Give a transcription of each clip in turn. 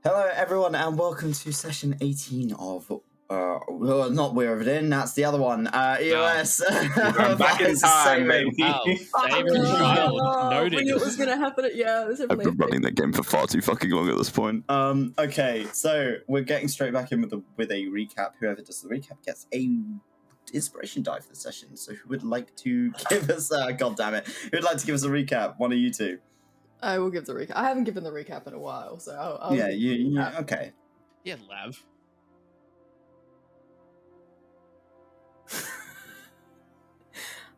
Hello, everyone, and welcome to session 18 of, well, not We're Over In, that's the other one, EOS. I'm back in time, baby. Wow, saved the child. Noted. We knew it was going to happen. Yeah, it was I've definitely been running that game for far too fucking long at this point. Okay, so we're getting straight back in with a recap. Whoever does the recap gets a inspiration die for the session. So who would like to give us, god damn it, who would like to give us a recap? One of you two. I will give the recap. I haven't given the recap in a while, so I'll Yeah, you okay. Yeah, Lav.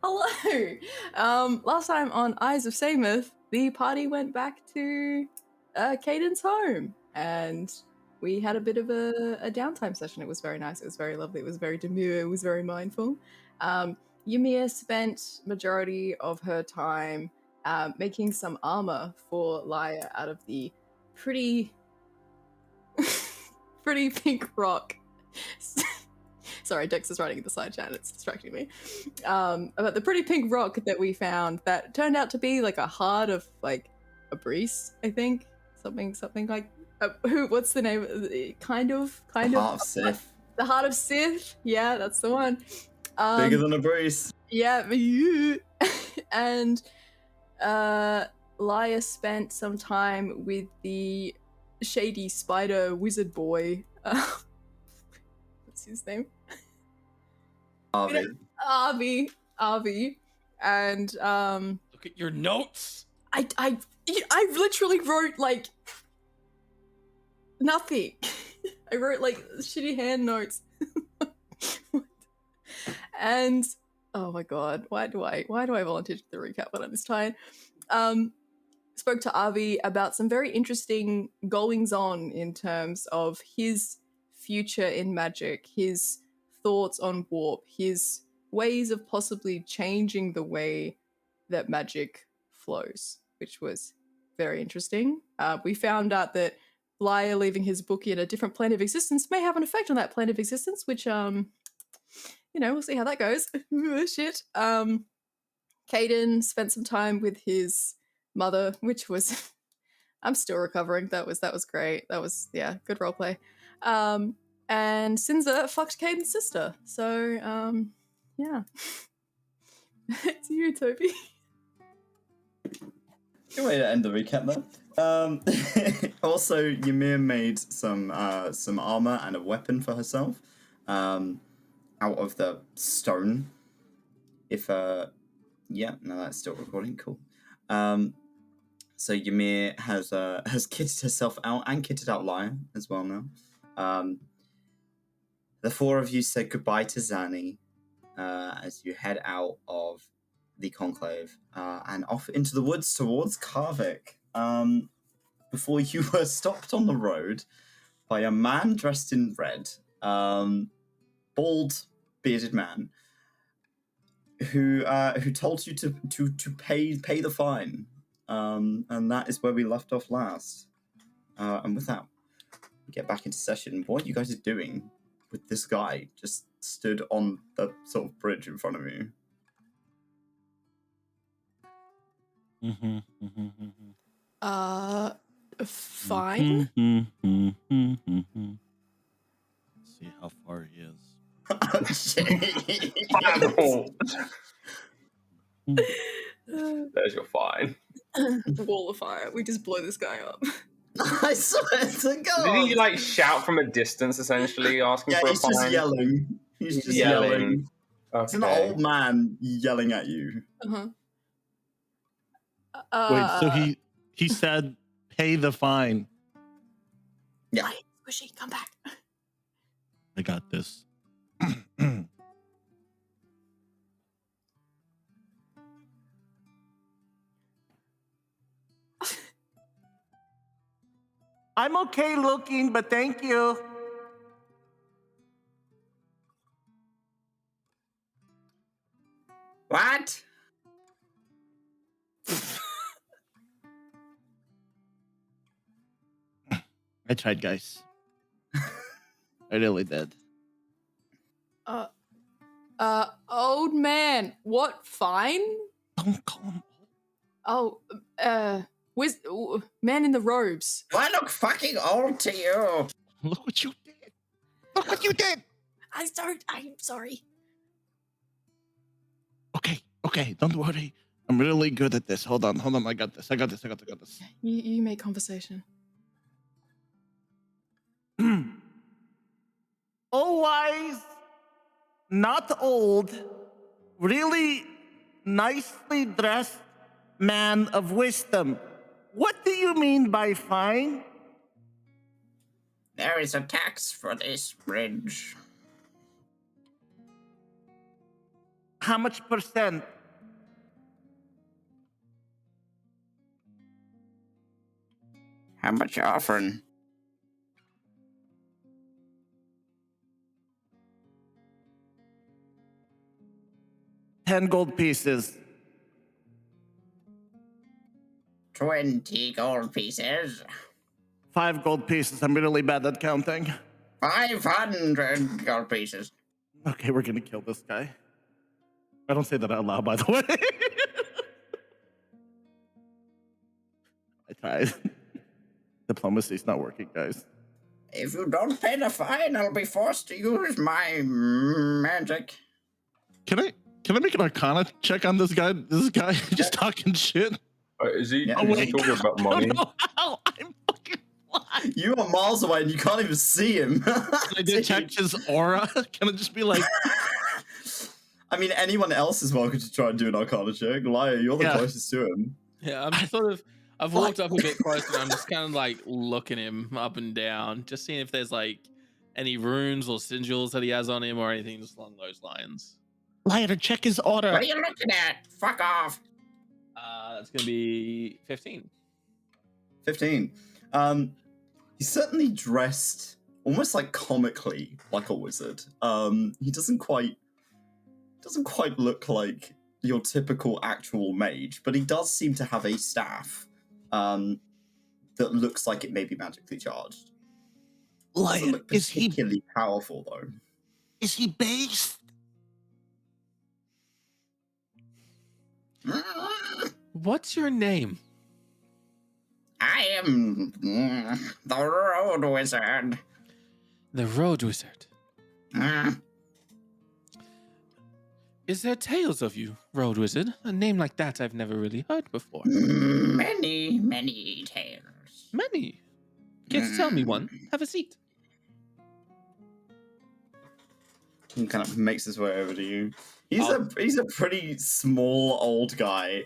Hello! Last time on Eyes of Saemyth, the party went back to Kaiden's home, and we had a bit of a downtime session. It was very nice, it was very lovely, it was very demure, it was very mindful. Ymir spent majority of her time making some armor for Lyre out of the pretty pink rock. Sorry, Dex is writing in the side chat, it's distracting me. About the pretty pink rock that we found that turned out to be like a heart of like a breeze, I think. Something like what's the name? Kind of Heart of Sith. The Heart of Sith, yeah, that's the one. Bigger than a breeze. Yeah, and Lyre spent some time with the shady spider wizard boy. What's his name? Arvi. And Look at your notes. I literally wrote like nothing. I wrote like shitty hand notes. And oh my god, why do I volunteer to the recap when I'm this tired? Spoke to Arvi about some very interesting goings on in terms of his future in magic, his thoughts on warp, his ways of possibly changing the way that magic flows, which was very interesting. We found out that Lyre leaving his book in a different plane of existence may have an effect on that plane of existence, which you know, we'll see how that goes. Shit. Kaiden spent some time with his mother, which was I'm still recovering. That was great. That was, yeah, good roleplay. And Sinza fucked Kaiden's sister. So yeah. It's you, Toby. Good way to end the recap there. Also, Ymir made some armor and a weapon for herself out of the stone. Yeah, no, that's still recording. Cool. So Ymir has kitted herself out and kitted out Lyre as well now. The four of you said goodbye to Zani as you head out of the conclave and off into the woods towards Karvik. Before you were stopped on the road by a man dressed in red, bald, bearded man, who told you to pay the fine, and that is where we left off last. And with that, we get back into session. What you guys are doing with this guy just stood on the sort of bridge in front of you? Fine. See how far he is. Oh, shit. There's your fine. Wall of fire. We just blow this guy up. I swear to God. Did he like shout from a distance, essentially asking for a he's fine? just yelling. He's just yelling. Okay. It's an old man yelling at you. Wait, so he said pay the fine. Yeah. Squishy, come back. I got this. I'm okay looking, but thank you. What? I tried, guys. I really did. Old man, what fine? Don't call him. Oh, Man in the robes. Do I look fucking old to you? Look what you did. Look what you did. I'm sorry. Okay, don't worry. I'm really good at this. Hold on. I got this. You make conversation. All wise, not old, really nicely dressed man of wisdom. What do you mean by fine? There is a tax for this bridge. How much percent? How much you offering? 10 gold pieces. 20 gold pieces. 5 gold pieces. I'm really bad at counting. 500 gold pieces. Okay, we're gonna kill this guy. I don't say that out loud, by the way. I tried. Diplomacy's not working, guys. If you don't pay the fine, I'll be forced to use my magic. Can I make an Arcana check on this guy? This guy just talking shit. Is he Yeah. talking about money? I don't know how. I'm fucking blind. You are miles away and you can't even see him. Can I detect his aura? Can it just be like, I mean, anyone else is welcome to try and do an Arcana check. Lyre, you're the Yeah. closest to him. Yeah, I'm sort of. I've walked up a bit closer. And I'm just kind of like looking him up and down, just seeing if there's like any runes or sigils that he has on him or anything just along those lines. Lyre, check his aura. What are you looking at? Fuck off. That's gonna be 15. 15. He's certainly dressed almost like comically like a wizard. He doesn't quite look like your typical actual mage, but he does seem to have a staff that looks like it may be magically charged. Doesn't Lyre, look is he particularly powerful though. based? What's your name? I am the road wizard. The Road Wizard. Mm, Is there tales of you, Road Wizard? A name like that I've never really heard before. Many, many tales. Many. Care to tell me one? Have a seat. He kind of makes his way over to you. He's a pretty small old guy.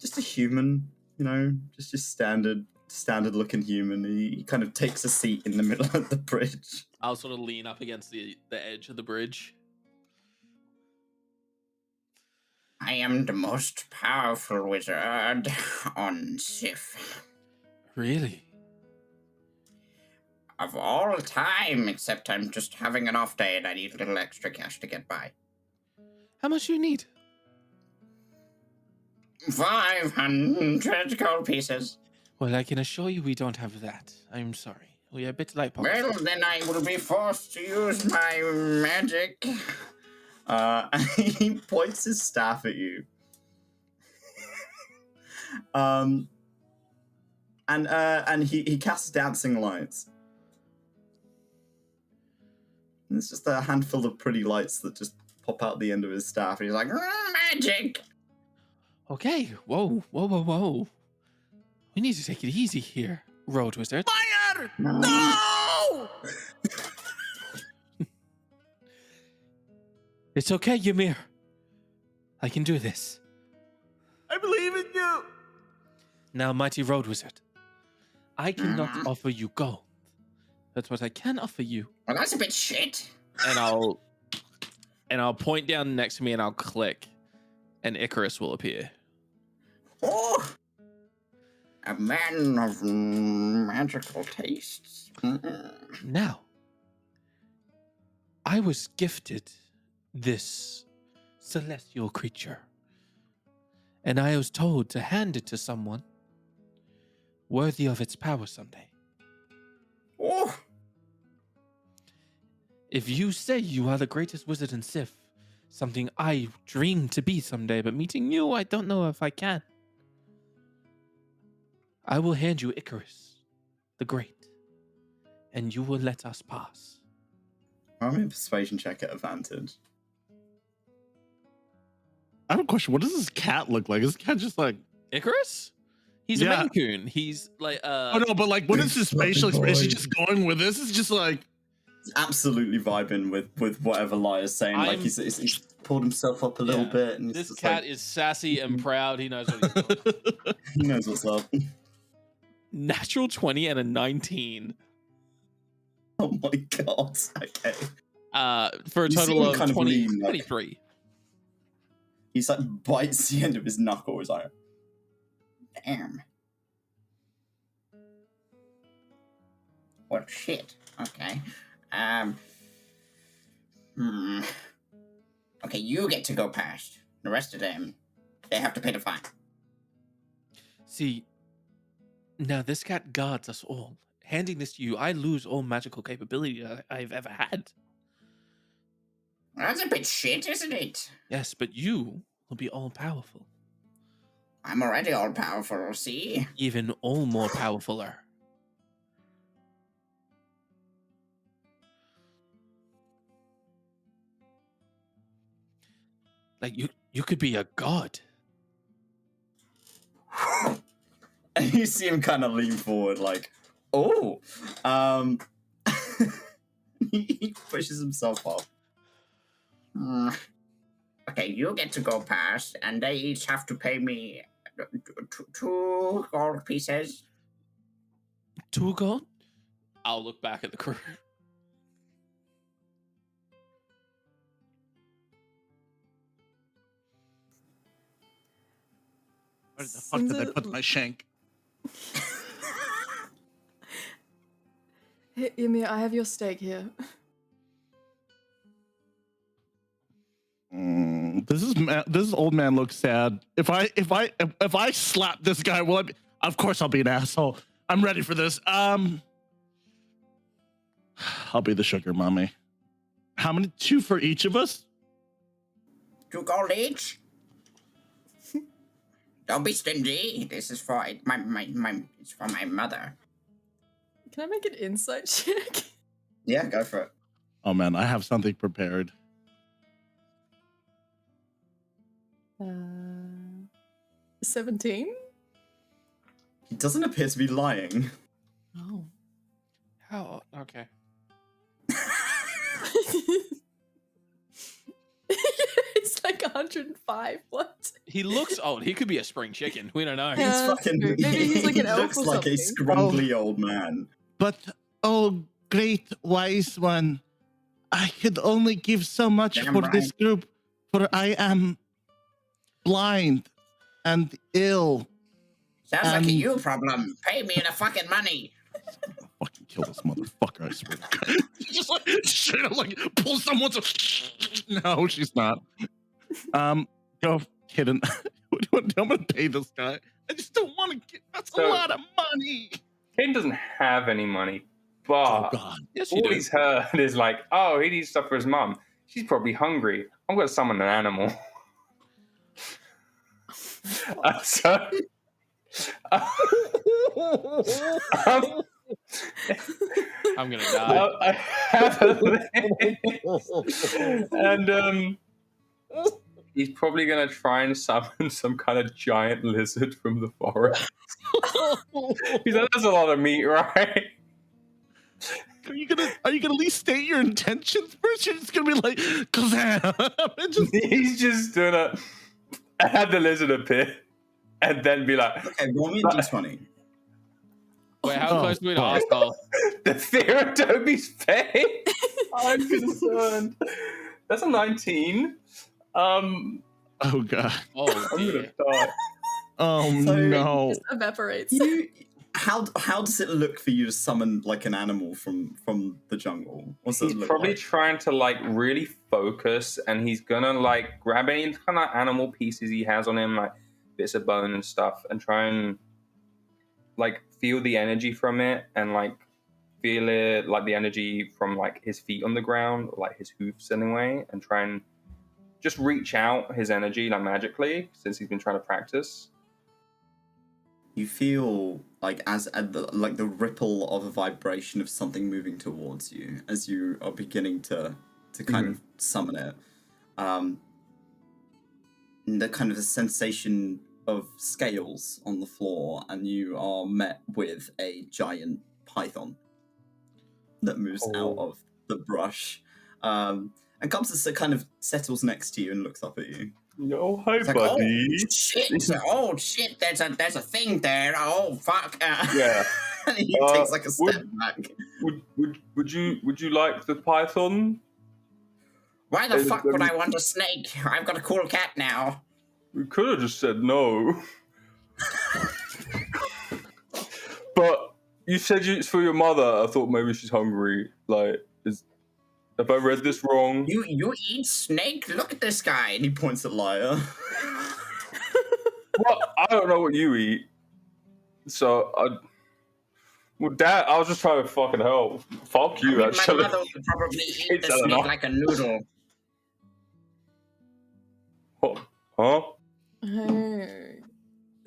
Just a human, you know, just standard looking human. He kind of takes a seat in the middle of the bridge. I'll sort of lean up against the edge of the bridge. I am the most powerful wizard on Sif Really? of all time, except I'm just having an off day and I need a little extra cash to get by. How much do you need? 500 gold pieces. Well, I can assure you we don't have that. I'm sorry. We are a bit light pockets. Well, then I will be forced to use my magic. And he points his staff at you. And he casts dancing lights. And it's just a handful of pretty lights that just pop out the end of his staff. And he's like, magic! Okay. Whoa. We need to take it easy here, Road Wizard. Lyre! No! It's okay, Ymir. I can do this. I believe in you. Now, mighty Road Wizard, I cannot offer you gold. That's what I can offer you. Well, that's a bit shit. And I'll point down next to me and I'll click, and Icarus will appear. Oh! A man of magical tastes. Now, I was gifted this celestial creature, and I was told to hand it to someone worthy of its power someday. Oh! If you say you are the greatest wizard in Sif, something I dream to be someday, but meeting you, I don't know if I can. I will hand you Icarus, the Great, and you will let us pass. I'm in persuasion check at advantage. I have a question. What does this cat look like? Is this cat just like Icarus? He's Yeah. a Maine Coon. He's like Oh no, but like what is his facial expression? Is he just going with this? It's just like He's absolutely vibing with whatever Lyre's saying. Like he's pulled himself up a little bit. And this he's cat like, is sassy and proud. He knows what he's doing. he knows what's up. Natural 20 and a 19. Oh my god. Okay. For a You see total him of kind of 20, lean, like- 23. He's like bites the end of his knuckle. He's like, damn. Well, shit. Okay. Okay, you get to go past. The rest of them, they have to pay the fine. See, now this cat guards us all. Handing this to you, I lose all magical capability I've ever had. That's a bit shit, isn't it? Yes, but you will be all powerful. I'm already all powerful, see? Even all more powerfuler. Like you could be a god. And you see him kind of lean forward, like, oh. He pushes himself up. Okay, you get to go past, and they each have to pay me 2 gold pieces. 2 gold? I'll look back at the crew. where the fuck did I put my shank? Hey, Ymir, I have your steak here. This old man looks sad. If I slap this guy, well, of course I'll be an asshole. I'm ready for this. I'll be the sugar mommy. How many? 2 for each of us? 2 gold each? Don't be stingy. This is for it's for my mother. Can I make an insight check? Yeah, go for it. Oh man, I have something prepared. 17? He doesn't appear to be lying. Oh. How? Okay. It's like 105. What? He looks old. He could be a spring chicken. We don't know. Yeah. He's fucking. Maybe he's like an he elf looks or like a something. scrumbly old man. But oh, great wise one, I could only give so much Damn for right. this group, for I am blind and ill. Sounds like a Um, you problem. Pay me the fucking money. Fucking kill this motherfucker, I swear to God. Just like straight up like pull someone's. No, she's not. Go kidding. I'm gonna pay this guy. I just don't want to get. That's a So- lot of money. Kaiden doesn't have any money, Oh but God. Yes, you all do. he's heard is like, oh, he needs stuff for his mum. She's probably hungry. I'm going to summon an animal. So, I'm gonna die. I have a list. And he's probably going to try and summon some kind of giant lizard from the forest. He's like, that's a lot of meat, right? Are you gonna at least state your intentions first? You're just gonna be like, just, He's just gonna have the lizard appear and then be like, Okay, roll me a d20. Wait, how Oh, close are we to fuck. asshole? the fear of Toby's face. I'm concerned. That's a 19. oh God. Oh I'm gonna dear. die. Oh So- no. Just evaporates. How does it look for you to summon like an animal from the jungle? What's He's it look probably like? trying to like really focus, and he's gonna like grab any kind of animal pieces he has on him, like bits of bone and stuff, and try and like feel the energy from it, and like feel it like the energy from like his feet on the ground, or like his hoofs anyway, and try and just reach out his energy like magically, since he's been trying to practice. you feel like like the ripple of a vibration of something moving towards you as you are beginning to kind of summon it. The kind of a sensation of scales on the floor, and you are met with a giant python that moves out of the brush, and comes to kind of settles next to you and looks up at you. Yo, hi, It's like, buddy. oh shit! There's a thing there. Oh fuck! Yeah. And he takes like a step back. Would you like the python? Why the fuck would I want a snake? I've got a cool cat now. We could have just said no. But you said it's for your mother. I thought maybe she's hungry. Like, have I read this wrong? You eat snake? Look at this guy. And he points at Lyre. Well, I don't know what you eat. So, well, Dad, I was just trying to fucking help. Fuck you, actually. My mother would probably eat the snake like a noodle. Huh?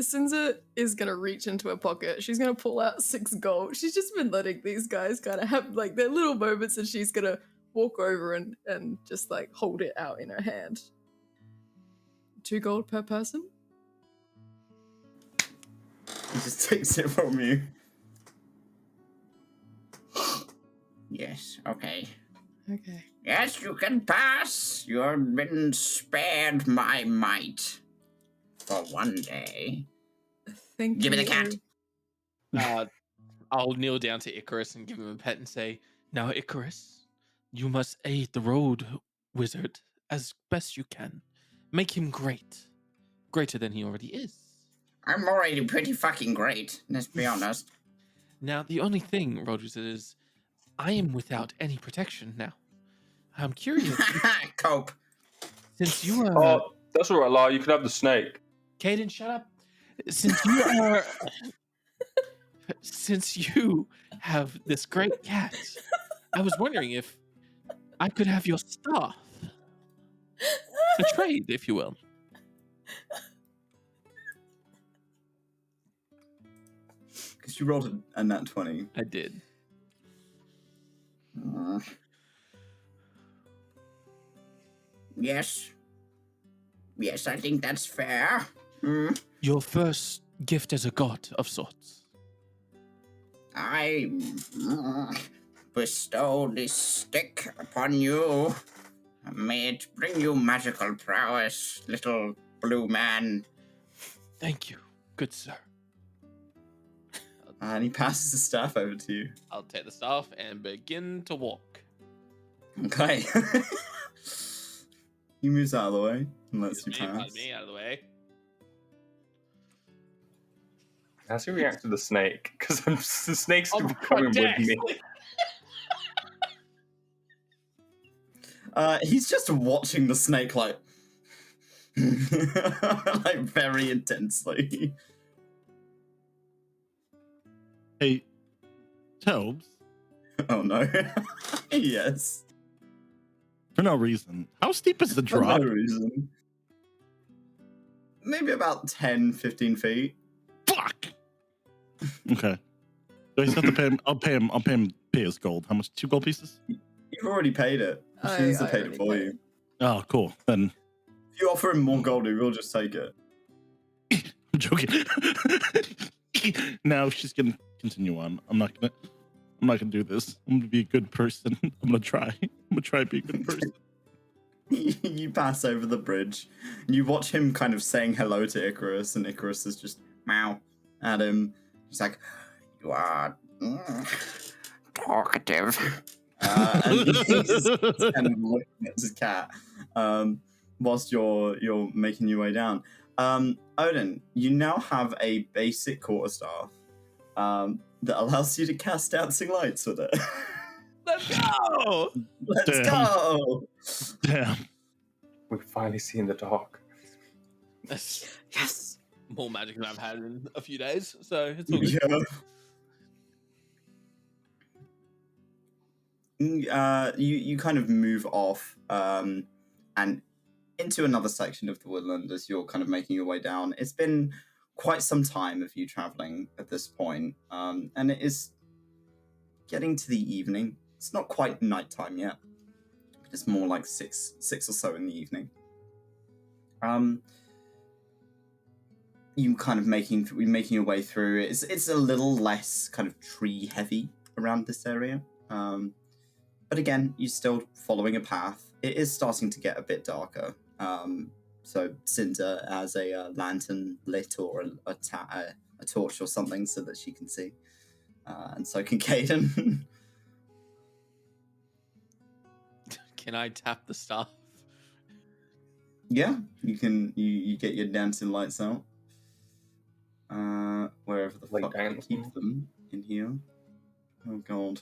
Sinza is gonna reach into her pocket. She's gonna pull out 6 gold. She's just been letting these guys kind of have like their little moments, and she's gonna walk over and just like hold it out in her hand. 2 gold per person. He just takes it from you. Yes, okay. Okay. Yes, you can pass. You've been spared my might. For one day. Thank you. Give me the cat. I'll kneel down to Icarus and give him a pet and say, "Now, Icarus, you must aid the road wizard as best you can. Make him great. Greater than he already is." I'm already pretty fucking great, let's be honest. Now, the only thing, road wizard, is I am without any protection now. I'm curious. Cope. Since you are... Oh, that's all right, Lyre. You can have the snake. Kaiden, shut up. Since you are... Since you have this great cat, I was wondering if I could have your staff. A trade, if you will. Because you rolled a nat 20. I did. Yes. Yes, I think that's fair. Your first gift as a god of sorts. I bestow this stick upon you. May it bring you magical prowess, little blue man. Thank you, good sir. And he passes the staff over to you. I'll take the staff and begin to walk. Okay. He moves out of the way and lets you pass. Me out of the way. How's he react to the snake? Because the snake's coming with me. He's just watching the snake like, like very intensely. Hey, Tobes, Oh no. Yes. for no reason. How steep is the For drop? no reason. Maybe about 10, 15 feet. Fuck. Okay. So he's got to pay him. I'll pay him. Pay his gold. How much? 2 gold pieces? You've already paid it. I Sinza paid it already for paid you. it. Oh, cool. Then If you offer him more gold, he will just take it. I'm joking. Now she's gonna continue on. I'm not gonna do this. I'm gonna be a good person. I'm gonna try to be a good person. You pass over the bridge. And you watch him kind of saying hello to Icarus, and Icarus is just meow at him. He's like, "You are talkative." And he's kind of looking at his cat whilst you're making your way down. Odin, you now have a basic quarterstaff that allows you to cast dancing lights with it. Let's go! Let's Damn. go! Damn. We finally see in the dark. That's Yes! more magic than I've had in a few days, so it's all good. Yeah. You kind of move off and into another section of the woodland as you're kind of making your way down. It's been quite some time of you traveling at this point, and it is getting to the evening. It's not quite nighttime yet. It's more like six or so in the evening. You kind of making your way through. It's a little less kind of tree heavy around this area, but again, you're still following a path. It is starting to get a bit darker. So Sinza has a lantern lit or a torch or something so that she can see, and so can Kaiden. Can I tap the staff? Yeah, you can. You get your dancing lights out. Wherever the fuck I keep them in here. Oh god.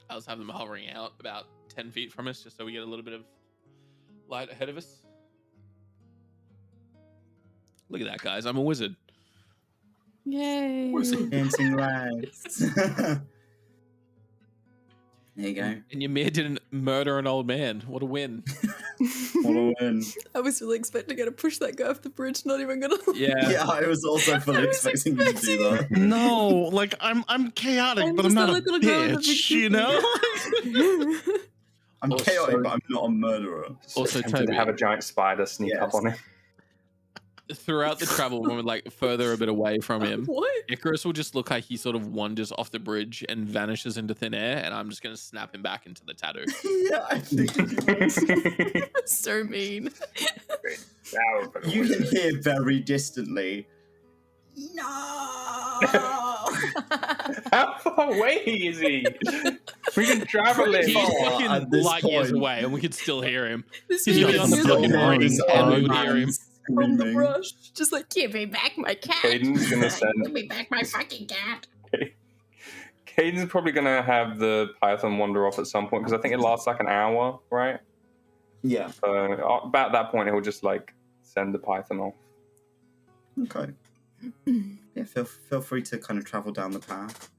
I was having them hovering out about 10 feet from us, just so we get a little bit of light ahead of us. Look at that, guys. I'm a wizard. Yay. Dancing lights. There you go. And Ymir didn't murder an old man. What a win. What a win. I was really expecting her to push that guy off the bridge, not even gonna Yeah. Yeah, I was also fully expecting you to do that. No, like I'm chaotic, but I'm not a bitch, you know? I'm chaotic, but I'm not a murderer. Also, to Toby, have a giant spider sneak up on him. throughout the travel, when we're like further a bit away from him, What? Icarus will just look like he sort of wanders off the bridge and vanishes into thin air, and I'm just going to snap him back into the tattoo. Yeah, I think So mean. you can hear very distantly. No. How far away is he? We can travel He's it. fucking at this light years point. away, and we could still hear him. This He's guy really on the is fucking like ring, and we would hear him. from the brush, just like, give me back my cat. Caiden's gonna send. Give me back my fucking cat. Caiden's probably gonna have the python wander off at some point because I think it lasts like an hour, right? Yeah. So about that point, he'll just like send the python off. Okay. Yeah, feel free to kind of travel down the path.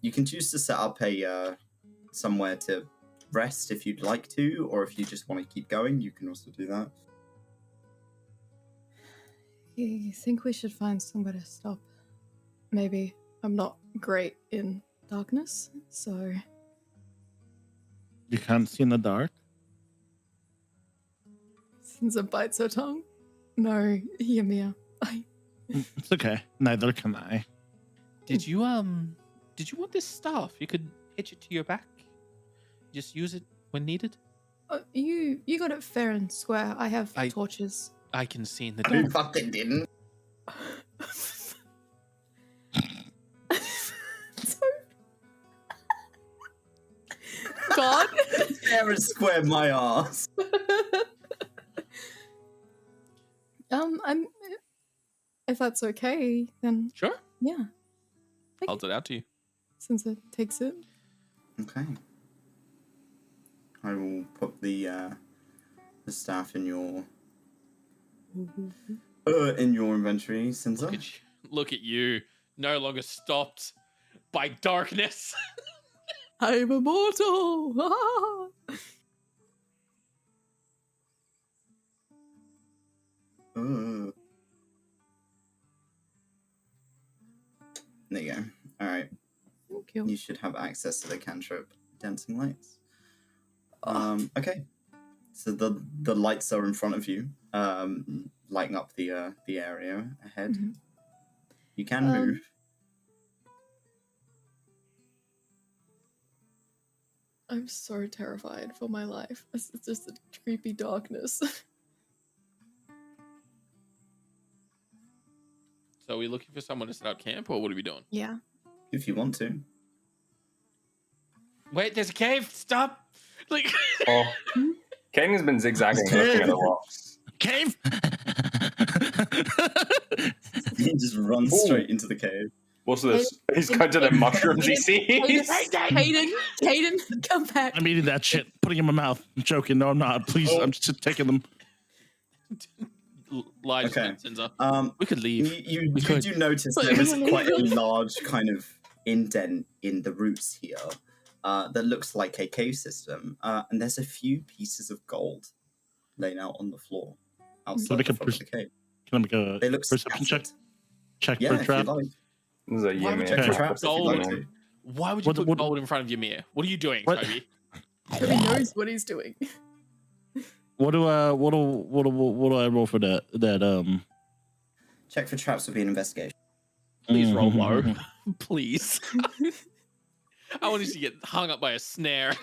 You can choose to set up a somewhere to rest if you'd like to, or if you just want to keep going, you can also do that. You think we should find somewhere to stop? Maybe. I'm not great in darkness, so... You can't see in the dark? Since it bites her tongue? No, Ymir. It's okay. Neither can I. Did you want this staff? You could hitch it to your back. Just use it when needed. You got it fair and square. I have I- torches. I can see in the Who dark. fucking didn't? God. Fair and square my ass. I'm. If that's okay, then Sure. yeah. Holds it out to you. Since it takes it. Okay. I will put the staff in your inventory, Sinza. Look at you. No longer stopped by darkness. I'm immortal. Ah! There you go. All right. Thank you. You should have access to the cantrip dancing lights. Okay. So the lights are in front of you, lighting up the area ahead. Mhm. You can move. I'm so terrified for my life. It's just a creepy darkness. So are we looking for someone to set up camp, or what are we doing? Yeah. If you want to. Wait, there's a cave. Stop. Like. Oh, Caiden's been zigzagging, looking at the rocks. Cave? He just runs Ooh. straight into the cave. What's this? He's going to the mushrooms he sees. Kaiden, come back. I'm eating that shit, putting it in my mouth. I'm joking. No, I'm not. Please, I'm just taking them. Lie Okay. Sinza. We could leave. You could. do notice there is quite a large kind of indent in the roots here that looks like a cave system, and there's a few pieces of gold laying out on the floor outside So we the can front of the cave. Can I make a They look perception check? scattered. Check Yeah, for if you trap. like. This is a Why would Ymir. you Check for Okay. traps if you'd like Gold. to. Why would you What- put what- gold in front of Ymir? What are you doing, What? Toby? Toby knows what he's doing. What do I roll for that? Check for traps would be an investigation. Please roll Mhm. low. Please. I want you to get hung up by a snare.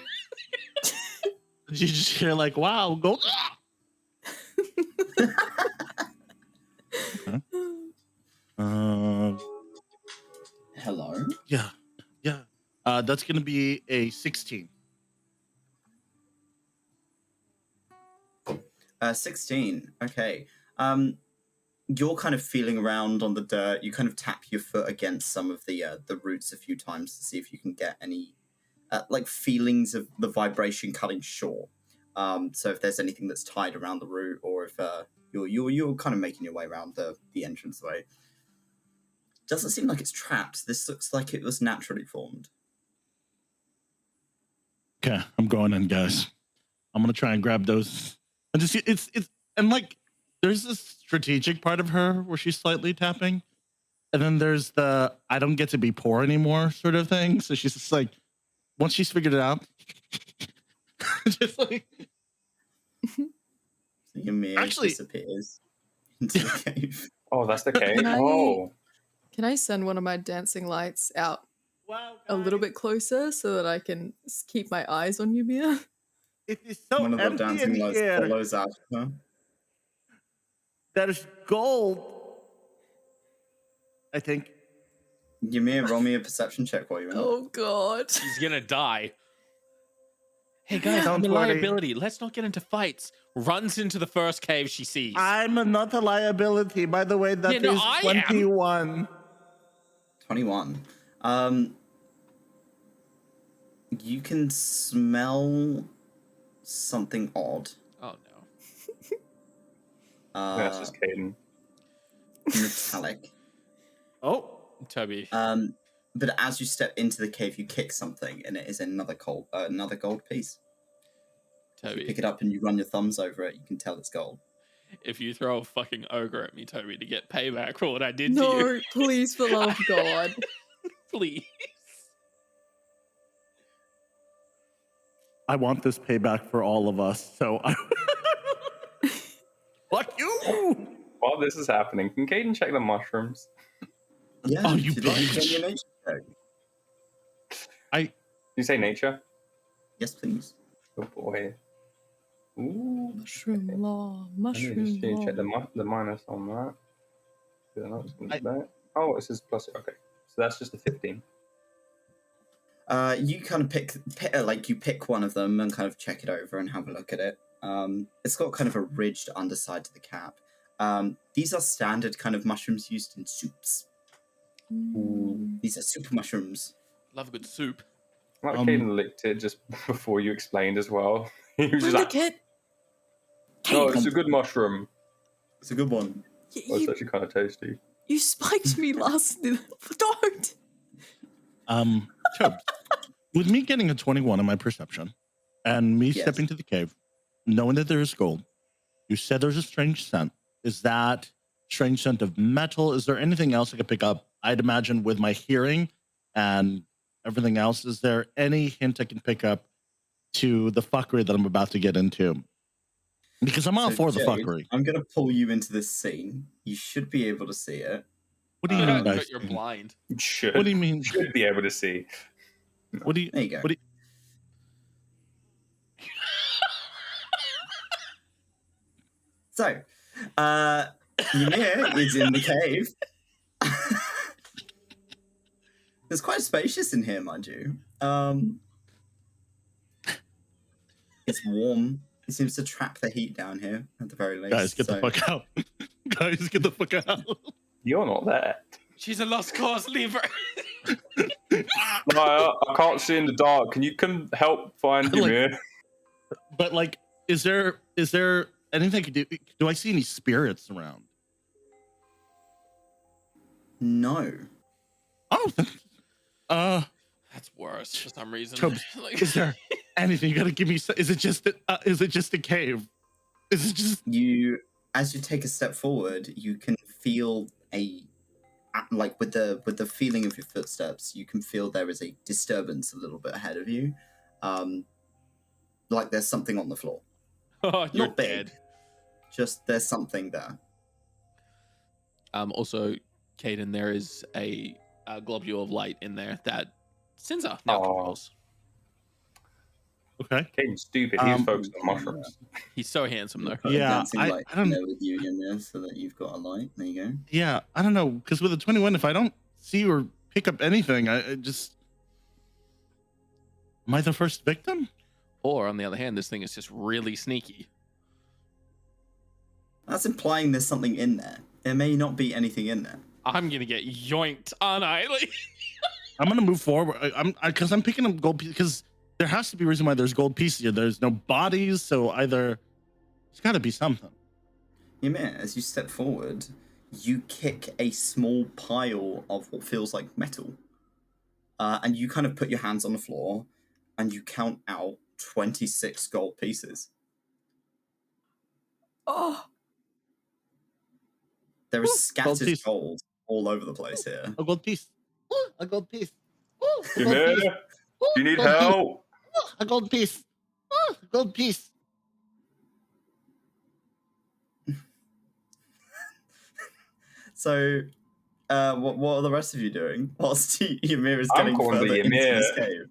You just hear like, wow, go. Okay. Hello. Yeah. That's gonna be a 16. 16. Okay. You're kind of feeling around on the dirt. You kind of tap your foot against some of the roots a few times to see if you can get any like feelings of the vibration cutting short. So if there's anything that's tied around the root, or if you're kind of making your way around the entranceway. Doesn't seem like it's trapped. This looks like it was naturally formed. Okay, I'm going in, guys. I'm gonna try and grab those. And just it's and like there's this strategic part of her where she's slightly tapping, and then there's the I don't get to be poor anymore sort of thing. So she's just like, once she's figured it out, just like Ymir Actually- disappears into the cave. Oh, that's the cave. Can I- Oh, Can I send one of my dancing lights out wow, a little bit closer so that I can keep my eyes on Ymir? It is so One of the empty dancing in lights here. follows after her. There's gold. I think. Ymir, roll me a perception check while you're in. Oh god. He's gonna die. Hey guys, Don't I'm a worry. liability. Let's not get into fights. Runs into the first cave she sees. I'm not a liability. By the way, that Yeah, no, is I am. 21. 21. You can smell something odd. Oh no. that's just Kaiden. Metallic. Oh, Toby. But as you step into the cave, you kick something, and it is another gold piece. You Toby. pick it up and you run your thumbs over it. You can tell it's gold. If you throw a fucking ogre at me, Toby, to get payback for what I did to No, you, please, for the love of God. please. I want this payback for all of us. So I. Fuck you! While this is happening, can Kaiden check the mushrooms? Yeah. Oh, you if you'd like, bitch. give me a nature check. You say nature? Yes, please. Oh boy. Ooh. Mushroom law. I need Mushroom to law. check the minus on that. Yeah, that's gonna be that. Oh, it says plus. Okay, so that's just a 15. You kind of pick one of them and kind of check it over and have a look at it. It's got kind of a ridged underside to the cap. These are standard kind of mushrooms used in soups. These are super mushrooms. Love a good soup. Like Kaiden licked it just before you explained as well. He was just Look like, at "Oh, it's a good mushroom. It's a good one. Oh, it's actually kind of tasty." you spiked me last. Don't. Chubbs, with me getting a 21 in my perception and me Yes. stepping to the cave, knowing that there is gold, you said there's a strange scent. Is that strange scent of metal? Is there anything else I could pick up? I'd imagine with my hearing and everything else, is there any hint I can pick up to the fuckery that I'm about to get into? Because I'm all So, for the Jade, fuckery. I'm going to pull you into this scene. You should be able to see it. What do you mean by But you're scene? blind. You should. What do you mean? You should be able to see. What do you? There you go. What do you, So, Ymir is in the cave. It's quite spacious in here, mind you. It's warm. It seems to trap the heat down here at the very least. guys, get the so- fuck out! Guys, get the fuck out! You're not there. She's a lost cause. Leave her. No, I can't see in the dark. Can you come help find Like- Ymir? But like, is there anything I could do? Do I see any spirits around? No. Oh, That's worse for some reason. Chubbs, Like- is there anything you gotta give me? Is it just a cave? Is it just You as you take a step forward, you can feel like with the feeling of your footsteps, you can feel there is a disturbance a little bit ahead of you, like there's something on the floor. Oh, you're Not big, dead. just there's something there. Also, Kaiden, there is a globule of light in there that Sinza now controls. Okay. Kaiden's stupid. He's focused on mushrooms. He's so handsome, though. Put a Yeah, dancing I light don't- in there with you in there so that you've got a light. There you go. Yeah, I don't know, because with a 21, if I don't see or pick up anything, I just... Am I the first victim? Or, on the other hand, this thing is just really sneaky. That's implying there's something in there. There may not be anything in there. I'm gonna get yoinked, aren't I? Like, I'm gonna move forward. Because I'm picking up gold pieces, because there has to be a reason why there's gold pieces here. There's no bodies, so either it's got to be something. Ymir, as you step forward, you kick a small pile of what feels like metal. And you kind of put your hands on the floor and you count out 26 gold pieces. Oh, There is Gold scattered piece. gold all over the place here. A gold piece. A gold piece. Ymir, you need help. A gold piece. A gold piece. So, what are the rest of you doing whilst Ymir is I'm getting calling further the into Ymir. this cave?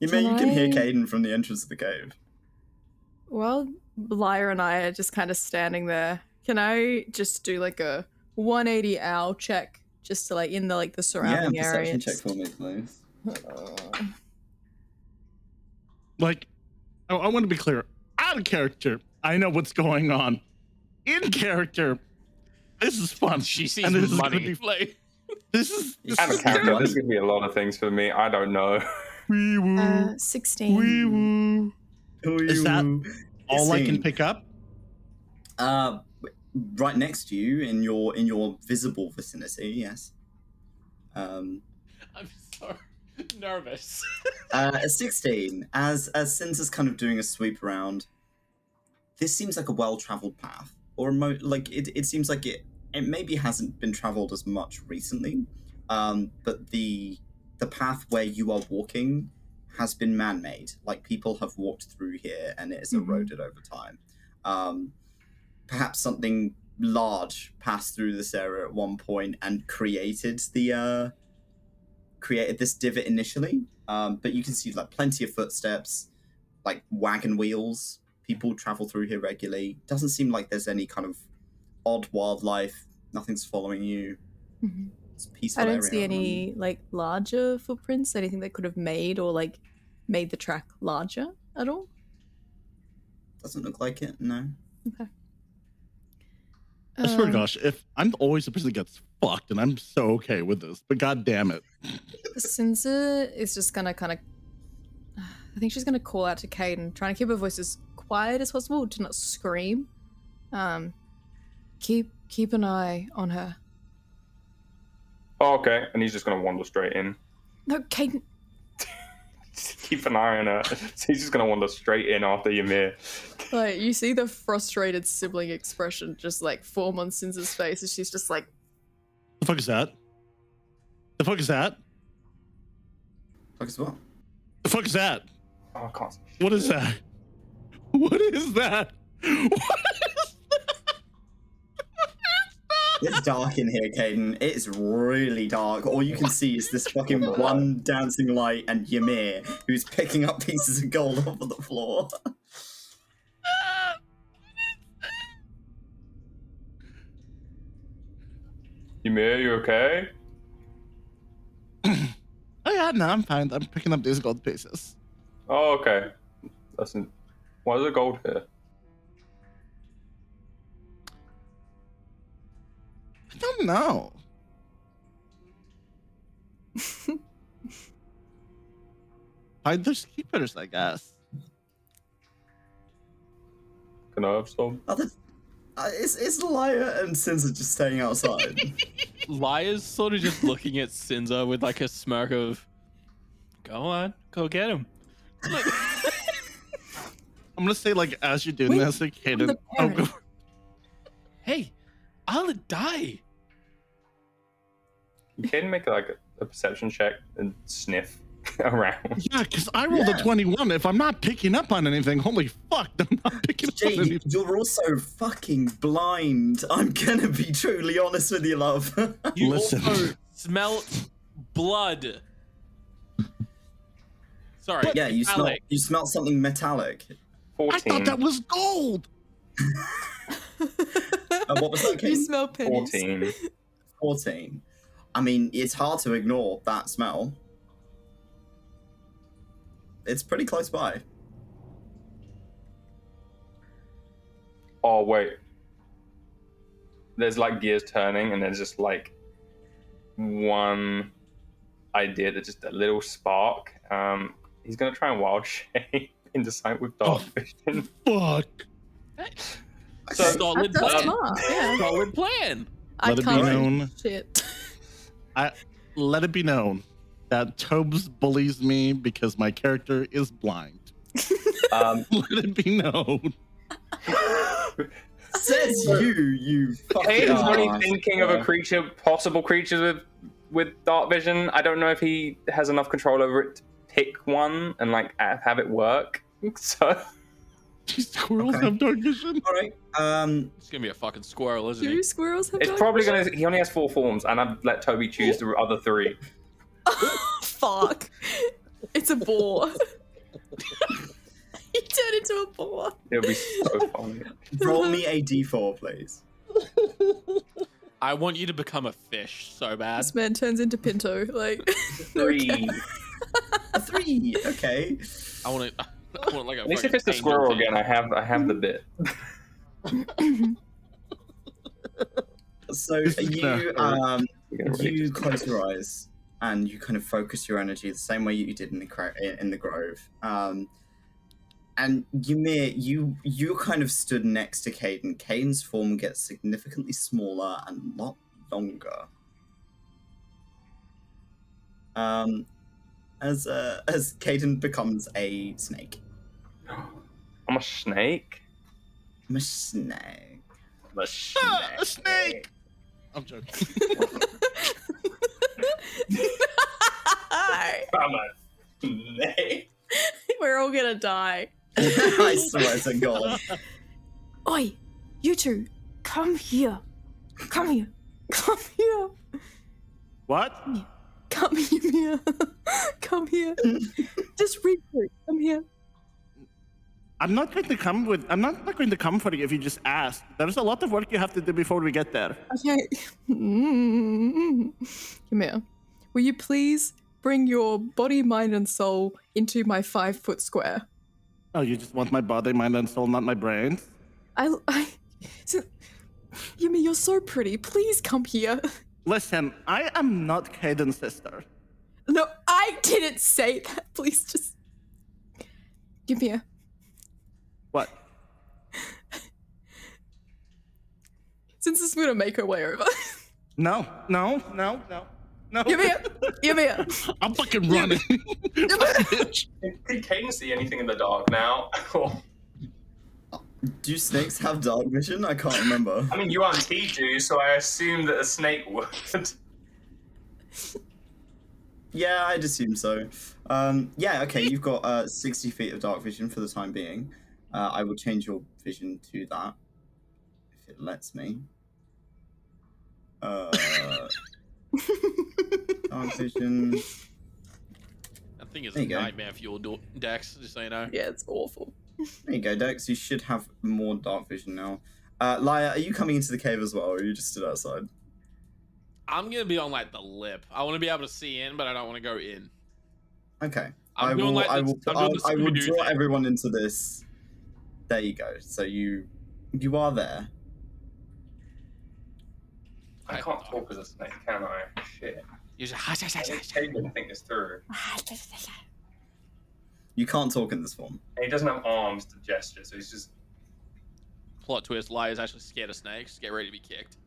Ymir, you can hear I- Kaiden from the entrance of the cave. well, Lyre and I are just kind of standing there. Can I just do like a 180 owl check just to like in the like the surrounding Yeah, area? perception check for me, please. Like, I want to be clear. Out of character, I know what's going on. In character, this is fun. she sees And this is gonna money. be- Like, This is I'm a character. This could be a lot of things for me. I don't know. wee woo. 16. Wee woo. Is that all I can 16. pick up? Right next to you in your visible vicinity, yes. I'm so nervous. At 16, as Sinza's kind of doing a sweep around, this seems like a well-traveled path, or it seems like it maybe hasn't been traveled as much recently, but the path where you are walking has been man-made. Like people have walked through here, and it has eroded over time. Perhaps something large passed through this area at one point and created this divot initially. But you can see like plenty of footsteps, like wagon wheels. People travel through here regularly. Doesn't seem like there's any kind of odd wildlife. Nothing's following you. Mhm. It's a peaceful I don't area. see any like larger footprints, anything that could have made or like made the track larger at all. Doesn't look like it. No. I swear to Um, gosh, if I'm always the person that gets fucked, and I'm so okay with this, but god damn it. Sinza is just gonna kind of. I think she's gonna call out to Kaiden, trying to keep her voice as quiet as possible to not scream. Keep an eye on her. Oh, okay. And he's just going to wander straight in. No, Kaiden. Keep an eye on her. He's just going to wander straight in after Ymir. Like you see the frustrated sibling expression just like form on Sinza's face, as she's just like, The fuck is that? The fuck is that? Fuck as well. The fuck is that? Oh, I can't see. What is that? What is that? What is It's dark in here, Kaiden. It is really dark. All you can see is this fucking one dancing light and Ymir, who's picking up pieces of gold off of the floor. Ymir, you okay? Oh yeah, no, I'm fine. I'm picking up these gold pieces. Oh, okay. Why is there gold here? I don't know. There's keepers, I guess. Can I have some? Is Lyre and Sinza just staying outside? Lyre's sort of just looking at Sinza with like a smirk of, go on, go get him. Like, I'm gonna say, like, as you're doing Wait, this, like, I'm Kaiden. the Oh, parent. Hey, I'll die. You can make like a perception check and sniff around. Yeah, because I rolled a 21. If I'm not picking up on anything, holy fuck, I'm not picking up on Jay, anything. you're also fucking blind. I'm gonna be truly honest with you, love. You Listen. also smelt blood. Sorry. Yeah, you metallic. smell something metallic. 14. I thought that was gold. What was that, You Kate? smell pennies. 14. 14. I mean, it's hard to ignore that smell. It's pretty close by. Oh wait. There's like gears turning, and there's just like one idea that just a little spark. He's gonna try and wild shape into something with dark vision. Fuck. So Solid That's plan. smart. Yeah. Solid plan. I Let it be can't known. shit. Let it be known that Tobes bullies me because my character is blind. Let it be known. Says you fucking Kaiden's really ass. thinking of a creature, possible creatures with dark vision. I don't know if he has enough control over it to pick one and like have it work. So These squirrels Okay. have dark vision. All right. It's gonna be a fucking squirrel, isn't Do he? squirrels have it's dark probably vision? gonna. He only has 4 forms, and I've let Toby choose the other 3. Fuck. It's a boar. He turned into a boar. It'll be so funny. Roll me a d4, please. I want you to become a fish so bad. This man turns into Pinto. Like 3. A 3. Okay. I want like a. At least if fucking it's the angel squirrel thing. again, I have the bit. So This is gonna you hurt. you close your eyes and you kind of focus your energy the same way you did in the grove. And Ymir, you kind of stood next to Kaiden. Kaiden's form gets significantly smaller and a lot longer. As Kaiden becomes a snake. I'm a snake. I'm a snake. I'm a snake. A snake. I'm joking. I'm a snake. We're all gonna die. I swear to God. Oi, you two, come here. Come here. Come here. What? Come here. Come here. Just read through. Come here. I'm not going to come for you if you just ask. There's a lot of work you have to do before we get there. Okay. Come here. Will you please bring your body, mind, and soul into my 5-foot square? Oh, you just want my body, mind, and soul, not my brain? Yumi, you're so pretty. Please come here. Listen, I am not Kaiden's sister. No, I didn't say that. Please just give me a. What? Since this is gonna make her way over. No. Give me a. Give me a. I'm fucking running. Bitch. Can Kaiden see anything in the dark now? Do snakes have dark vision? I can't remember. I mean, you aren't Tiju, so I assume that a snake would. Yeah, I'd assume so. Yeah, okay, you've got 60 feet of dark vision for the time being. I will change your vision to that, if it lets me. Dark vision. That thing is There a you go. nightmare for your Dex, just so you know. Yeah, it's awful. There you go, Dex. You should have more dark vision now. Lyre, are you coming into the cave as well, or are you just stood outside? I'm gonna be on like the lip. I want to be able to see in, but I don't want to go in. Okay. I'm I doing will, like I the- will, I'm I doing will, the I will Scooby-Doo draw thing. everyone into this. There you go. So you are there. I can't talk as a snake, can I? Shit. You just Kaiden didn't think this through. You can't talk in this form. And he doesn't have arms to gesture, so he's just. plot twist. Lyre's actually scared of snakes. Get ready to be kicked.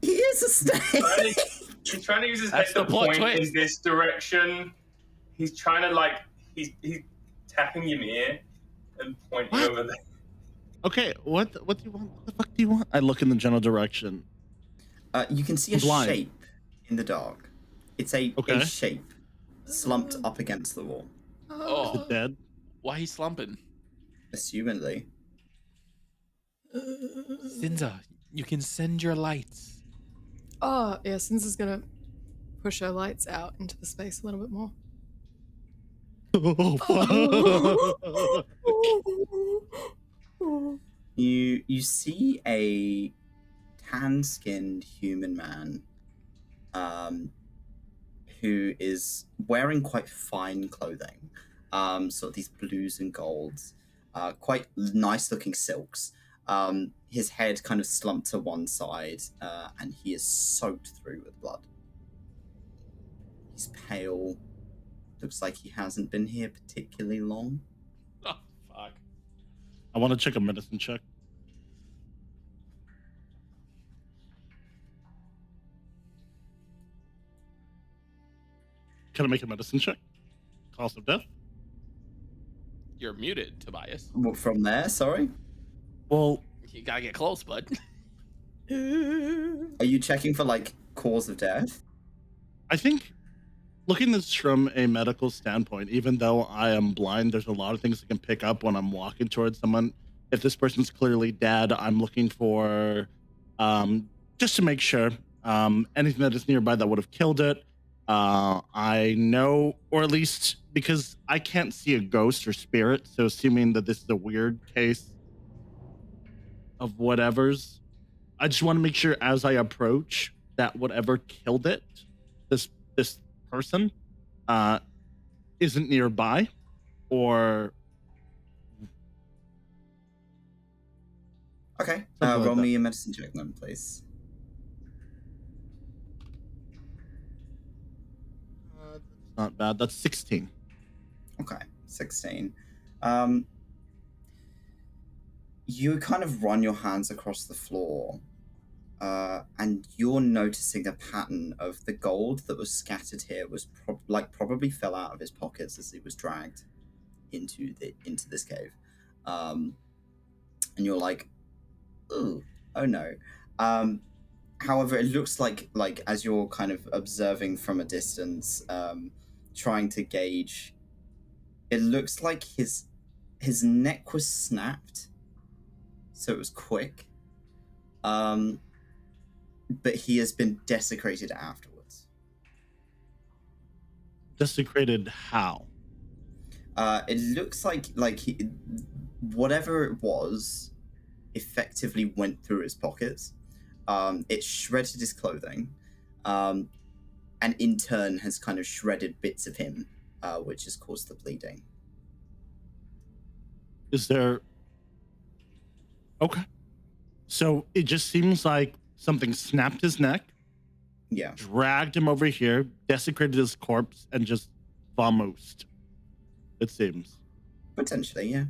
He is a snake. He's trying to use his head That's to the plot point twist. in this direction. He's trying to like he's tapping Ymir and pointing What? over there. Okay, what do you want? What the fuck do you want? I look in the general direction. You can see a Blind. shape in the dark. It's a Okay. shape slumped up against the wall, Is Oh, it dead? why he slumping? assumedly. Sinza, you can send your lights. Oh, yeah, Sinza's gonna push her lights out into the space a little bit more. You see a tan-skinned human man who is wearing quite fine clothing, sort of these blues and golds, quite nice-looking silks. His head kind of slumped to one side, and he is soaked through with blood. He's pale. Looks like he hasn't been here particularly long. Oh, fuck. I want to check a medicine check. Can I make a medicine check? Cause of death? You're muted, Tobias. What, from there, sorry? Well, You gotta get close, bud. Are you checking for, like, cause of death? I think looking at this from a medical standpoint, even though I am blind, there's a lot of things I can pick up when I'm walking towards someone. If this person's clearly dead, I'm looking for, just to make sure, anything that is nearby that would have killed it. I know, or at least because I can't see a ghost or spirit, so assuming that this is a weird case of whatever's, I just want to make sure as I approach that whatever killed it, this person, isn't nearby, or Okay. Something like Roll that. me a medicine check then, please. That's not bad. That's 16. Okay, 16. You kind of run your hands across the floor, and you're noticing a pattern of the gold that was scattered here was probably fell out of his pockets as he was dragged into this cave. And you're like, oh no. However, it looks like as you're kind of observing from a distance, trying to gauge, it looks like his neck was snapped, so it was quick. But he has been desecrated afterwards. Desecrated how? It looks like whatever it was effectively went through his pockets. It shredded his clothing, and in turn has kind of shredded bits of him, which has caused the bleeding. Is there... Okay. So it just seems like something snapped his neck, Yeah. dragged him over here, desecrated his corpse, and just vamoosed. It seems. Potentially, yeah.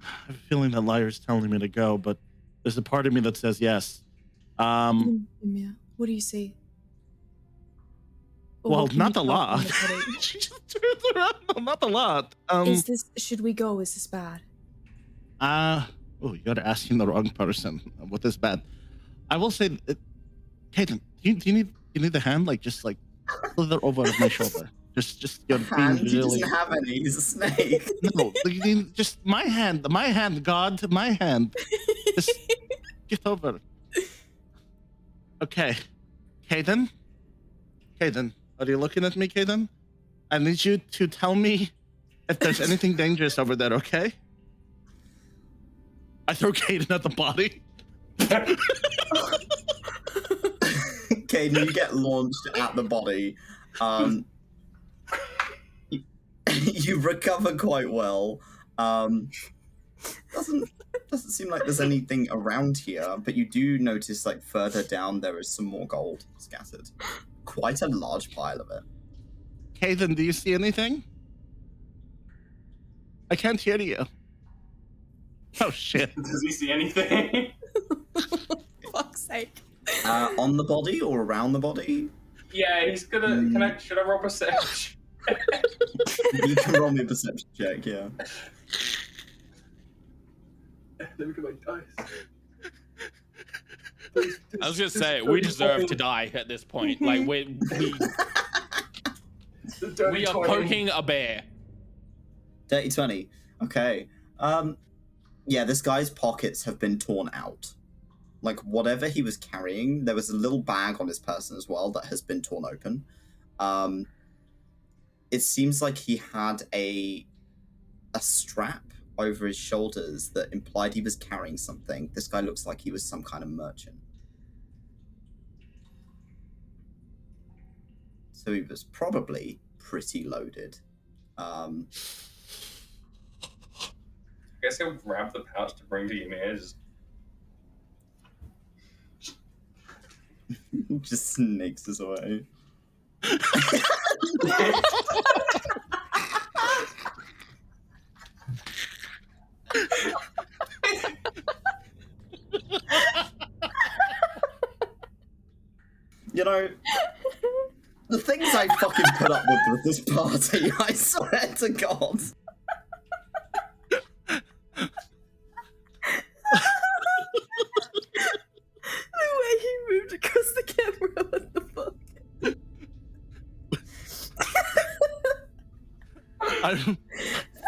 I have a feeling that Lyre's telling me to go, but there's a part of me that says yes. Ymir, what do you see? Or Well, what can not you a tell lot. from the body? She just turns around. No, not a lot. Should we go? Is this bad? Oh, you gotta ask him the wrong person. What is bad? I will say, Kaiden, do you need the hand? Like, just like slither over my shoulder. Just you're being Hand? He really. doesn't have any. He's a snake. No, you need just my hand, God, my hand. Just get over. Okay, Kaiden, are you looking at me, Kaiden? I need you to tell me if there's anything dangerous over there. Okay. I throw Kaiden at the body. Kaiden, you get launched at the body. You recover quite well. Doesn't seem like there's anything around here, but you do notice, like, further down there is some more gold scattered. Quite a large pile of it. Kaiden, do you see anything? I can't hear you. Oh shit. Does he see anything? Fuck's sake. On the body or around the body? Yeah, he's gonna. Should I roll perception? You can roll me a perception check, yeah. Let me get my dice. I was gonna say we deserve to die at this point. Like we are poking a bear. Dirty 20. Okay. Yeah, this guy's pockets have been torn out. Like, whatever he was carrying, there was a little bag on his person as well that has been torn open. It seems like he had a strap over his shoulders that implied he was carrying something. This guy looks like he was some kind of merchant. So he was probably pretty loaded. I guess he'll grab the pouch to bring to Ymir's. Just snakes us away. You know, the things I fucking put up with this party, I swear to God. The way he moved across the camera, what the fuck?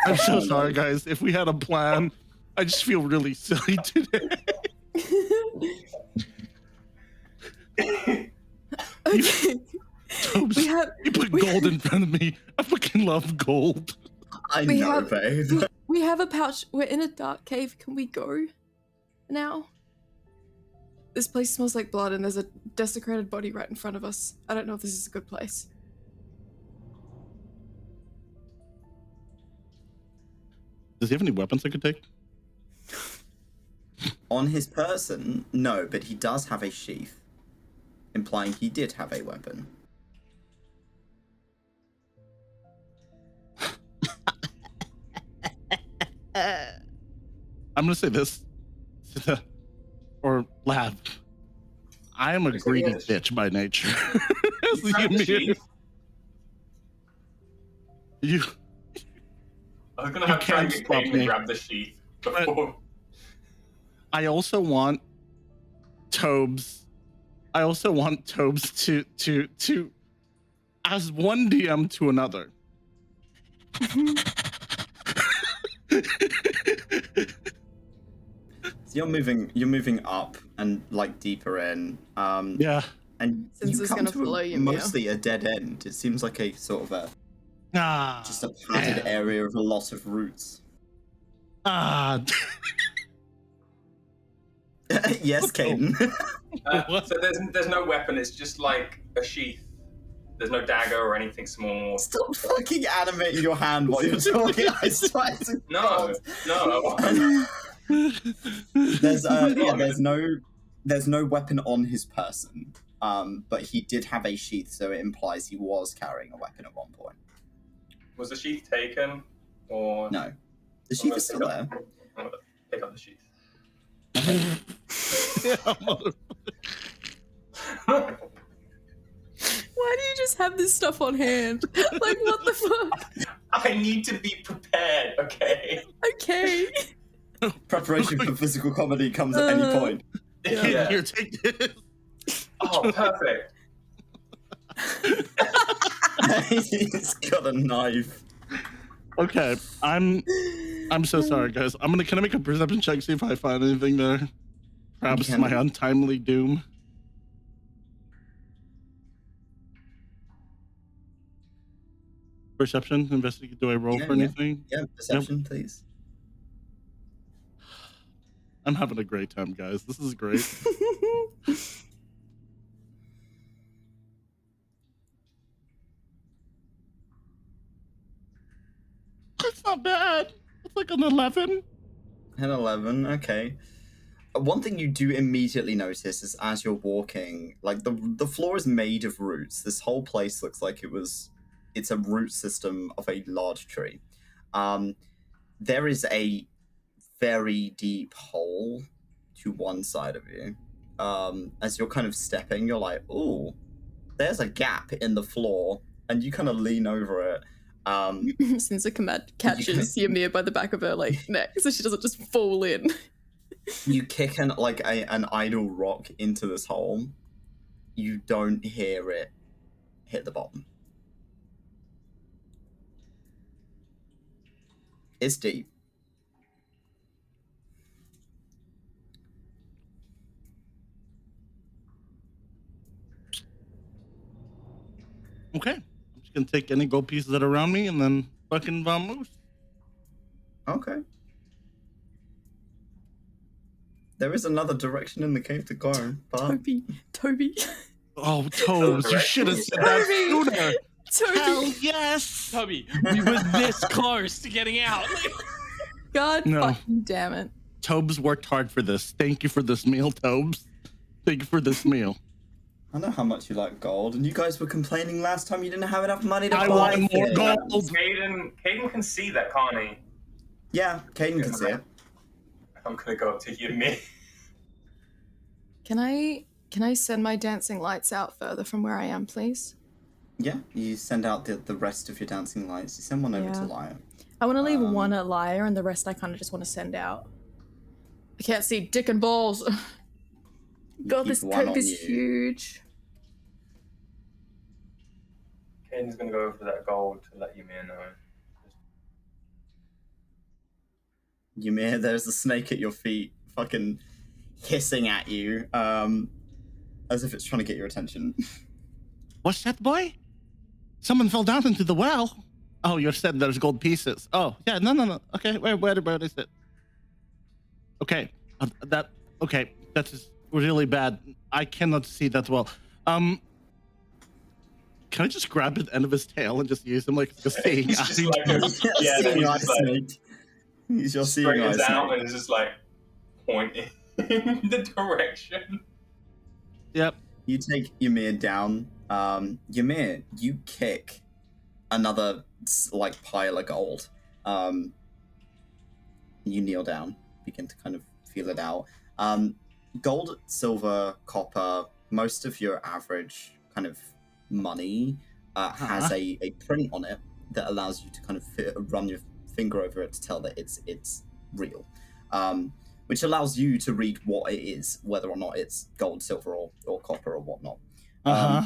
I'm so sorry, guys. If we had a plan, I just feel really silly today. Okay. Tobes, We have you put gold in front of me. I fucking love gold. I We know, have- babe. we have a pouch. We're in a dark cave. Can we go now? This place smells like blood, and there's a desecrated body right in front of us. I don't know if this is a good place. Does he have any weapons I could take? On his person, no, but he does have a sheath, implying he did have a weapon. I'm gonna say this, or lad. I am a Yes, greedy yes. bitch by nature. As You grab the Ymir. sheath. You, I was gonna You have to try and can't get Kaiden stop to me. grab the sheath before. I also want Tobes. I also want Tobes to as one DM to another. So you're moving up and like deeper in. Yeah. And Since you it's come gonna to follow you, Mia. mostly a dead end. It seems like a sort of a just a Ah. padded damn. area of a lot of roots. Ah. Yes, Kaiden. What? So there's no weapon. It's just like a sheath. There's no dagger or anything small. Stop fucking animating your hand while you're talking. I swear to No, no. There's there's no weapon on his person. But he did have a sheath, so it implies he was carrying a weapon at one point. Was the sheath taken, or No, the sheath is still there. I'm gonna pick up the sheath. Yeah, mother- Why do you just have this stuff on hand? Like, what the fuck? I need to be prepared. Okay. Okay. Preparation for physical comedy comes at any point. Yeah. Here, take this. Oh, perfect. He's got a knife. Okay, I'm so sorry, guys. Can I make a perception check, see if I find anything there? Perhaps can. my untimely doom. Perception, investigate. Do I roll Yeah, for yeah. anything? Yeah, perception, please. I'm having a great time, guys. This is great. That's not bad. It's like an 11. An 11, okay. One thing you do immediately notice is as you're walking, like the floor is made of roots. This whole place looks like it's a root system of a large tree. There is a very deep hole to one side of you. As you're kind of stepping, you're like, ooh, there's a gap in the floor and you kind of lean over it. Sinza catches Ymir by the back of her neck, so she doesn't just fall in. You kick an idle rock into this hole. You don't hear it hit the bottom. It's deep. Okay. I'm just gonna take any gold pieces that are around me and then fucking vamos. Okay. There is another direction in the cave to go, but... Toby. Oh, Toes, you should have said that sooner. Toby. Hell yes. Tubby, we were this close to getting out. God fucking damn it. Tobes worked hard for this. Thank you for this meal, Tobes. Thank you for this meal. I know how much you like gold, and you guys were complaining last time you didn't have enough money to buy want more things. gold. Kaiden can see that, can't he? Yeah, Kaiden can see it. I'm gonna go up to Ymir. Can I send my dancing lights out further from where I am, please? Yeah, you send out the rest of your dancing lights. You send one over to Yeah. Lyre. I want to leave one at Lyre, and the rest I kind of just want to send out. I can't see dick and balls. You God, keep this one cave on is you. huge. Kaiden's gonna go over to that gold to let Ymir know. Ymir, there's a snake at your feet, fucking hissing at you, as if it's trying to get your attention. What's that, boy? Someone fell down into the well. Oh, you said there's gold pieces. Oh, yeah, no. Okay, where is it? Okay, that is really bad. I cannot see that well. Can I just grab the end of his tail and just use him like a seeing eye? Just like a, yeah, Seeing he's eye just like, snake. He's your seeing eye straightens out snake. and is just like pointing in the direction. Yep. You take Ymir down. Ymir, you kick another pile of gold. You kneel down, begin to kind of feel it out. Gold, silver, copper, most of your average kind of money has a print on it that allows you to kind of run your finger over it to tell that it's real. Which allows you to read what it is, whether or not it's gold, silver, or copper or whatnot.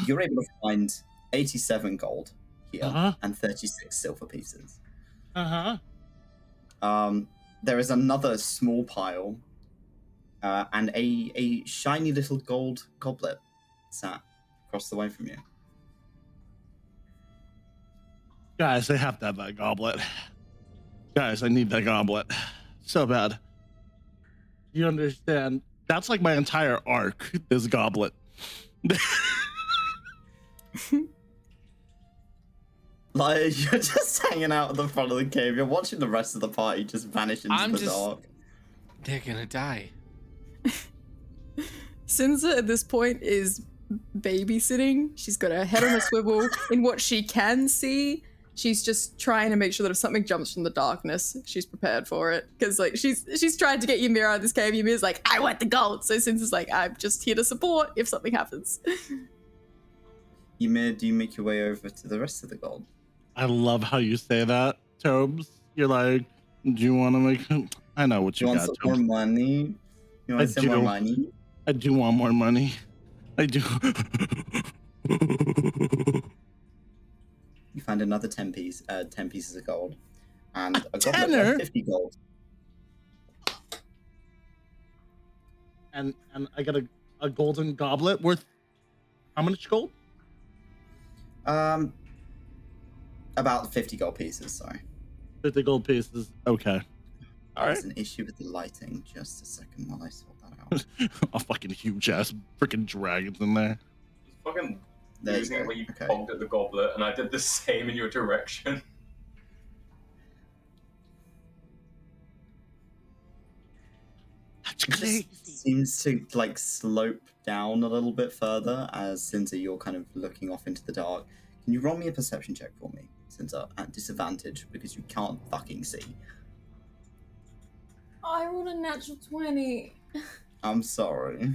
You're able to find 87 gold here and 36 silver pieces. There is another small pile and a shiny little gold goblet sat across the way from you. Guys, they have to have that goblet. Guys, I need that goblet so bad. You understand? That's like my entire arc, this goblet. Like, you're just hanging out at the front of the cave. You're watching the rest of the party just vanish into the dark. They're gonna die. Sinza at this point is babysitting. She's got her head on a swivel. In what she can see, she's just trying to make sure that if something jumps from the darkness, she's prepared for it. Because she's trying to get Ymir out of this cave. Ymir's like, I want the gold. So Sinza's like, I'm just here to support if something happens. Ymir, do you make your way over to the rest of the gold? I love how you say that, Tobes. You're like, do you want to make... I know what you want got, some Tobes. more money? You want some more money? I do want more money. I do. You find another 10 pieces of gold. And a goblet tenner? of 50 gold. And I got a golden goblet worth how much gold? About 50 gold pieces, sorry. 50 gold pieces. Okay. All There's right. an issue with the lighting. Just a second while I sort that out. A fucking huge ass freaking dragons in there. He's fucking There you losing go. where you Okay. pogged at the goblet, and I did the same in your direction. That's It crazy. just seems to slope down a little bit further as Sinza, you're kind of looking off into the dark. Can you roll me a perception check for me, Sinza, at disadvantage because you can't fucking see? I rolled a natural 20. I'm sorry.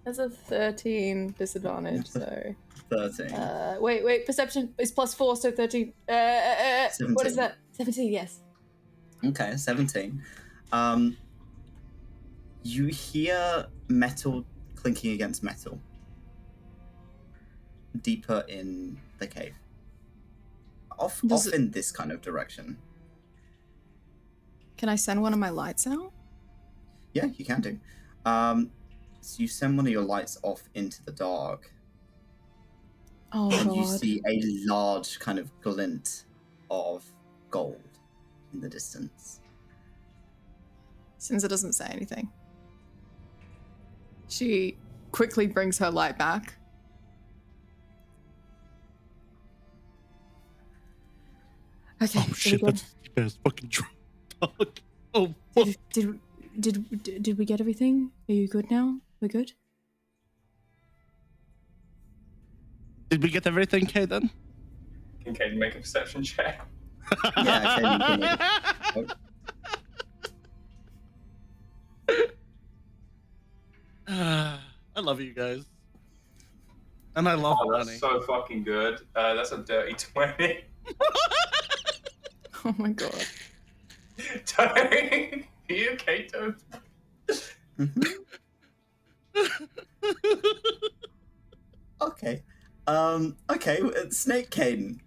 That's a 13 disadvantage, so... 13. Wait. Perception is +4, so 13. What is 17. that? 17. Yes. Okay, 17. You hear metal clinking against metal deeper in the cave. Off in this kind of direction. Can I send one of my lights out? Yeah, you can do. So you send one of your lights off into the dark. Oh, and God. you see a large kind of glint of gold in the distance. Sinza doesn't say anything. She quickly brings her light back. Okay. Oh shit, that's Steve-ass fucking drunk dog. Oh fuck. Did we get everything? Are you good now? We're good? Did we get everything, Kaiden? Can Kaiden make a perception check? Yeah, okay, you can make it. I love you guys. And I love Oh, that's Ronnie. so fucking good. That's a dirty 20. Oh my god. Are you okay, Toad? Okay. Okay, Snake Kaiden.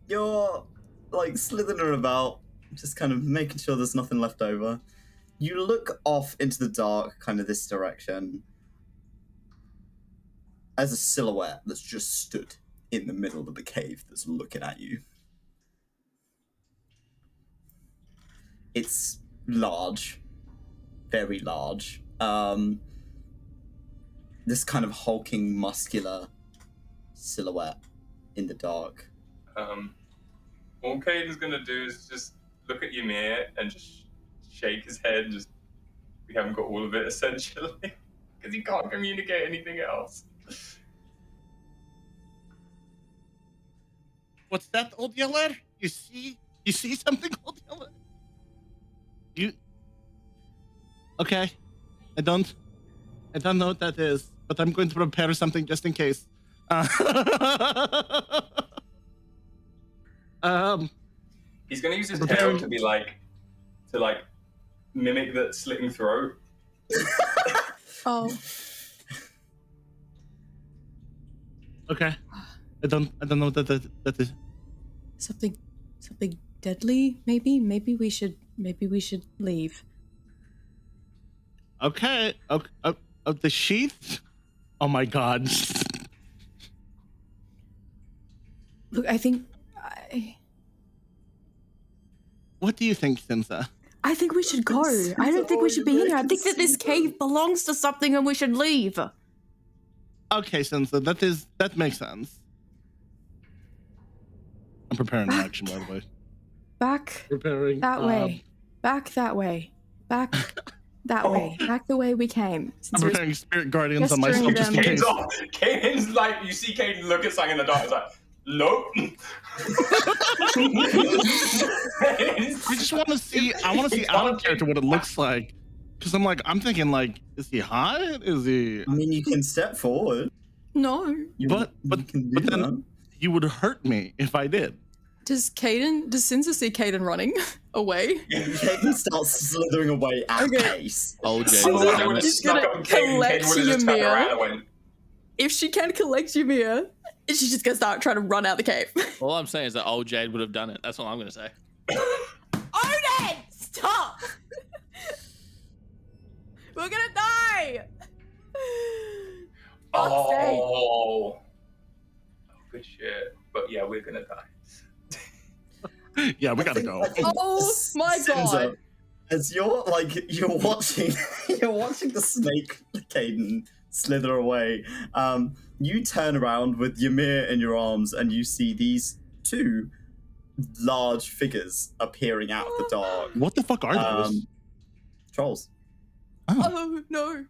You're like slithering about, just kind of making sure there's nothing left over. You look off into the dark, kind of this direction, as a silhouette that's just stood in the middle of the cave that's looking at you. It's large, very large. This kind of hulking, muscular silhouette in the dark. All Kaiden's gonna do is just look at Ymir and just shake his head and just, we haven't got all of it, essentially. Because he can't communicate anything else. What's that, old yeller? You see something, old yeller? You... Okay. I don't know what that is, but I'm going to prepare something just in case. He's gonna use his tail to be like, mimic the slitting throat. Oh. Okay. I don't know what that is. Something deadly, maybe? Maybe we should leave. Okay. The sheath? Oh my god. Look, I think What do you think, Sinza? I think we should go. I don't think we should be in here. I think that this cave belongs to something and we should leave. Okay, Sinza, that makes sense. I'm preparing an action, by the way. Back Preparing that way. Back that way. Back that way. Back the way we came. I'm preparing spirit guardians on gesturing myself just in them. case. Kaiden's like, you see Kaiden look at something in the dark, it's like, nope. I just want to see. I want to see out of character what it looks like, because I'm thinking like, is he hot? Is he? I mean, you can step forward. No. But can do then that. you would hurt me if I did. Does Sinza see Kaiden running away? Kaiden starts slithering away at Okay. pace. I would have Just snuck gonna up on Kaiden, collect Kaiden would have just turned Ymir. around and went, If she can collect Ymir, she's just gonna start trying to run out the cave. All I'm saying is that old Jade would have done it. That's all I'm going to say. Odin! Stop! We're gonna die! Fuck's sake. oh, good shit. But yeah, we're gonna die. Yeah, we gotta go. Oh my god. As you're watching the snake Kaiden slither away, you turn around with Ymir in your arms and you see these two large figures appearing out of the dark. What the fuck are those? Trolls. Oh, no.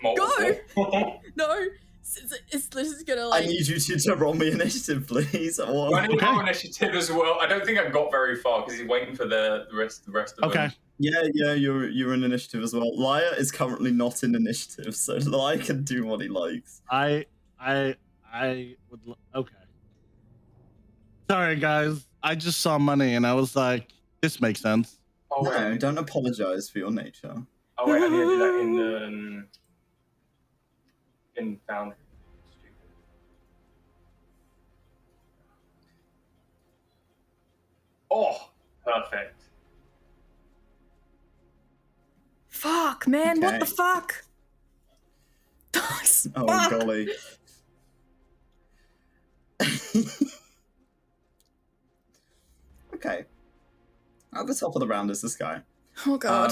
Multiple. No. This is gonna I like... need you to roll me initiative, please. Or... Running Okay. our initiative as well. I don't think I got very far because he's waiting for the rest of Okay. them. Yeah, you're in initiative as well. Lyre is currently not in initiative, so Lyre can do what he likes. I I would. Okay. Sorry, guys. I just saw money and I was like, this makes sense. Oh wait, No, don't apologize for your nature. oh wait, I need to do that in Foundry. Stupid. Oh, perfect. Fuck, man, what the Okay. fuck? Oh, Fuck. golly. Okay. At the top of the round is this guy. Oh god.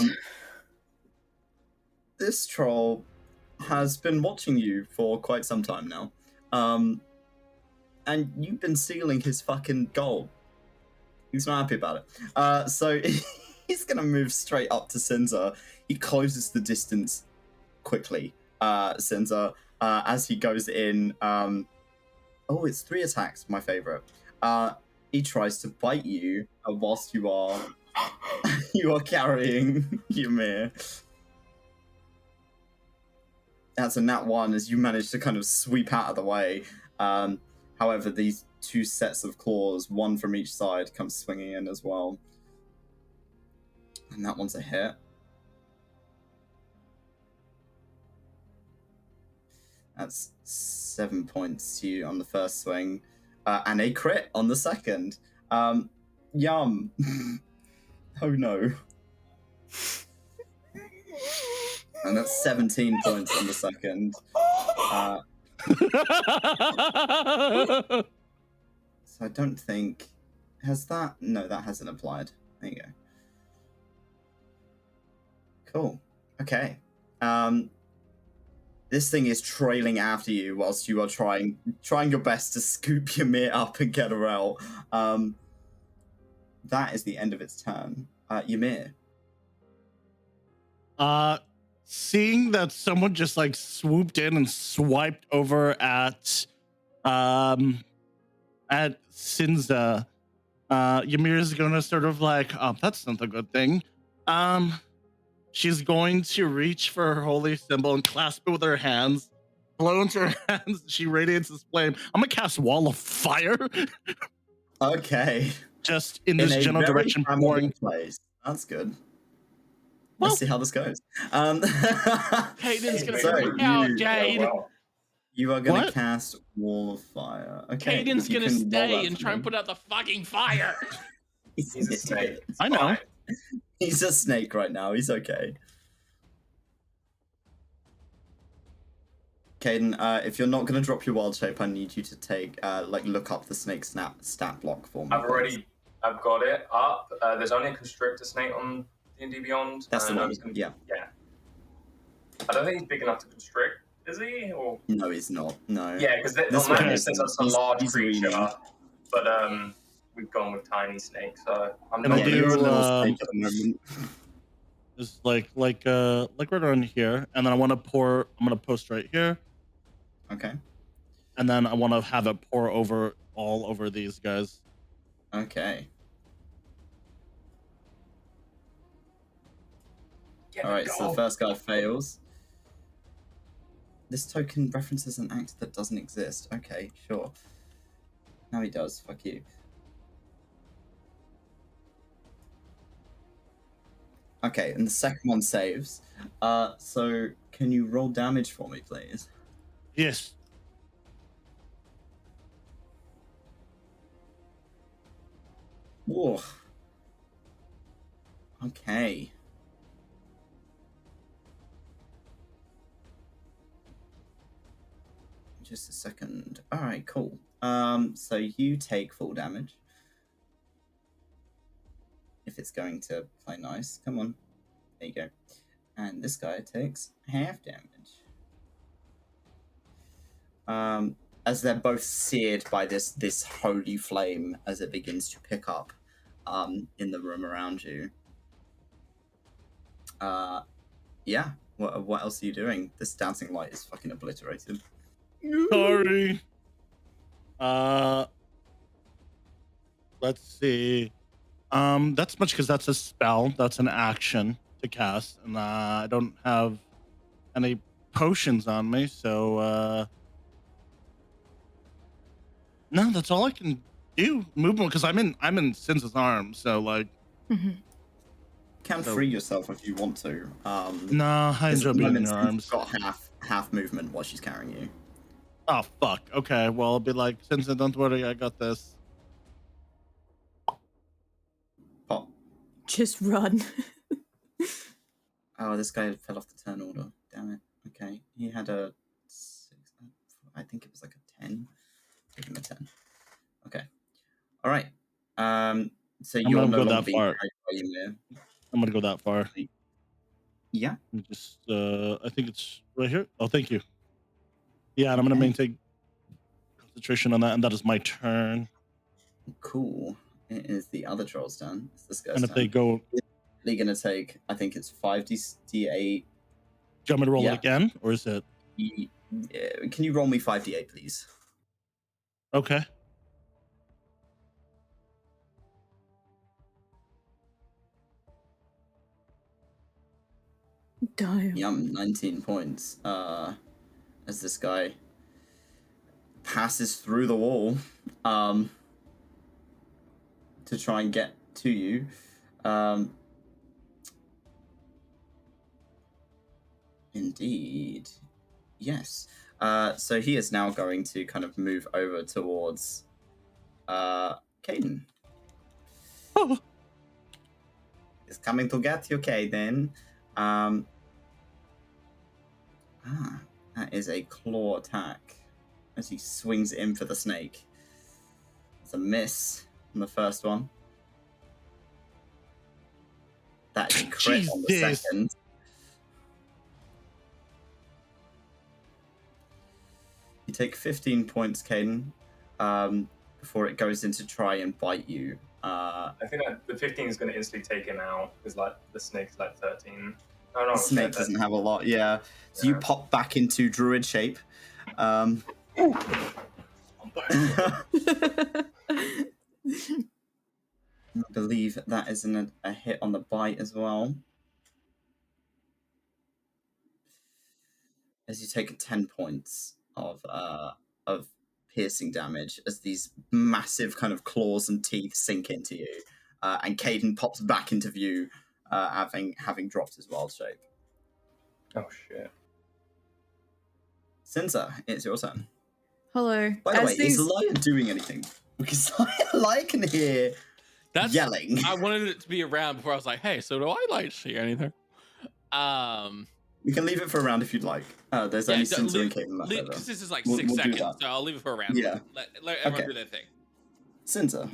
This troll has been watching you for quite some time now. And you've been stealing his fucking gold. He's not happy about it. So he's gonna move straight up to Sinza. He closes the distance quickly, Sinza, as he goes in. Oh, it's 3 attacks, my favorite. He tries to bite you whilst you are carrying Ymir. That's a nat 1 as you manage to kind of sweep out of the way. However, these 2 sets of claws, 1 from each side, come swinging in as well. And that one's a hit. That's 7 points to you on the first swing. And a crit on the second. Yum. Oh no. And that's 17 points on the second. So I don't think... Has that... No, that hasn't applied. There you go. Cool. Okay. This thing is trailing after you whilst you are trying your best to scoop Ymir up and get her out. That is the end of its turn. Ymir. Seeing that someone just like swooped in and swiped over at Sinza, Ymir is gonna sort of like, oh, that's not a good thing. She's going to reach for her holy symbol and clasp it with her hands. Blow into her hands. She radiates this flame. I'm gonna cast Wall of Fire. Okay. Just in this general direction, pouring. Place. That's good. Well, Let's see how this goes. Kaiden's gonna So freak out, you- Jade. Well, You are going to What? cast Wall of Fire. Okay. Kaiden's you gonna can roll that stay and for try me. and put out the fucking fire. He's he's a snake. It's I know. fine. He's a snake right now. He's okay. Kaiden, if you're not going to drop your wild shape, I need you to take, look up the snake stat block for me. I've got it up. There's only a constrictor snake on D&D Beyond. That's the one. Yeah. I don't think he's big enough to constrict, is he? Or No, he's not. No. yeah, because This on that one it is- says that's a he's- large he's creature, really- but we've gone with tiny snake, so I'm And not. I'll do, you're a little snake at the moment. is like right around here, and then I'm gonna post right here, Okay. and then I want to have it pour all over these guys. Okay. Get All right, it, so the go. first guy fails. This token references an act that doesn't exist. Okay, sure. Now he does. Fuck you. Okay, and the second one saves. So can you roll damage for me, please? Yes. Whoa. Okay. Just a second. All right, cool. So you take full damage. If it's going to play nice, come on. There you go. And this guy takes half damage. As they're both seared by this holy flame as it begins to pick up in the room around you. Yeah. What else are you doing? This dancing light is fucking obliterated. Sorry. Let's see. That's much because that's a spell. That's an action to cast, and I don't have any potions on me, so No, that's all I can do. Movement, because I'm in Sinza's arms, so like. Can So- free yourself if you want to. Nah, I enjoy being in your arms. Got half movement while she's carrying you. Oh fuck. Okay, well I'll be like, Sinza, don't worry, I got this. Pop. Just run. Oh, this guy fell off the turn order. Damn it. Okay, he had a 6. I think it was like a 10. Give him a 10. Okay. All right. So I'm you're gonna no go longer that being far. carried by Ymir. I'm gonna go that far. Yeah. Just I think it's right here. Oh, thank you. Yeah, and I'm gonna maintain concentration on that, and that is my turn. Cool. It is the other troll's turn. It's this guy's And if turn. they go, They're gonna take. I think it's 5d8. do you want me to roll Yeah. it again, or is it Can you roll me 5d8, please? okay? Damn. Yum, 19 points. As this guy passes through the wall, to try and get to you. Indeed. Yes. So he is now going to kind of move over towards Kaiden. Oh. He's coming to get you, Kaiden. That is a claw attack as he swings in for the snake. It's a miss on the first one. That is a crit on the Jesus. second. You take 15 points, Kaiden, before it goes in to try and bite you. I think that the 15 is going to instantly take him out because like the snake's like 13. No, The snake doesn't have a lot, yeah. So you pop back into druid shape. I believe that is a hit on the bite as well. As you take 10 points of piercing damage as these massive kind of claws and teeth sink into you, and Kaiden pops back into view, having dropped his wild shape. Oh shit. Sinza, it's your turn. Hello. By the As way, these- is Lyre doing anything? Because Lyre can hear That's yelling. I wanted it to be around before I was like, hey, so do I like see anything? We can leave it for a round if you'd like. There's only Sinza and Kaiden left over. Because this is like We'll 6 do seconds, that. so I'll leave it for a round. Yeah. Let everyone Okay. do their thing. Sinza.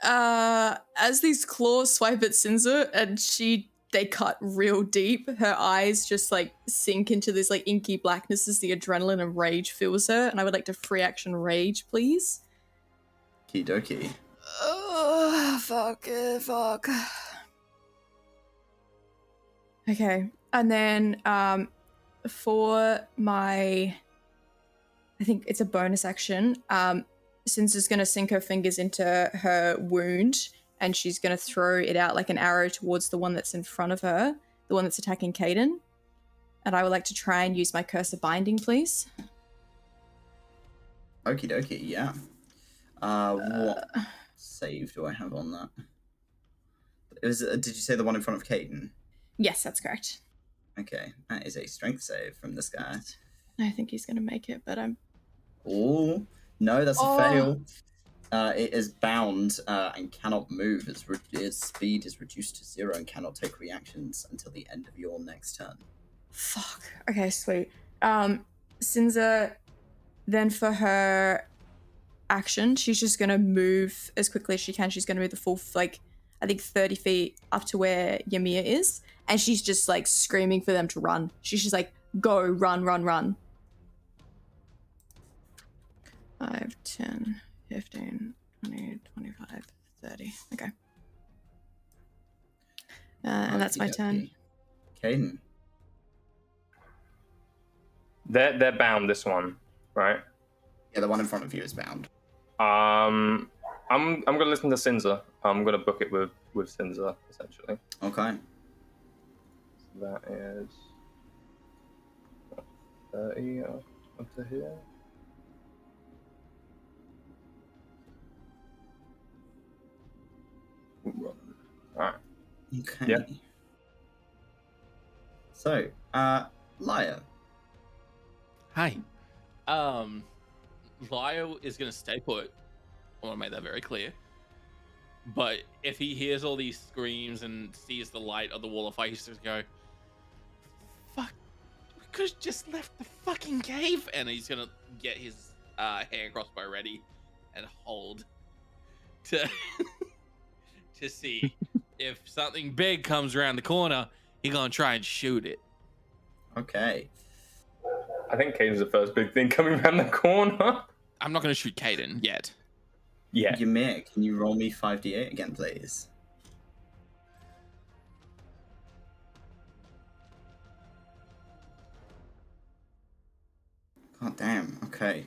As these claws swipe at Sinza and they cut real deep, her eyes just like sink into this like inky blackness as the adrenaline and rage fills her, and I would like to free action rage, please. Kidoki. Fuck. Okay, and then for my, I think it's a bonus action. Sinza's gonna sink her fingers into her wound, and she's gonna throw it out like an arrow towards the one that's in front of her, the one that's attacking Kaiden. And I would like to try and use my curse of binding, please. Okie dokie, yeah. What save do I have on that? Did you say the one in front of Kaiden? Yes, that's correct. Okay, that is a strength save from this guy. I think he's gonna make it, but I'm. Oh, no, that's a Oh. fail. It is bound and cannot move. Its speed is reduced to 0 and cannot take reactions until the end of your next turn. Fuck. Okay, sweet. Sinza, then for her action, she's just gonna move as quickly as she can. She's gonna move the full, like, I think 30 feet up to where Ymir is, and she's just like screaming for them to run. She's just like, go, run. 5, 10, 15, 20, 25, 30. Okay. And that's my turn. Kaiden. They're bound. This one, right? Yeah, the one in front of you is bound. I'm gonna listen to Sinza. I'm gonna book it with Sinza essentially. Okay. So that is 30 up to here. Okay. Yeah. So, Lyre. Hi. Lyre is gonna stay put. I want to make that very clear. But if he hears all these screams and sees the light of the wall of fire, he's just go, "Fuck! We could have just left the fucking cave." And he's gonna get his hand crossbow ready and hold to to see if something big comes around the corner. He gonna try and shoot it. Okay. I think Kaiden's the first big thing coming around the corner. I'm not gonna shoot Kaiden yet. Yeah. Ymir, can you roll me 5d8 again, please? God damn, okay.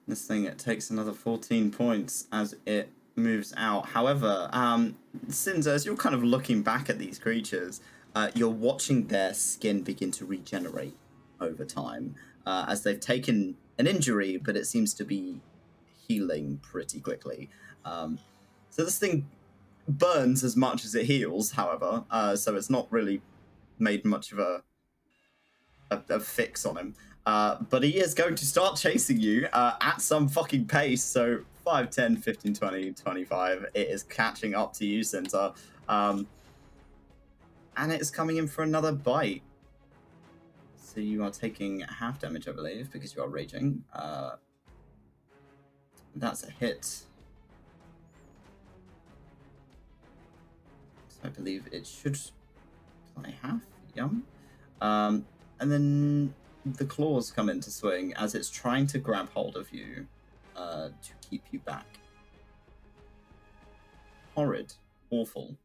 This thing, it takes another 14 points as it moves out. However, Sinza, as you're kind of looking back at these creatures, you're watching their skin begin to regenerate over time, as they've taken an injury, but it seems to be healing pretty quickly. So this thing burns as much as it heals, however, so it's not really made much of a fix on him. But he is going to start chasing you at some fucking pace. So 5, 10, 15, 20, 25. It is catching up to you, Sinza. And it's coming in for another bite. So you are taking half damage, I believe, because you are raging. That's a hit. So I believe it should apply half. Yum. And then the claws come into swing as it's trying to grab hold of you to keep you back. Horrid. Awful.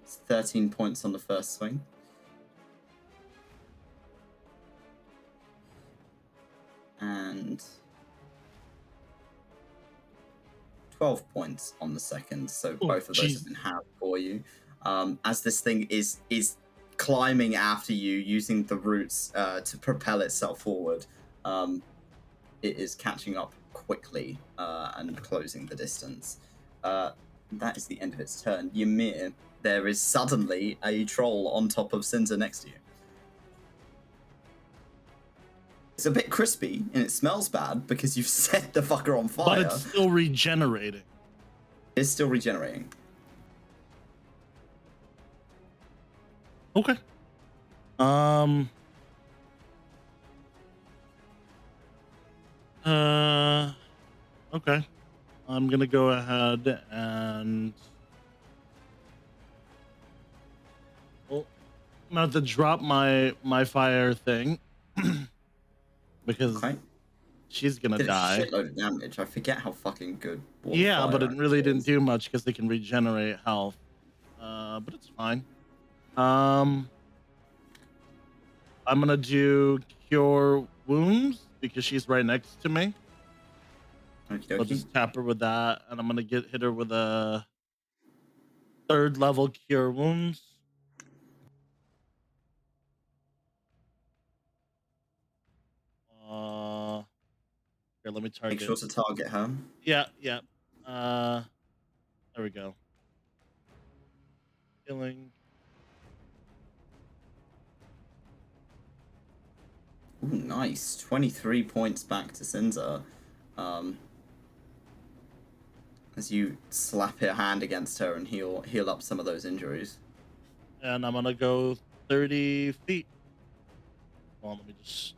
It's 13 points on the first swing. And 12 points on the second, so both of those have been halved for you. As this thing is climbing after you using the roots to propel itself forward, it is catching up quickly and closing the distance. That is the end of its turn. Ymir, there is suddenly a troll on top of Sinza next to you. It's a bit crispy and it smells bad because you've set the fucker on fire. But it's still regenerating. It's still regenerating. Okay. Okay. I'm gonna go ahead and I'm gonna have to drop my fire thing because Okay. she's gonna Did a die. shitload of damage. I forget how fucking good. water Yeah, fire but it really actually didn't is. do much because they can regenerate health. But it's fine. I'm gonna do cure wounds because she's right next to me. Okie I'll dokie. just tap her with that, and I'm gonna hit her with a 3rd level cure wounds. Here, let me target. Make sure to target her. Yeah. There we go. Killing. Ooh, nice. 23 points back to Sinza. As you slap your hand against her and heal up some of those injuries. And I'm gonna go 30 feet. Well, let me just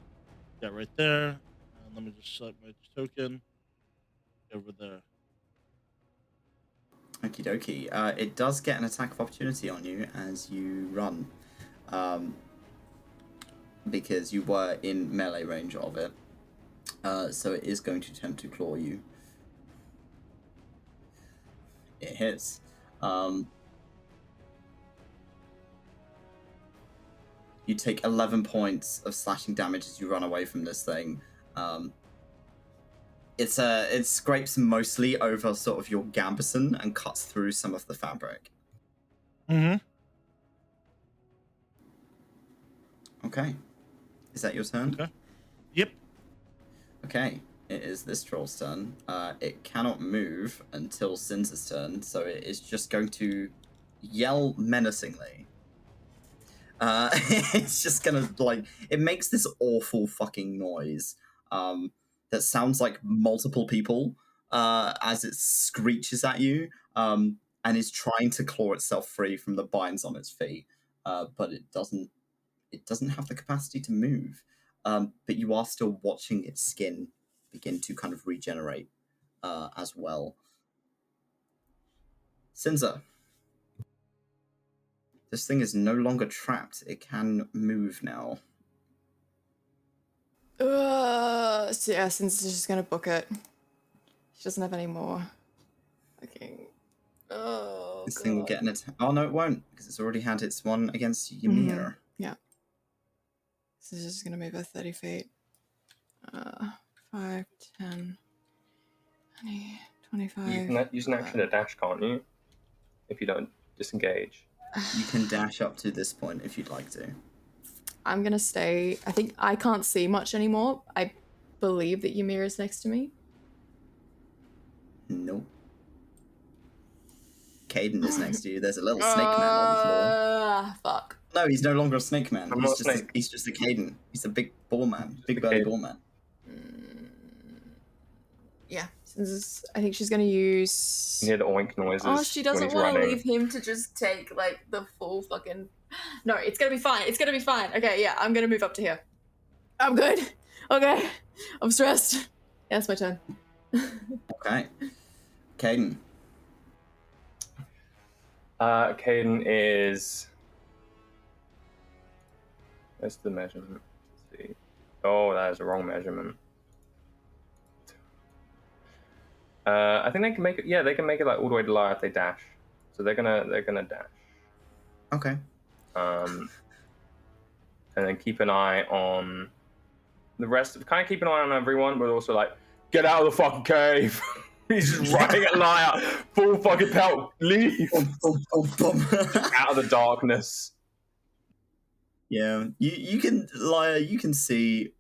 get right there. And let me just select my token. Over there. Okie dokie. It does get an attack of opportunity on you as you run. Because you were in melee range of it. So it is going to attempt to claw you. It hits. You take 11 points of slashing damage as you run away from this thing. It scrapes mostly over sort of your gambeson and cuts through some of the fabric. Mm-hmm. Okay. Is that your turn? Okay. Yep. Okay. it is this troll's turn. It cannot move until Sinza's turn, so it is just going to yell menacingly. It's just gonna, like, it makes this awful fucking noise that sounds like multiple people as it screeches at you and is trying to claw itself free from the binds on its feet, but it doesn't have the capacity to move. But you are still watching its skin begin to kind of regenerate as well. Sinza. This thing is no longer trapped. It can move now. So yeah, since she's just gonna book it. She doesn't have any more. Fucking. Oh. This thing will get an attack. Oh no, it won't, because it's already had its one against Ymir. Yeah. So she's just gonna move her 30 feet. 5, 10, 20, 25. You can use an action to dash, can't you? If you don't disengage. You can dash up to this point if you'd like to. I'm gonna stay. I think I can't see much anymore. I believe that Ymir is next to me. Nope. Kaiden is next to you. There's a little snake man on the floor. Fuck. No, he's no longer a snake man. I'm not a snake. He's just a Kaiden. He's a big ball man. Big burly ball man. Yeah. I think she's gonna use. You hear the oink noises. Oh, she doesn't when he's want to running. leave him to just take like the full fucking. No, it's gonna be fine. It's gonna be fine. Okay, yeah, I'm gonna move up to here. I'm good. Okay, I'm stressed. Yeah, it's my turn. Okay. Kaiden. Kaiden is. Where's the measurement? Let's see. Oh, that is the wrong measurement. I think they can make it. Yeah, they can make it like all the way to Lyre if they dash. So they're gonna dash. Okay. And then keep an eye on the rest. Kind of keep an eye on everyone, but also like get out of the fucking cave. He's just running at Lyre, full fucking pelt. Leave out of the darkness. Yeah, you can, Lyre, you can see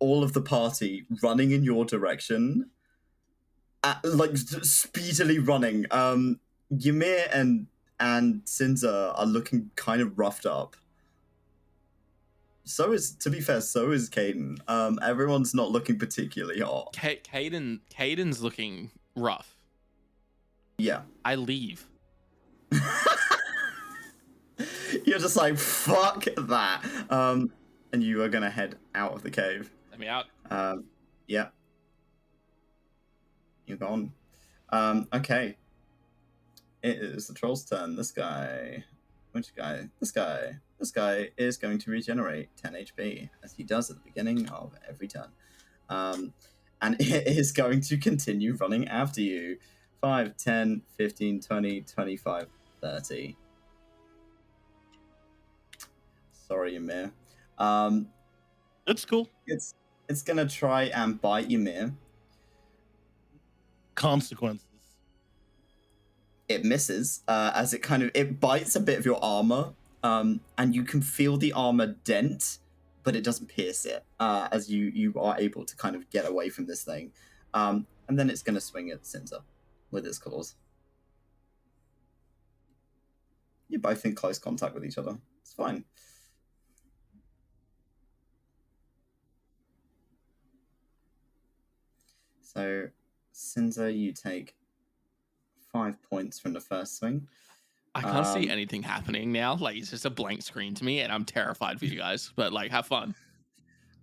all of the party running in your direction, like speedily running. Ymir and Sinza are looking kind of roughed up. So is Kaiden. Everyone's not looking particularly hot. Kaiden's looking rough. Yeah. I leave. You're just like, fuck that. And you are gonna head out of the cave. Let me out. Yeah. You're gone. Okay. It is the troll's turn. This guy. Which guy? This guy. This guy is going to regenerate 10 HP, as he does at the beginning of every turn. And it is going to continue running after you. 5, 10, 15, 20, 25, 30. Sorry, Ymir. That's cool. It's gonna try and bite Ymir. Consequences. It misses as it bites a bit of your armor, and you can feel the armor dent, but it doesn't pierce it as you are able to kind of get away from this thing. And then it's going to swing at Sinza with its claws. You're both in close contact with each other. It's fine. So, Sinza, you take 5 points from the first swing. I can't see anything happening now. Like, it's just a blank screen to me, and I'm terrified for you guys. But, like, have fun.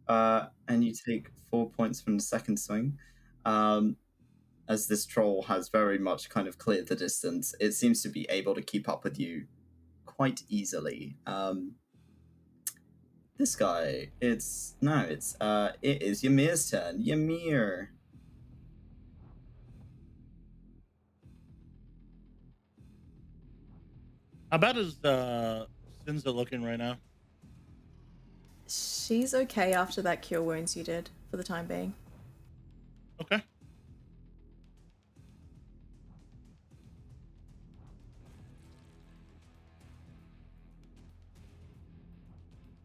And you take 4 points from the second swing. As this troll has very much kind of cleared the distance, it seems to be able to keep up with you quite easily. This guy, it is Ymir's turn. Ymir. How bad is Sinza looking right now? She's okay after that cure wounds you did, for the time being. Okay.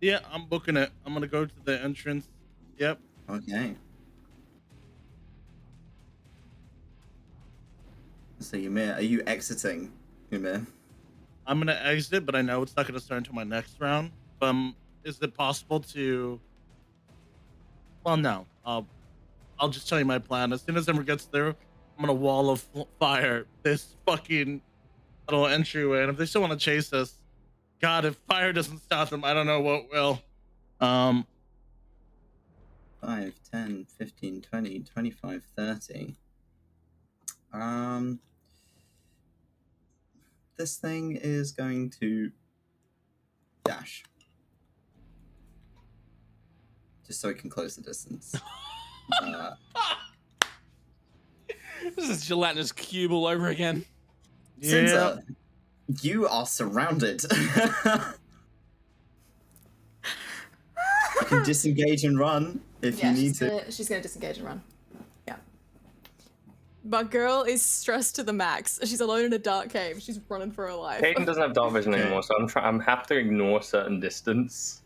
Yeah, I'm booking it. I'm gonna go to the entrance. Yep. Okay. So Ymir, are you exiting, Ymir? I'm gonna exit, but I know it's not gonna start until my next round. Is it possible to? Well, no. I'll just tell you my plan. As soon as Ymir gets there, I'm gonna wall of fire this fucking little entryway, and if they still want to chase us, God, if fire doesn't stop them, I don't know what will. 5, 10, 15, 20, 25, 30. This thing is going to dash. Just so it can close the distance. This is gelatinous cube all over again. Sinza, you are surrounded. You can disengage and run if you need to. She's gonna disengage and run. Yeah. But girl is stressed to the max. She's alone in a dark cave. She's running for her life. Kaiden doesn't have dark vision anymore, so I'm happy to ignore certain distance.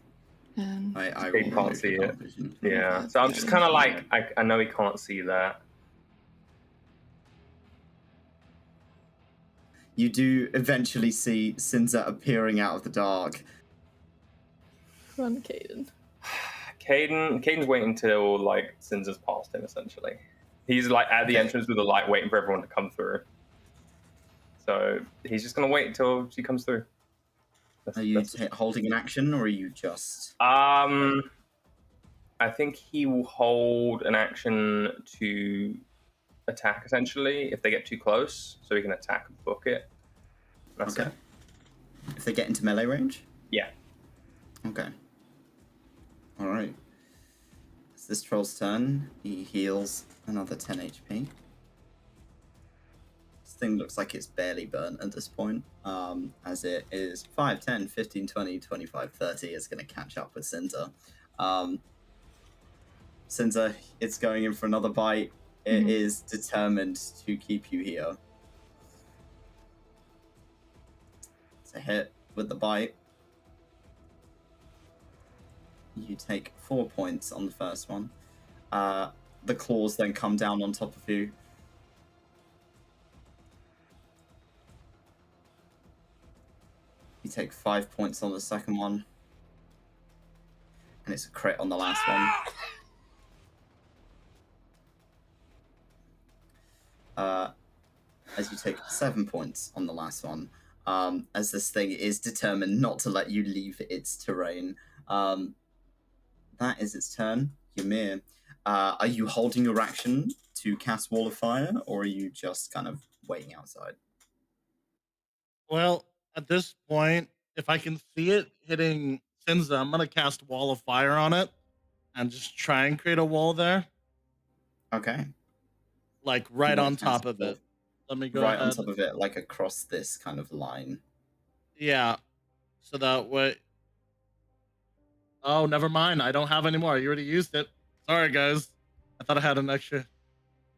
I He can't see it. Yeah, so I'm just kind of like, I know he can't see that. You do eventually see Sinza appearing out of the dark. Run, Kaiden. Kaiden's waiting till like Sinza's past him essentially. He's like at the entrance with the light, waiting for everyone to come through. So he's just gonna wait until she comes through. Are you holding an action, or are you just? I think he will hold an action to attack essentially if they get too close, so he can attack and book it. That's it. If they get into melee range? Yeah. Okay. Alright. It's this troll's turn. He heals another 10 HP. This thing looks like it's barely burnt at this point. As it is 5, 10, 15, 20, 25, 30. It's going to catch up with Sinza. Sinza, it's going in for another bite. It is determined to keep you here. It's a hit with the bite. You take 4 points on the first one. The claws then come down on top of you. You take 5 points on the second one. And it's a crit on the last one. As you take 7 points on the last one, as this thing is determined not to let you leave its terrain. That is its turn. Ymir, are you holding your action to cast Wall of Fire, or are you just kind of waiting outside? Well, at this point, if I can see it hitting Sinza, I'm gonna cast Wall of Fire on it and just try and create a wall there. Okay. Like right on top of it. Let me go right ahead. on top of it, like across this kind of line. Yeah. So that way. Oh, never mind. I don't have any more. You already used it. Sorry, guys. I thought I had an extra. I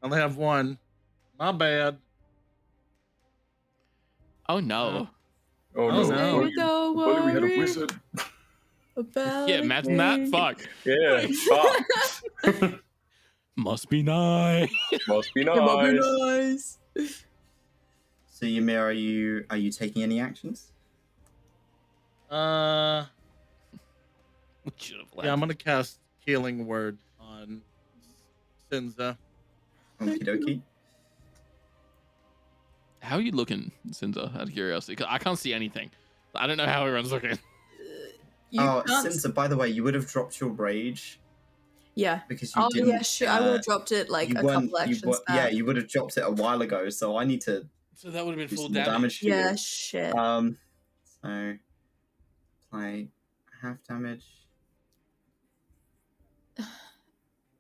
only have one. My bad. Oh no. Oh no. no. Only we had a wizard. Yeah, imagine that. Fuck. Yeah, fuck. Must be nice. Must be Nice. So Ymir, are you taking any actions? Yeah, Should have left. I'm gonna cast Healing Word on Sinza. Okie dokie. How are you looking, Sinza, out of curiosity? 'Cause I can't see anything. I don't know how everyone's looking. Sinza, by the way, you would have dropped your rage. Yeah. Because you didn't. Yeah, sure. I would have dropped it like a couple actions back. Yeah, you would have dropped it a while ago, so I need to So that would have do been full some damage. damage. Yeah, shit. So play half damage.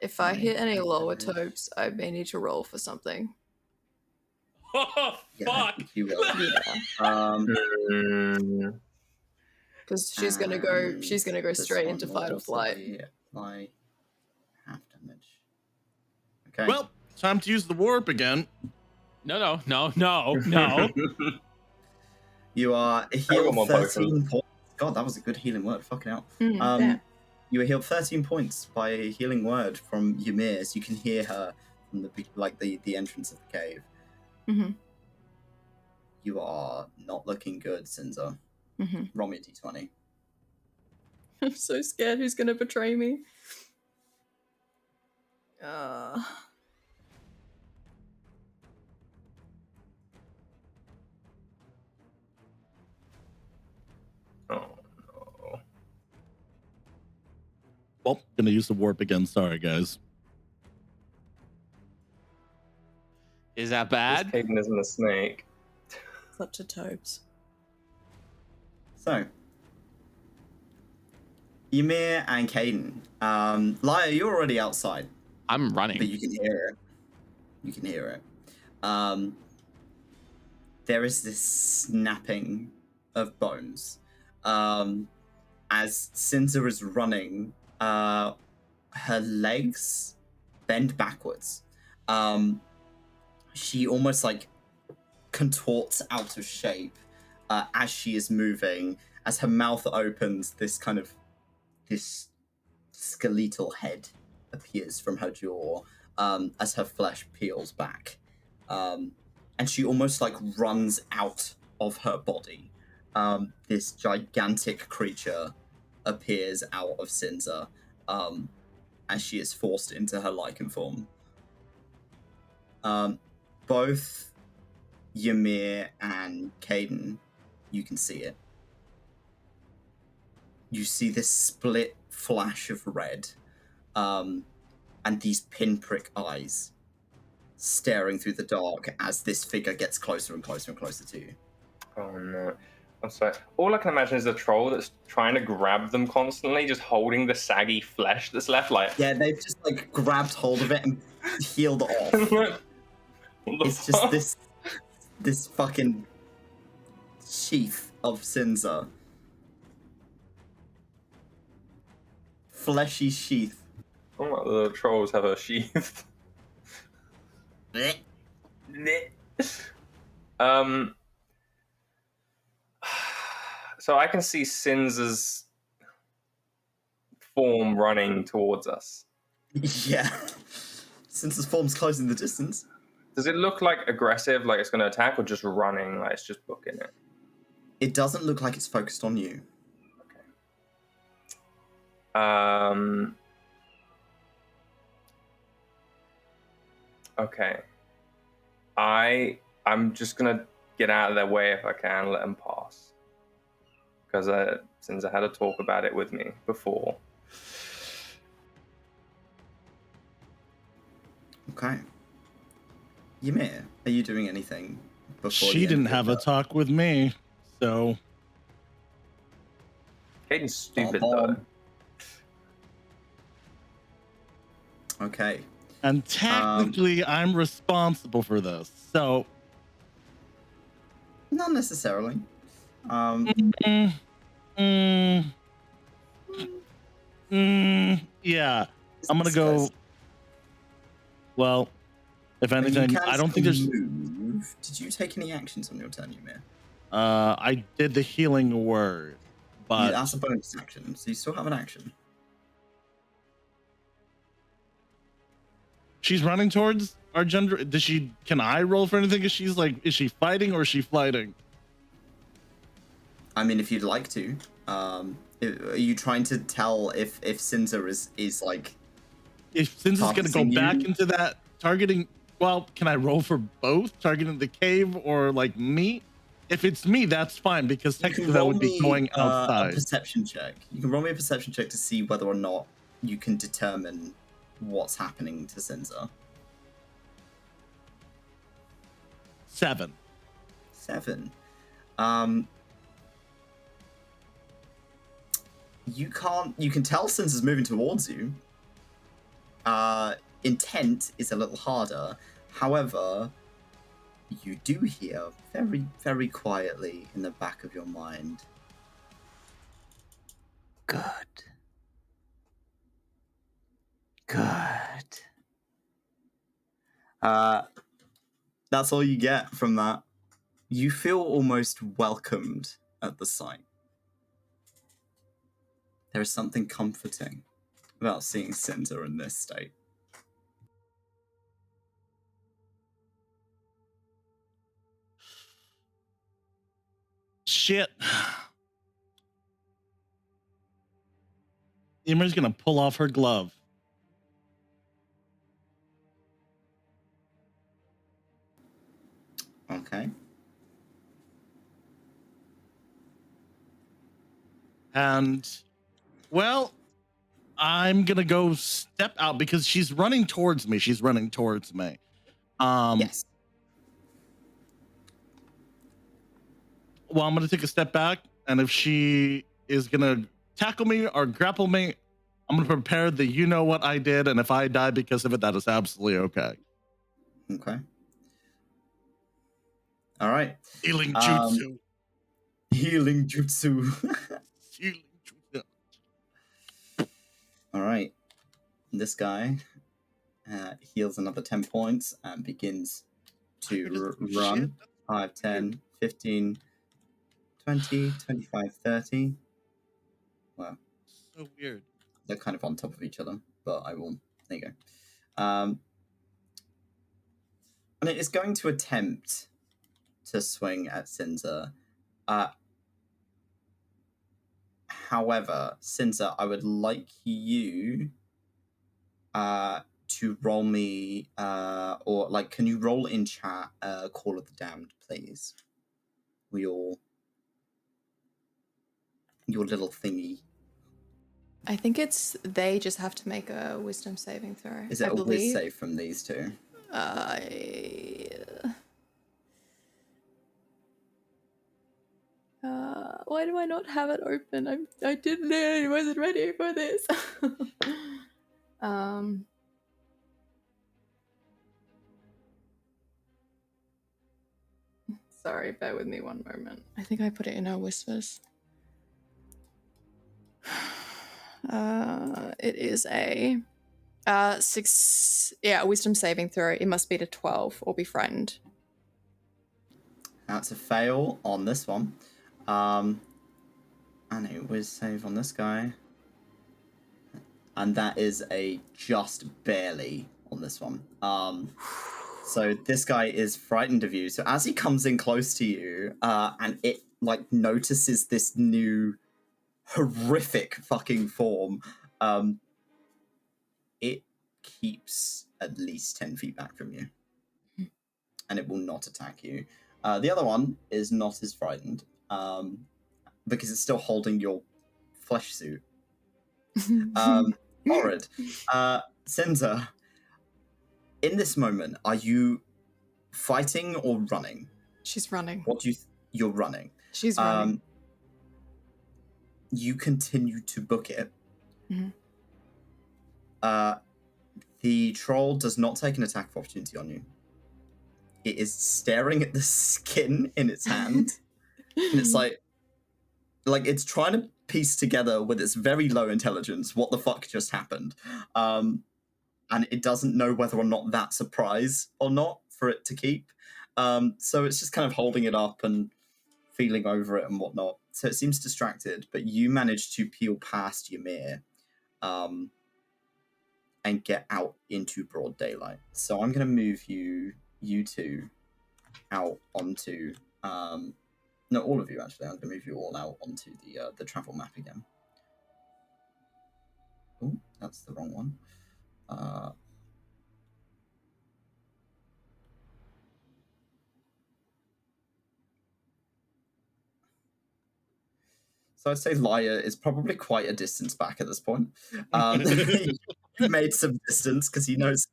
If I hit any lower topes, I may need to roll for something. Oh, Yeah, fuck. you will. Because she's gonna go This straight one into will fight or also flight. be apply half damage. Okay. Well, time to use the warp again. No. You are got healed more 13 points. God, that was a good healing word. Fucking hell. Yeah. You were healed 13 points by a healing word from Ymir, so you can hear her from the entrance of the cave. You are not looking good, Sinza. Mm-hmm. Roll me a d20. I'm so scared who's gonna betray me. Oh no. Well, gonna use the warp again. Sorry, guys. Is that This bad? Kaiden isn't a snake. Such a Tobes. So, Ymir and Kaiden. Lyre, you're already outside, I'm but running. you can hear it. You can hear it. There is this snapping of bones. As Sinza is running, her legs bend backwards. She almost like contorts out of shape as she is moving. As her mouth opens, this skeletal head appears from her jaw as her flesh peels back. And she almost like runs out of her body. This gigantic creature appears out of Sinza as she is forced into her lichen form. Both Ymir and Kaiden, you can see it. You see this split flash of red and these pinprick eyes staring through the dark as this figure gets closer and closer and closer to you. Oh no. I'm sorry. All I can imagine is a troll that's trying to grab them constantly, just holding the saggy flesh that's left. Like, Yeah, they've just like grabbed hold of it and healed it off. what the It's just fuck? this fucking sheath of Sinza. Fleshy sheath. Oh, the trolls have a sheath. So I can see Sinza's form running towards us. Yeah. Sinza's form's close in the distance. Does it look like aggressive, like it's going to attack, or just running, like it's just booking it? It doesn't look like it's focused on you. Okay. I'm just gonna get out of their way if I can, let them pass. Because since I had a talk about it with me before. Okay. Ymir, are you doing anything before She the end didn't of have the- a talk with me, so Kaiden's stupid Bomb. though. Okay. and technically I'm responsible for this. So Not necessarily. yeah. I'm gonna go. Guys, Well, if you anything, can I don't still think there's. move. Did you take any actions on your turn, Ymir? I did the healing word, but That's a bonus action, so you still have an action. she's running towards our gender. Does she? Can I roll for anything? Is she fighting or is she fighting? I mean, if you'd like to. Are you trying to tell if Sinza is like... If Since it's gonna go Targeting back you? into that targeting, well, can I roll for both targeting the cave or like me? If it's me, that's fine because You can technically that roll would be me, going a outside. perception check. You can roll me a perception check to see whether or not you can determine what's happening to Sinza. 7. 7. You can tell Sinza's moving towards you. Intent is a little harder. However, you do hear very, very quietly in the back of your mind. Good. Good. That's all you get from that. You feel almost welcomed at the sight. There is something comforting about seeing Sinza in this state. shit. Ymir's gonna pull off her glove. Okay. And, well, I'm gonna go step out because she's running towards me. She's running towards me. Yes. Well, I'm gonna take a step back, and if she is gonna tackle me or grapple me, I'm gonna prepare the you know what I did, and if I die because of it, that is absolutely okay. Okay. All right. Healing jutsu. Healing jutsu. Healing jutsu. All right. This guy heals another 10 points and begins to run. 5, 10, 15, 20, 25, 30. Wow. So weird. They're kind of on top of each other, but I will. There you go. And it is going to attempt to swing at Sinza. However, Sinza, I would like you to roll me, or like, can you roll in chat Call of the Damned, please? Your little thingy. I think they just have to make a wisdom saving throw. Is it a whiz save from these two? Why do I not have it open? I didn't. I wasn't ready for this. Sorry, bear with me one moment. I think I put it in our whispers. It is a 6. Yeah, a wisdom saving throw. It must be to 12 or be frightened. That's a fail on this one. And a whiz save on this guy. And that is a just barely on this one. So this guy is frightened of you. So as he comes in close to you, and it like notices this new horrific fucking form, it keeps at least 10 feet back from you. And it will not attack you. The other one is not as frightened, because it's still holding your flesh suit. Horrid. Sinza, in this moment, are you fighting or running? She's running. What do you're running? She's running. You continue to book it. Mm-hmm. The troll does not take an attack of opportunity on you. It is staring at the skin in its hand. And it's like it's trying to piece together with its very low intelligence what the fuck just happened. And it doesn't know whether or not that's a prize or not for it to keep. So it's just kind of holding it up and feeling over it and whatnot. So it seems distracted, but you manage to peel past Ymir and get out into broad daylight. So I'm going to move you two out onto... no, all of you, actually. I'm going to move you all out onto the travel map again. Oh, that's the wrong one. So I'd say Lyre is probably quite a distance back at this point. He made some distance because he knows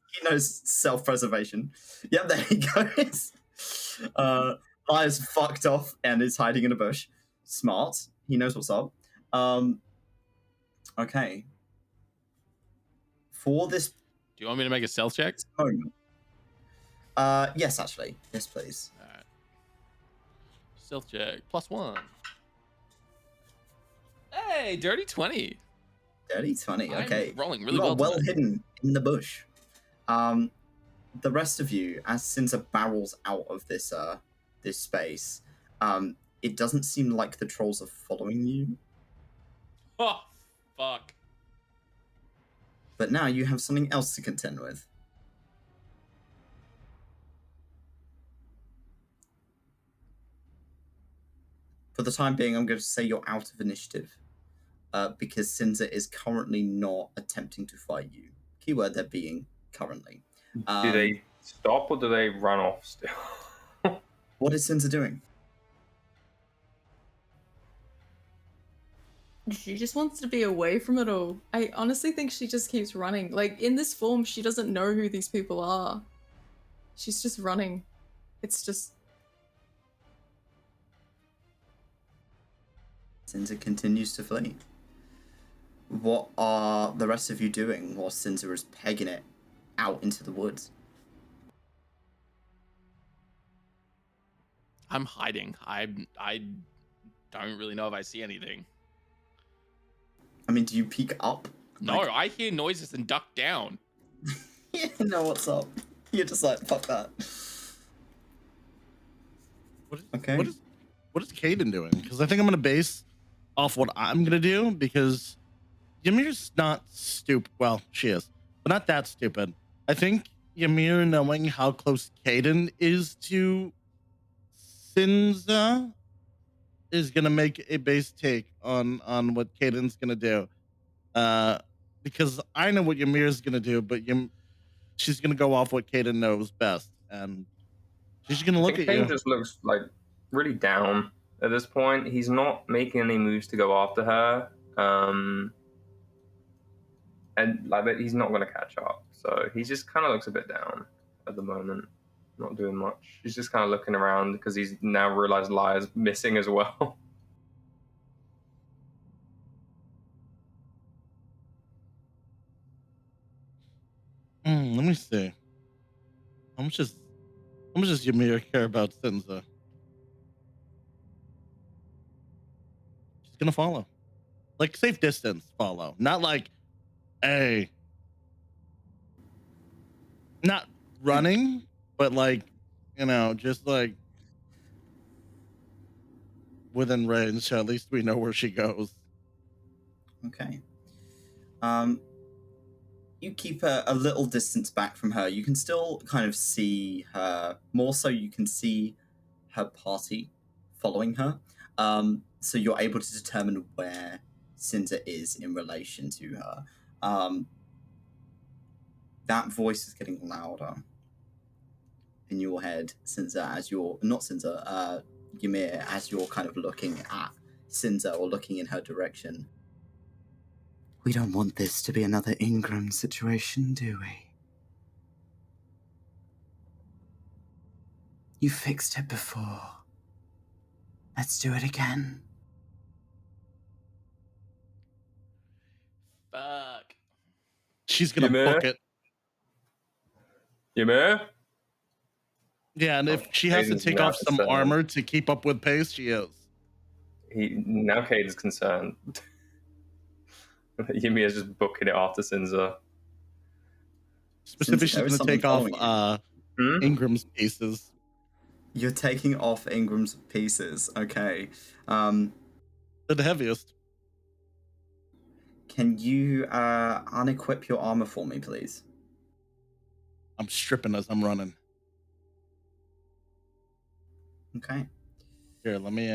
self-preservation. Yep, there he goes. Lyre's fucked off and is hiding in a bush. Smart. He knows what's up. Okay. For this... Do you want me to make a stealth check? Moment. Yes, actually. Yes, please. All right. Stealth check +1. Hey, dirty 20. Dirty 20. Okay. I'm rolling really you are well. Well hidden in the bush. The rest of you, as Sinza barrels out of this this space, it doesn't seem like the trolls are following you. Oh, fuck. But now you have something else to contend with. For the time being, I'm going to say you're out of initiative because Sinza is currently not attempting to fight you. Keyword there being currently. Do they stop or do they run off still? What is Sinza doing? She just wants to be away from it all. I honestly think she just keeps running. Like, in this form, she doesn't know who these people are. She's just running. It's just... Sinza continues to flee. What are the rest of you doing while Sinza is pegging it out into the woods? I'm hiding. I don't really know if I see anything. I mean, do you peek up? No, I hear noises and duck down. You know what's up. You're just like, fuck that. Okay. What is Kaiden doing? Because I think I'm gonna base off what I'm gonna do, because Ymir's not stupid. Well, she is, but not that stupid. I think Ymir, knowing how close Kaiden is to Sinza, is gonna make a base take on what Kaiden's gonna do. Because I know what Ymir's gonna do, but she's gonna go off what Kaiden knows best, and she's gonna look at you. Kaiden just looks like really down at this point. He's not making any moves to go after her, and like he's not gonna catch up. So he just kind of looks a bit down at the moment, not doing much. He's just kind of looking around because he's now realized Lyre's missing as well. Let me see. How much does Ymir care about Sinza? She's gonna follow, like safe distance follow, not like, hey, not running, but like, just like within range. So at least we know where she goes. Okay. You keep a little distance back from her. You can still kind of see her. More so, you can see her party following her. So you're able to determine where Sinza is in relation to her. That voice is getting louder in your head, Sinza, as you're... Not Sinza, Ymir, as you're kind of looking at Sinza or looking in her direction. We don't want this to be another Ingram situation, do we? You fixed it before. Let's do it again. Fuck. She's gonna Ymir? book it. Ymir? Yeah, and if she has to Kaiden's take now off some concerned. armor to keep up with pace, she is. Now Kaiden's concerned. Ymir's just booking it after Sinza. Specifically, Sinza, there she's is gonna take off something following Ingram's pieces. You're taking off Ingram's pieces. Okay. They're the heaviest. Can you unequip your armor for me, please? I'm stripping as I'm running. Okay. Here, let me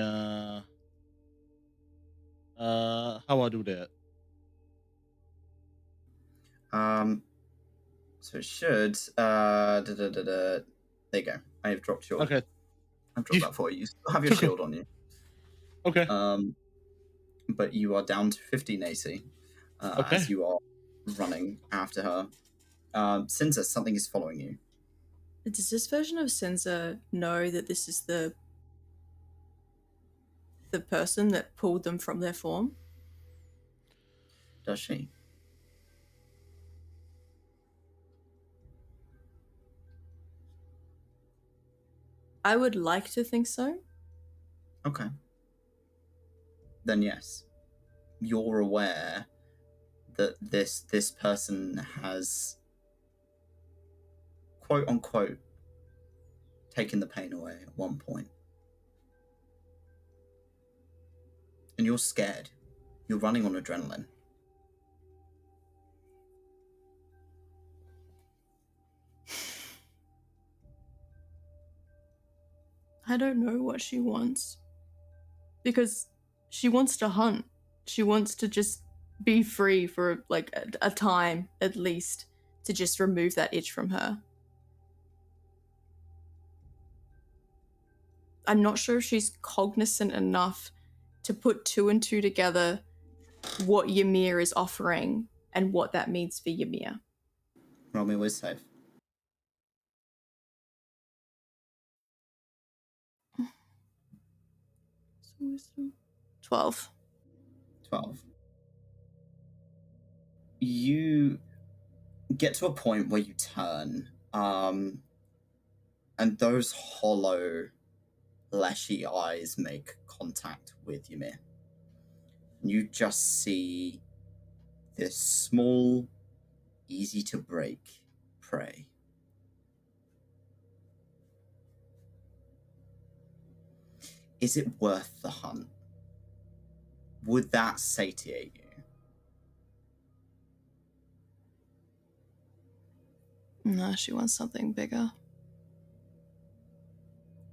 how I do that? So it should there you go. I have dropped your Okay. I've dropped that for you. You still have your shield on you. Okay. But you are down to 15 AC Okay. as you are running after her. Sinza, something is following you. Does this version of Sinza know that this is the person that pulled them from their form? Does she? I would like to think so. Okay. Then yes. You're aware that this person has, quote unquote, taken the pain away at one point. And you're scared. You're running on adrenaline. I don't know what she wants. because she wants to hunt. She wants to just be free for like a time at least, to just remove that itch from her. I'm not sure if she's cognizant enough to put two and two together what Ymir is offering and what that means for Ymir. Roll me with save. Wisdom. 12. 12. You get to a point where you turn, and those hollow, lashy eyes make contact with Ymir. You just see this small, easy to break prey. Is it worth the hunt? Would that satiate you? No, she wants something bigger.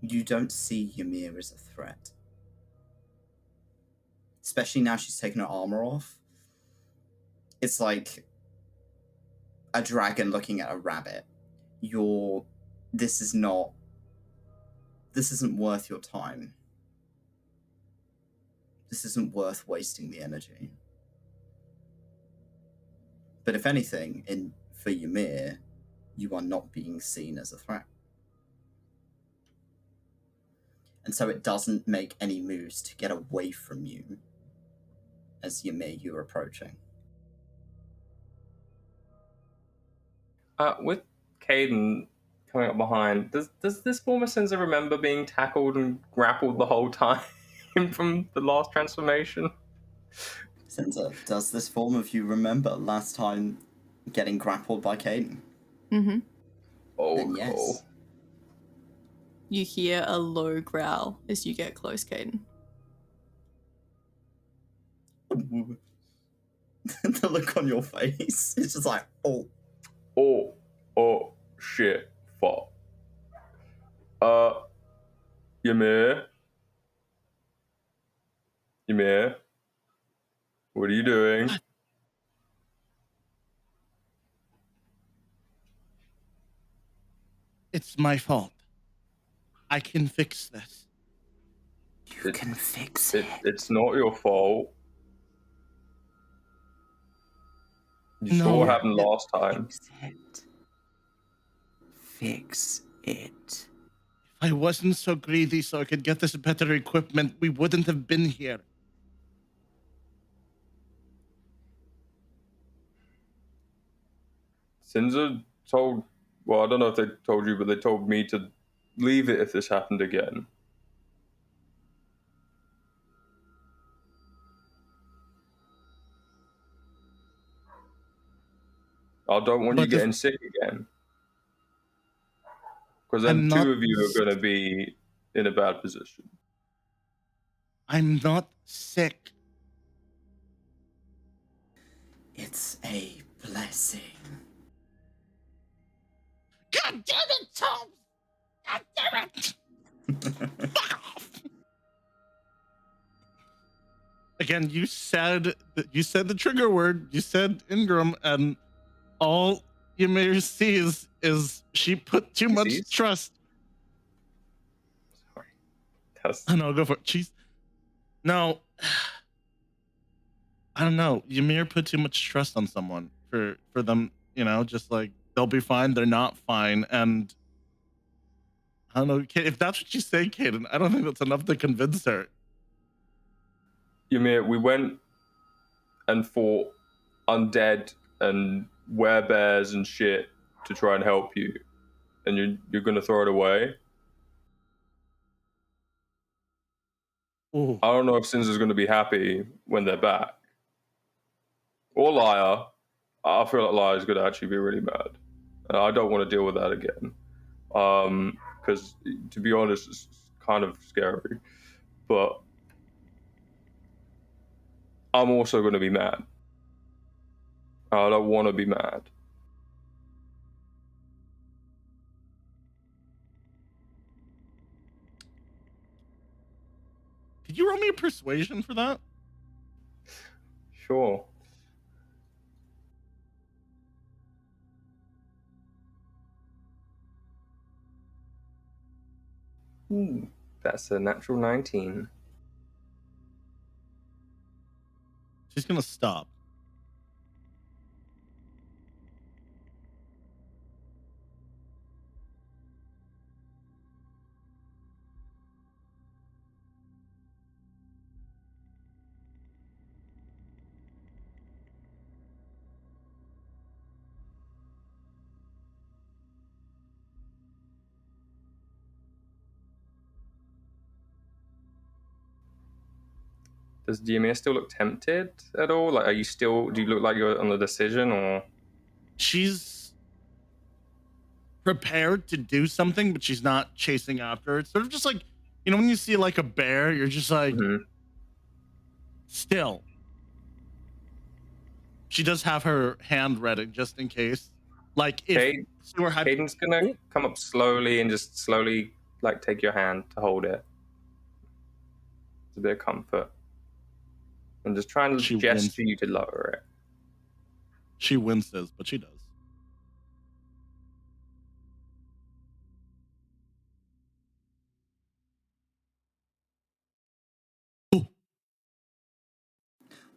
You don't see Ymir as a threat. Especially now she's taken her armor off. It's like a dragon looking at a rabbit. This isn't worth your time. This isn't worth wasting the energy. But if anything, for Ymir, you are not being seen as a threat. And so it doesn't make any moves to get away from you as Ymir you're approaching. With Kaiden coming up behind, does this former Sinza remember being tackled and grappled the whole time from the last transformation? Sinza, does this form of you remember last time getting grappled by Kaiden? Mm-hmm. Oh, Then yes. cool. You hear a low growl as you get close, Kaiden. The look on your face, it's just like, oh. Oh, shit, fuck. Ymir? Ymir? What are you doing? What? It's my fault. I can fix this. You can fix it. It's not your fault. You No. saw what happened last time. Fix it. Fix it. If I wasn't so greedy so I could get this better equipment, we wouldn't have been here. Sinza told, well, I don't know if they told you, but they told me to leave it if this happened again. I don't want you But if- getting sick again. Because then I'm two not- of you are going to be in a bad position. I'm not sick. It's a blessing. God damn it, Tom! God damn it! Fuck off! Again, you said the trigger word. You said Ingram, and all Ymir sees is she put too much Sees? trust. Sorry. That's, Oh no, go for it. Jeez. No. I don't know. Ymir put too much trust on someone for them, just like they'll be fine, they're not fine. And I don't know, if that's what you say, Kaiden, I don't think that's enough to convince her. Ymir, we went and fought undead and werebears and shit to try and help you. And you're going to throw it away? Ooh. I don't know if Sinza's going to be happy when they're back. Or Lyre. I feel like Lyre's going to actually be really mad. And I don't want to deal with that again. Because, to be honest, it's kind of scary. But I'm also going to be mad. I don't want to be mad. Did you roll me a persuasion for that? Sure. That's a natural 19. She's gonna stop. Does Ymir still look tempted at all? Like, do you look like you're on the decision, or? She's prepared to do something, but she's not chasing after it. Sort of just like, you know, when you see like a bear, you're just like, still. She does have her hand ready just in case. Like if she were Kaiden's gonna come up slowly and just slowly like take your hand to hold it. It's a bit of comfort. And just try and gesture you to lower it. She winces, but she does.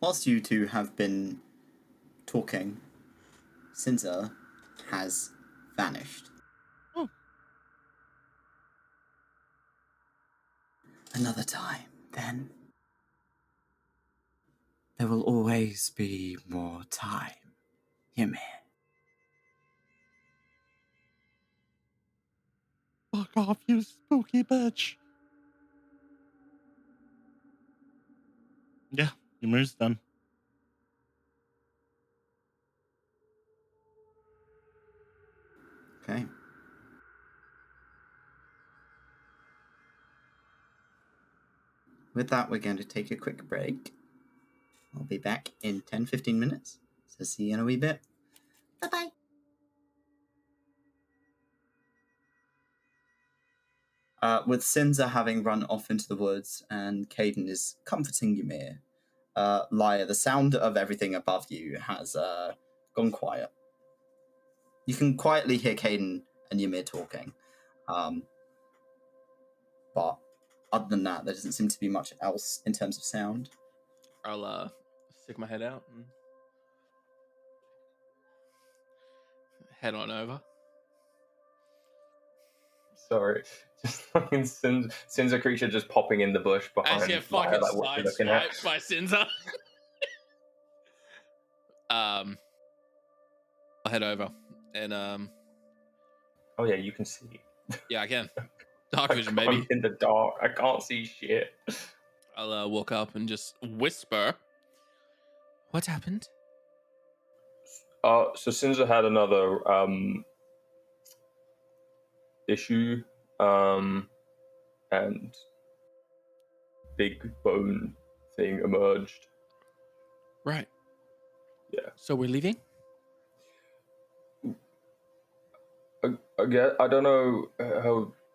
Whilst you two have been talking, Sinza has vanished. Oh. Another time, then. There will always be more time, Ymir. Fuck off, you spooky bitch. Yeah, Ymir's done. Okay. With that, we're going to take a quick break. I'll be back in 10-15 minutes. So see you in a wee bit. Bye-bye. With Sinza having run off into the woods and Kaiden is comforting Ymir, Lyre, the sound of everything above you has gone quiet. You can quietly hear Kaiden and Ymir talking. But other than that, there doesn't seem to be much else in terms of sound. I'll stick my head out and head on over. Sorry, just fucking Sinza creature just popping in the bush behind. As you fucking like what you're looking at. sideswiped by Sinza. I'll head over and Oh yeah, you can see. yeah, I can. Dark vision, baby. I'm in the dark. I can't see shit. I'll walk up and just whisper. What happened? So Sinza had another issue, and big bone thing emerged. Right. Yeah. So we're leaving? I don't know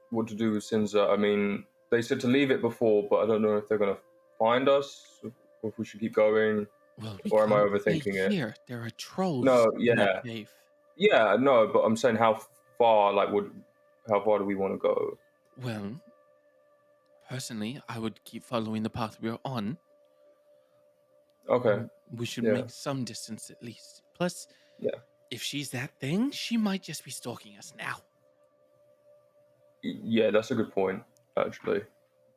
what to do with Sinza. I mean, they said to leave it before, but I don't know if they're gonna find us, or if we should keep going. Well, or am I overthinking it? Here, there are trolls. No, in yeah, that cave. yeah, no, but I'm saying how far do we want to go? Well, personally, I would keep following the path we're on. Okay. We should Yeah. make some distance at least. Plus, Yeah. if she's that thing, she might just be stalking us now. Yeah, that's a good point, actually.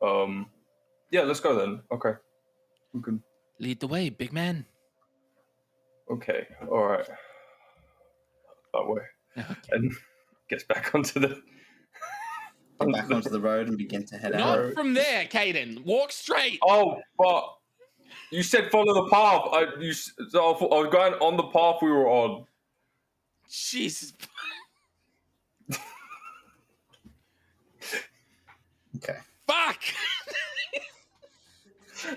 Yeah, let's go then. Okay. We can. Lead the way, big man. Okay, all right. That way. Okay. And gets back onto the. Get back onto the road and begin to head out. Not from there, Kaiden. Walk straight. Oh, but you said follow the path. So I was going on the path we were on. Jesus. Okay. Fuck.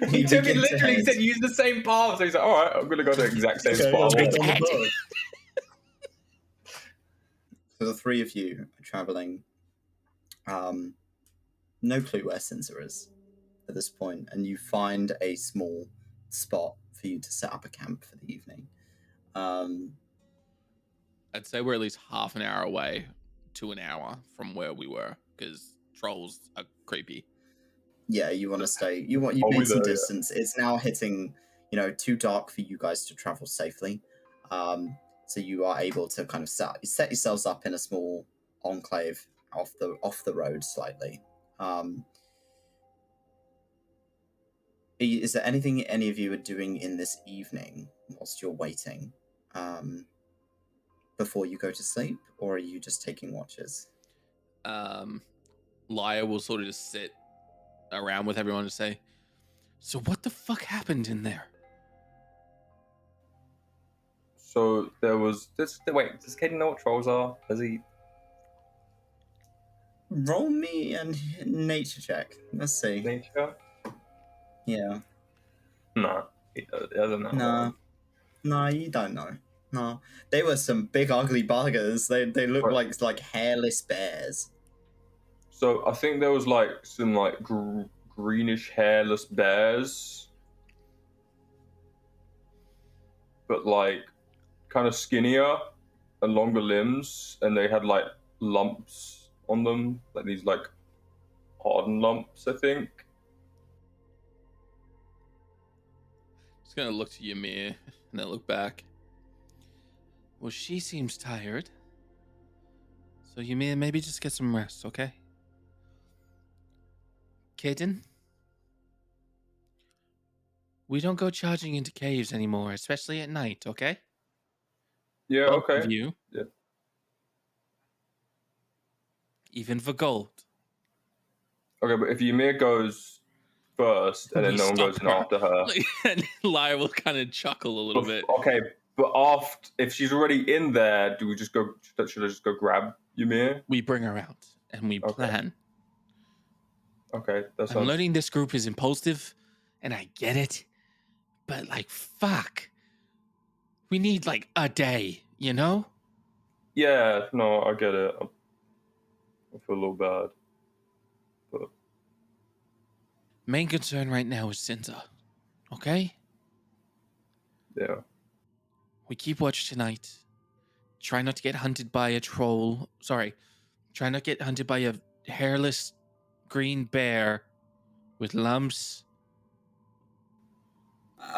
He took it literally. He said use the same path. So he's like, all right, I'm gonna go to the exact same spot. So the three of you are traveling. No clue where Sinza is. at this point, and you find a small spot for you to set up a camp for the evening. I'd say we're at least half an hour away to an hour from where we were, because trolls are creepy. Yeah, you want to stay. You Are made we some there yet? distance. It's now hitting, too dark for you guys to travel safely. So you are able to kind of set yourselves up in a small enclave off the road slightly. Is there anything any of you are doing in this evening whilst you're waiting, before you go to sleep, or are you just taking watches? Lyre will sort of just sit around with everyone to say, so what the fuck happened in there? So there was this. Wait, does Kaiden know what trolls are? Does he? Roll me a nature check. Let's see. Nature? Yeah. No, he doesn't know. No, you don't know. No, they were some big ugly buggers. They look Right. like hairless bears. So I think there was like some like greenish hairless bears, but like kind of skinnier and longer limbs, and they had like lumps on them, like these like hardened lumps, I think. Just gonna look to Ymir and then look back. Well, she seems tired. So Ymir, maybe just get some rest, okay? Kaiden? We don't go charging into caves anymore, especially at night, okay? Yeah, Both okay. of you. Yeah. Even for gold. Okay, but if Ymir goes first and then We no one stop goes in her. after her. And Lyre will kind of chuckle a little bit. Okay, but if she's already in there, do we just go? Should I just go grab Ymir? We bring her out and we Okay. plan. Okay, that I'm sounds. learning this group is impulsive, and I get it. But, like, fuck. We need, like, a day, you know? Yeah, no, I get it. I feel a little bad. But Main concern right now is Sinza. Okay? yeah. We keep watch tonight. Try not to get hunted by a troll. Sorry. Try not to get hunted by a hairless green bear with lumps.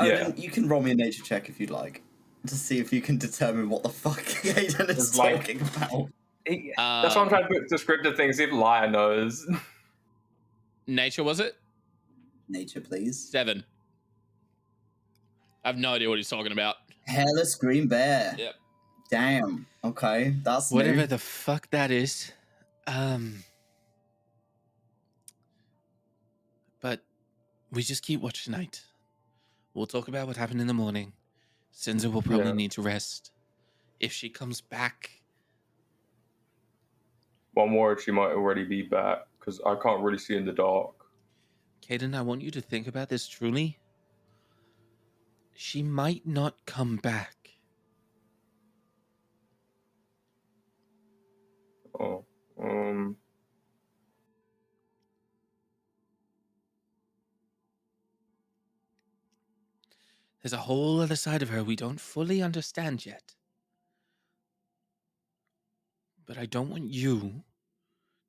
Yeah. You can roll me a nature check if you'd like, to see if you can determine what the fuck Kaiden is It's like- talking about. That's why I'm trying to put descriptive things. If Lyre knows. Nature, was it? Nature, please. 7. I have no idea what he's talking about. Hairless green bear. Yep. Damn. Okay, that's Whatever new. the fuck that is. But we just keep watch tonight. We'll talk about what happened in the morning. Sinza will probably Yeah. need to rest. If she comes back, One more, she might already be back because I can't really see in the dark. Kaiden, I want you to think about this truly. She might not come back. Oh. There's a whole other side of her we don't fully understand yet. But I don't want you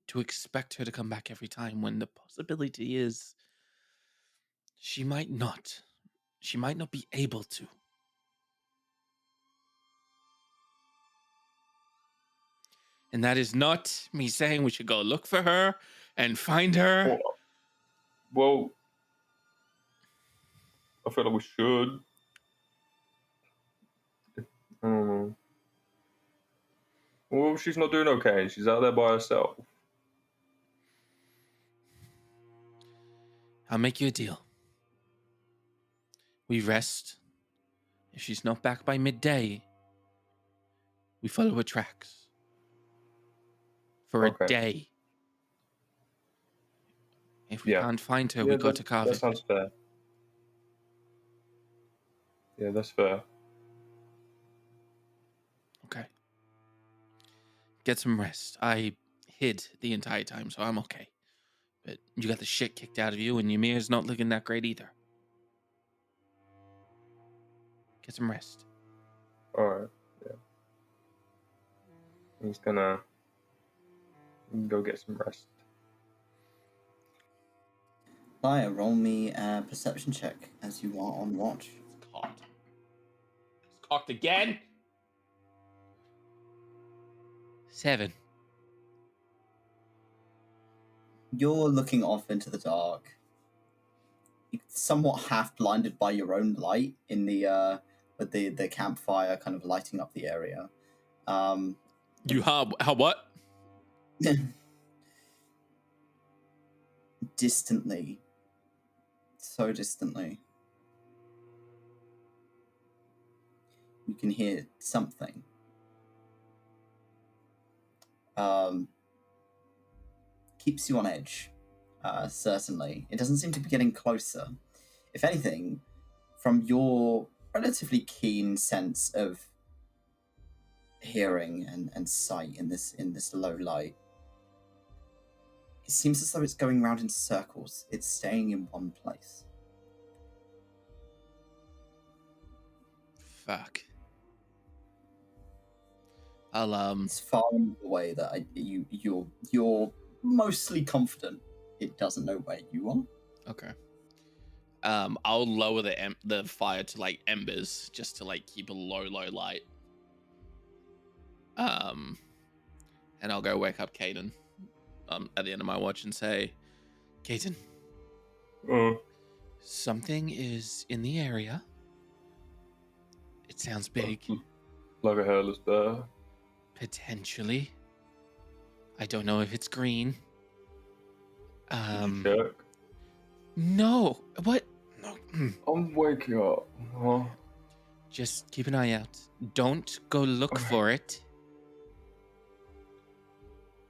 to expect her to come back every time when the possibility is she might not. She might not be able to. And that is not me saying we should go look for her and find her. Well, I feel like we should. I don't know. Well, she's not doing okay. She's out there by herself. I'll make you a deal. We rest. If she's not back by midday, we follow her tracks. For Okay. a day. If we Yeah. can't find her, we go to That Kaiden. sounds fair. Yeah, that's fair. Okay. Get some rest. I hid the entire time, so I'm okay. But you got the shit kicked out of you, and Ymir's not looking that great either. Get some rest. Alright, yeah. He's gonna go get some rest. Lyre, roll me a perception check as you are on watch. It's cocked. It's cocked again. 7. You're looking off into the dark. You're somewhat half blinded by your own light in the with the campfire kind of lighting up the area. You how what? Distantly. So distantly. You can hear something. Keeps you on edge, certainly. It doesn't seem to be getting closer. If anything, from your relatively keen sense of hearing and sight in this low light, it seems as though it's going round in circles. It's staying in one place. Fuck. I'll It's far enough away that you're mostly confident it doesn't know where you are. Okay. I'll lower the fire to like embers just to like keep a low light. And I'll go wake up Kaiden at the end of my watch and say, Kaiden, something is in the area. It sounds big. Like a hairless bear. Potentially. I don't know if it's green. Check. No. What? No. I'm waking up. Huh? Just keep an eye out. Don't go look for it.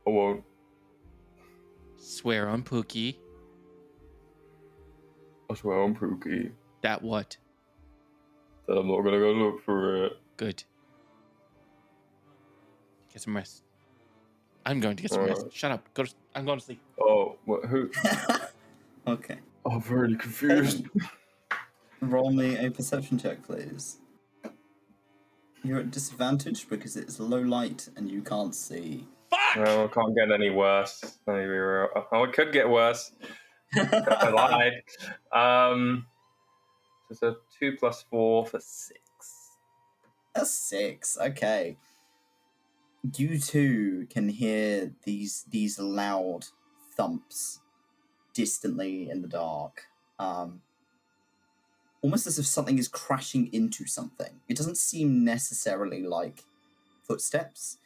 I won't. Swear on Pookie. I swear on Pookie That what? that I'm not gonna go look for it. Good. Get some rest. I'm going to get some rest. Shut up. I'm going to sleep. Oh, what? Who? Okay. I'm very confused. Roll me a perception check, please. You're at disadvantage because it's low light and you can't see. Fuck! No, it can't get any worse. Let me be real. Oh, it could get worse. I lied. So it's a 2 + 4 for 6. That's 6. Okay. You too can hear these loud thumps distantly in the dark. Almost as if something is crashing into something. It doesn't seem necessarily like footsteps.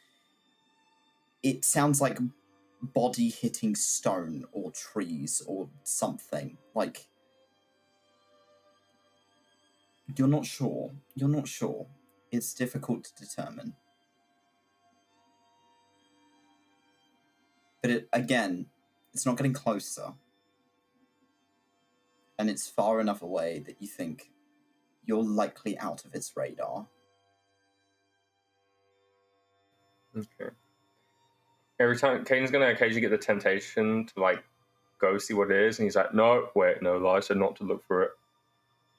It sounds like body hitting stone or trees or something. Like, you're not sure. You're not sure. It's difficult to determine. But it's not getting closer. And it's far enough away that you think you're likely out of its radar. Okay. Every time, Kaiden's going to occasionally get the temptation to, like, go see what it is. And he's like, no, I said not to look for it.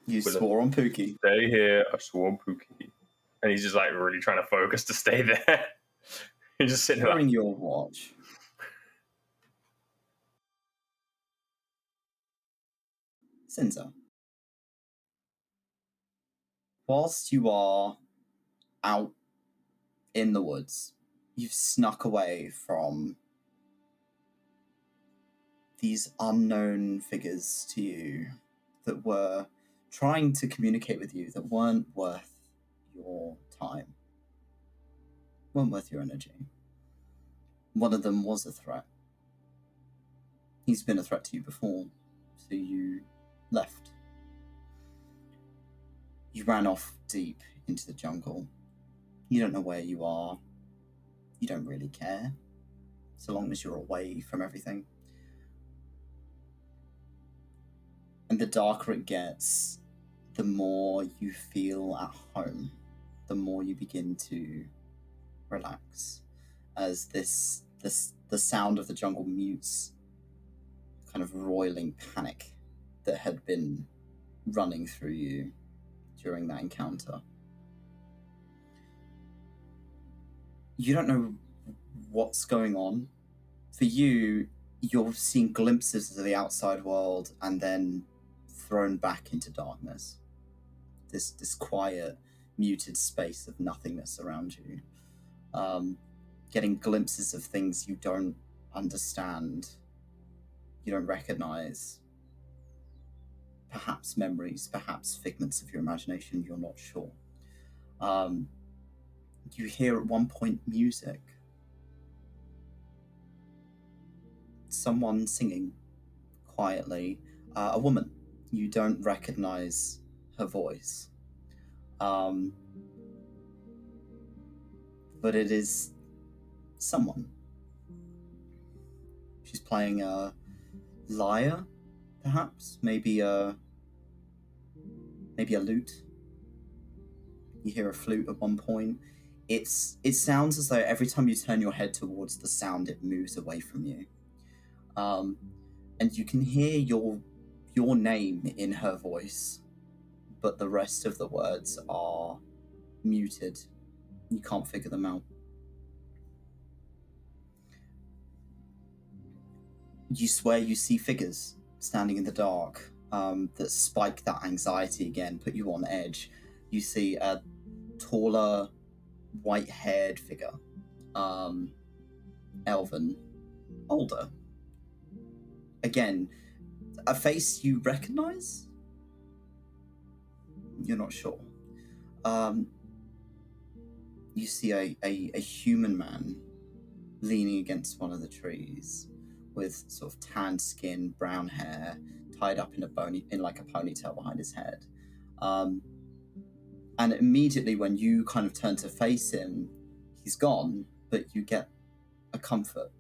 You swore on Pookie. Stay here. I swore on Pookie. And he's just, like, really trying to focus to stay there. He's just sitting there. During your watch, Sinza, whilst you are out in the woods, you've snuck away from these unknown figures to you that were trying to communicate with you that weren't worth your time, weren't worth your energy. One of them was a threat. He's been a threat to you before, so you left. You ran off deep into the jungle. You don't know where you are. You don't really care, so long as you're away from everything. And the darker it gets, the more you feel at home, the more you begin to relax, as the sound of the jungle mutes, kind of roiling panic that had been running through you during that encounter. You don't know what's going on. For you, you're seeing glimpses of the outside world and then thrown back into darkness. This quiet, muted space of nothingness around you. Getting glimpses of things you don't understand, you don't recognize. Perhaps memories, perhaps figments of your imagination, you're not sure. You hear at one point music. Someone singing quietly. A woman. You don't recognize her voice. But it is someone. She's playing a lyre, perhaps? Maybe a lute. You hear a flute at one point. It sounds as though every time you turn your head towards the sound, it moves away from you. And you can hear your name in her voice, but the rest of the words are muted. You can't figure them out. You swear you see figures standing in the dark that spike that anxiety again, put you on edge. You see a taller, white-haired figure, elven, older. Again, a face you recognize? You're not sure. You see a human man leaning against one of the trees with sort of tanned skin, brown hair, tied up in a ponytail behind his head. And immediately when you kind of turn to face him, he's gone, but you get a comfort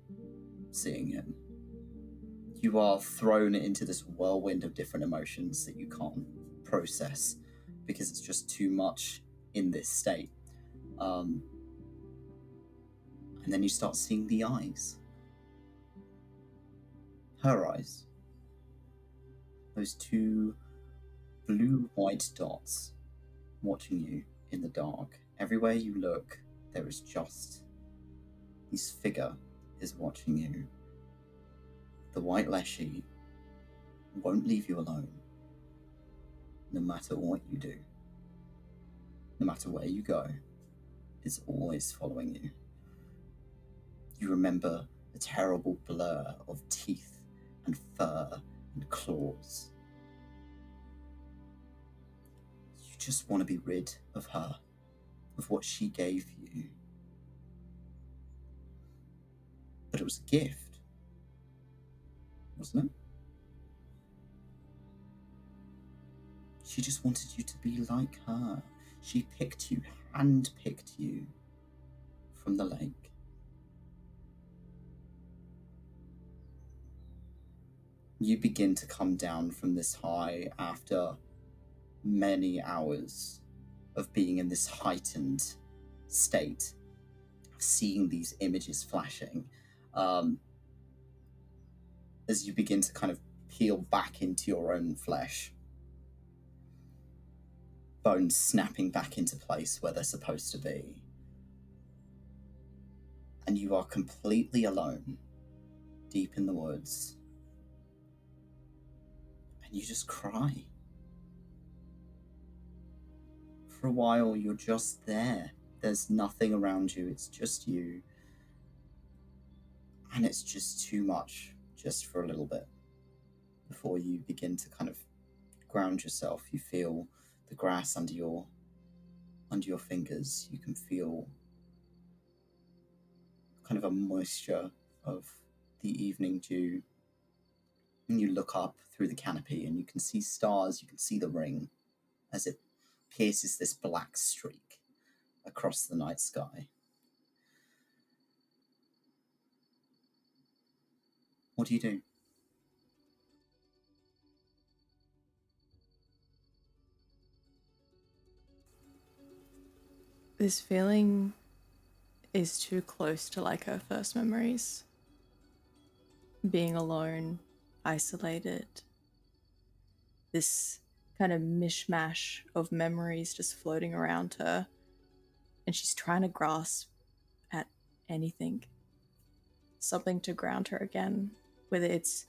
seeing him. You are thrown into this whirlwind of different emotions that you can't process because it's just too much in this state. And then you start seeing the eyes. Her eyes. Those two blue-white dots watching you in the dark. Everywhere you look, there is just this figure is watching you. The 𝘏𝘪𝘨 won't leave you alone, no matter what you do. No matter where you go, it's always following you. You remember the terrible blur of teeth and fur and claws. You just want to be rid of her, of what she gave you. But it was a gift, wasn't it? She just wanted you to be like her. She picked you, handpicked you from the lake. You begin to come down from this high after many hours of being in this heightened state, seeing these images flashing. As you begin to kind of peel back into your own flesh, bones snapping back into place where they're supposed to be. And you are completely alone, deep in the woods. And you just cry. For a while, you're just there. There's nothing around you, it's just you. And it's just too much, just for a little bit. Before you begin to kind of ground yourself, you feel the grass under your fingers. You can feel kind of a moisture of the evening dew. And you look up through the canopy and you can see stars, you can see the ring as it pierces this black streak across the night sky. What do you do? This feeling is too close to like her first memories. Being alone isolated. This kind of mishmash of memories just floating around her. And she's trying to grasp at anything. Something to ground her again. Whether it's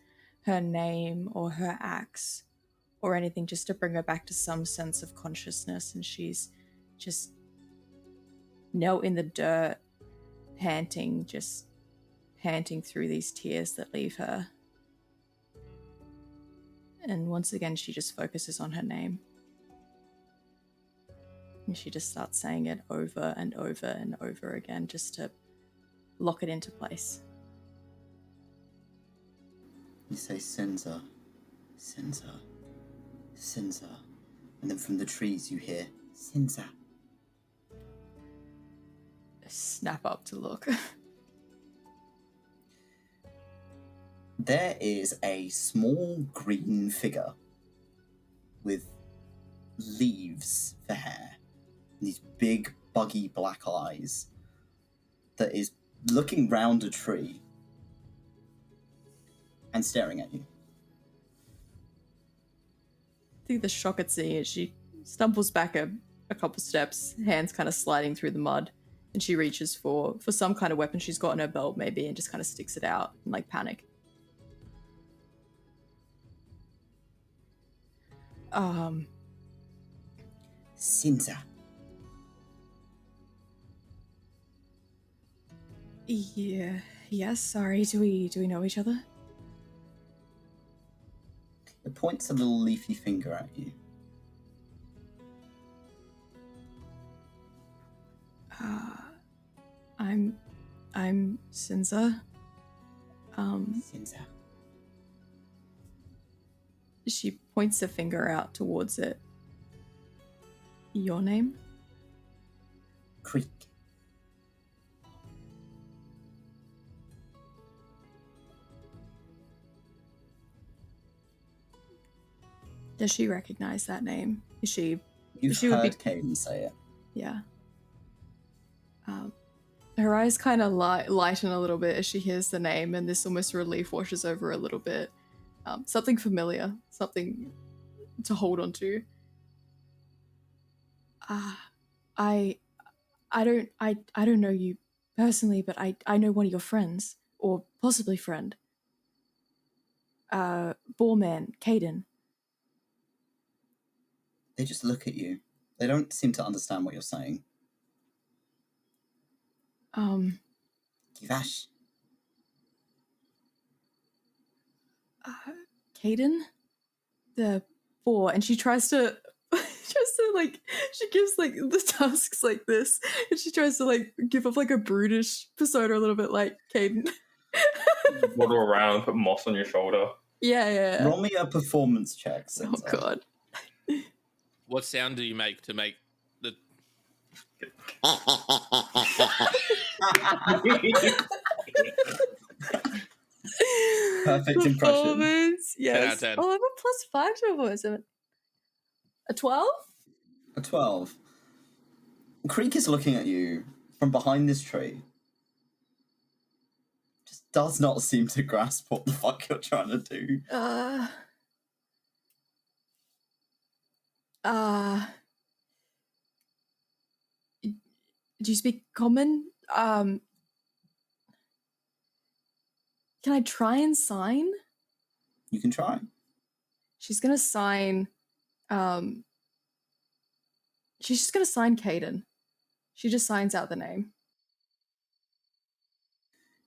her name or her acts or anything, just to bring her back to some sense of consciousness. And she's just knelt in the dirt, panting through these tears that leave her. And once again, she just focuses on her name. And she just starts saying it over and over and over again, just to lock it into place. You say Sinza, Sinza, Sinza, and then from the trees you hear Sinza. I snap up to look. There is a small green figure with leaves for hair, and these big, buggy black eyes that is looking round a tree and staring at you. I think the shock at seeing it, she stumbles back a couple steps, hands kind of sliding through the mud, and she reaches for some kind of weapon she's got in her belt maybe, and just kind of sticks it out in like panic. Sinza. Yeah. Yes, sorry. Do we know each other? It points a little leafy finger at you. I'm Sinza. Sinza. She points a finger out towards it. Your name? Creek. Does she recognize that name? Is she? You've she would heard be- Kaiden say it. Yeah. Her eyes kind of lighten a little bit as she hears the name, and this almost relief washes over her a little bit. Something familiar, something to hold on to. I don't know you personally, but I know one of your friends, or possibly friend. Boarman, Kaiden. They just look at you. They don't seem to understand what you're saying. Kivash. Kaiden? The boar, and she tries to like, she gives like the tusks like this, and she tries to like give off like a brutish persona a little bit like Kaiden. Waddle around, put moss on your shoulder. Yeah. Roll me a performance check, Oh Sinza. god. What sound do you make to make the? Perfect impression. Performance, 10 out of yes. 10. Oh, I have a +5 to performance. A 12? A 12. Creek is looking at you from behind this tree. Just does not seem to grasp what the fuck you're trying to do. Do you speak common? Can I try and sign? You can try. She's gonna sign, she's just gonna sign Kaiden. She just signs out the name.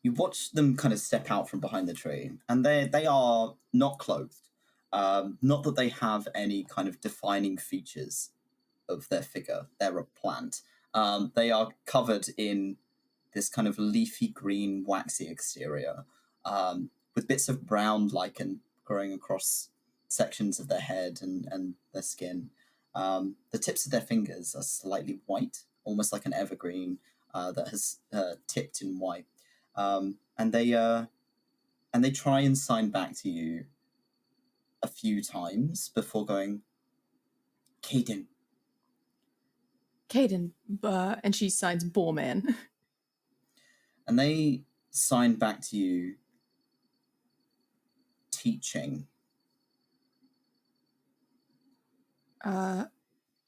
You watch them kind of step out from behind the tree, and they are not clothed. Not that they have any kind of defining features of their figure. They're a plant. They are covered in this kind of leafy green, waxy exterior, with bits of brown lichen growing across sections of their head and their skin. The tips of their fingers are slightly white, almost like an evergreen that has tipped in white. And they try and sign back to you a few times before going, Kaiden. Kaiden, and she signs Boarman. And they sign back to you teaching.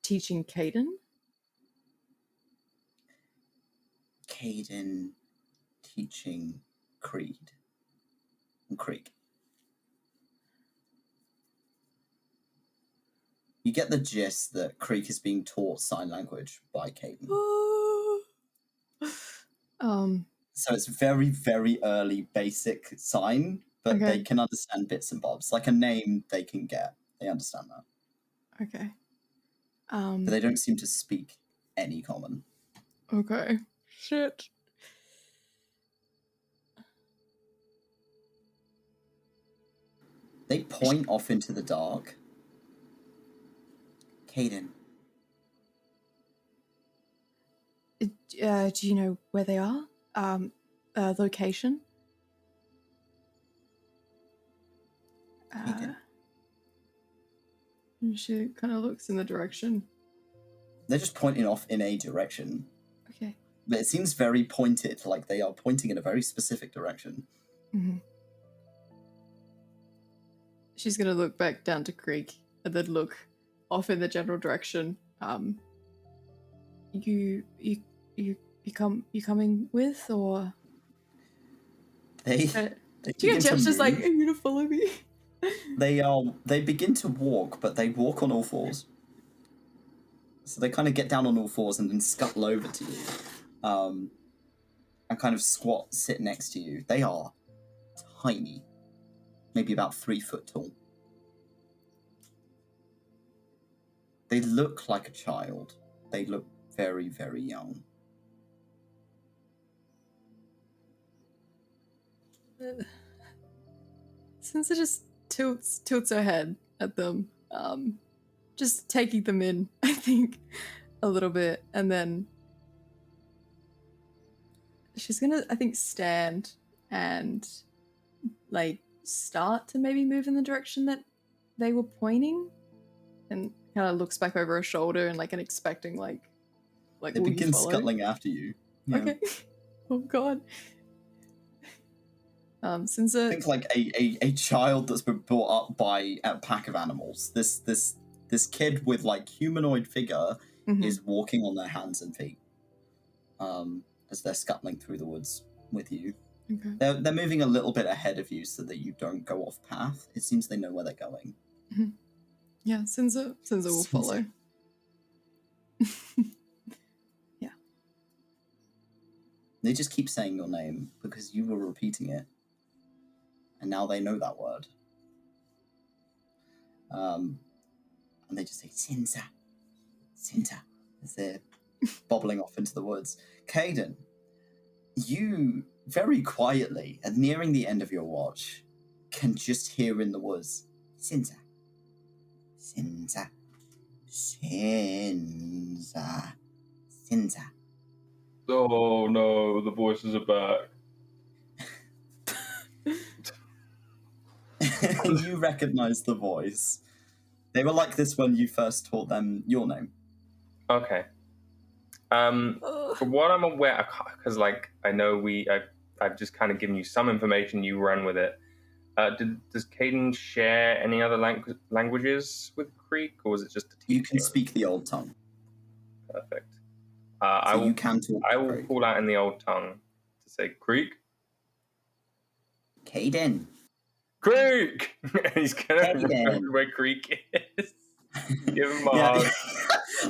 Teaching Kaiden? Kaiden teaching Creed. And Krieg. You get the gist that Krieg is being taught sign language by Kaiden. So it's very, very early basic sign, but Okay. they can understand bits and bobs. Like a name they can get. They understand that. Okay. But they don't seem to speak any common. Okay. Shit. They point off into the dark. Kaiden. Do you know where they are? Location? Kaiden. She kind of looks in the direction. They're just pointing off in a direction. Okay. But it seems very pointed, like they are pointing in a very specific direction. Mm-hmm. She's gonna look back down to Krieg and then look off in the general direction. You coming with, or They do you begin get to gestures like, move. are you gonna follow me? They begin to walk, but they walk on all fours. So they kind of get down on all fours and then scuttle over to you, and kind of squat, sit next to you. They are tiny, maybe about 3 foot tall. They look like a child. They look very, very young. Since it just tilts her head at them, just taking them in, I think, a little bit, and then she's gonna, I think, stand and like start to maybe move in the direction that they were pointing, and kind of looks back over her shoulder and like an expecting like They will you begin follow? scuttling after you. Yeah. Okay. Oh god. Sinza, Think like a child that's been brought up by a pack of animals. This kid with like humanoid figure Mhm. is walking on their hands and feet, as they're scuttling through the woods with you. Okay. They're moving a little bit ahead of you so that you don't go off path. It seems they know where they're going. Yeah, Sinza will Sinza. follow. Yeah. They just keep saying your name because you were repeating it, and now they know that word. And they just say Sinza, Sinza, as they're bobbling off into the woods. Kaiden, you very quietly, and nearing the end of your watch, can just hear in the woods, Sinza, Sinza, Sinza, Sinza. Oh no, the voices are back. You recognize the voice. They were like this when you first taught them your name. Okay. From what I'm aware, because like I know I've just kind of given you some information. You run with it. Does Kaiden share any other languages with Krieg, or is it just a teacher? You can speak the old tongue. Perfect. So you can talk I to will Krieg. call out in the old tongue to say Krieg. Kaiden. Krieg! And he's gonna Kaiden. remember where Krieg is. Give him a Yeah. hug.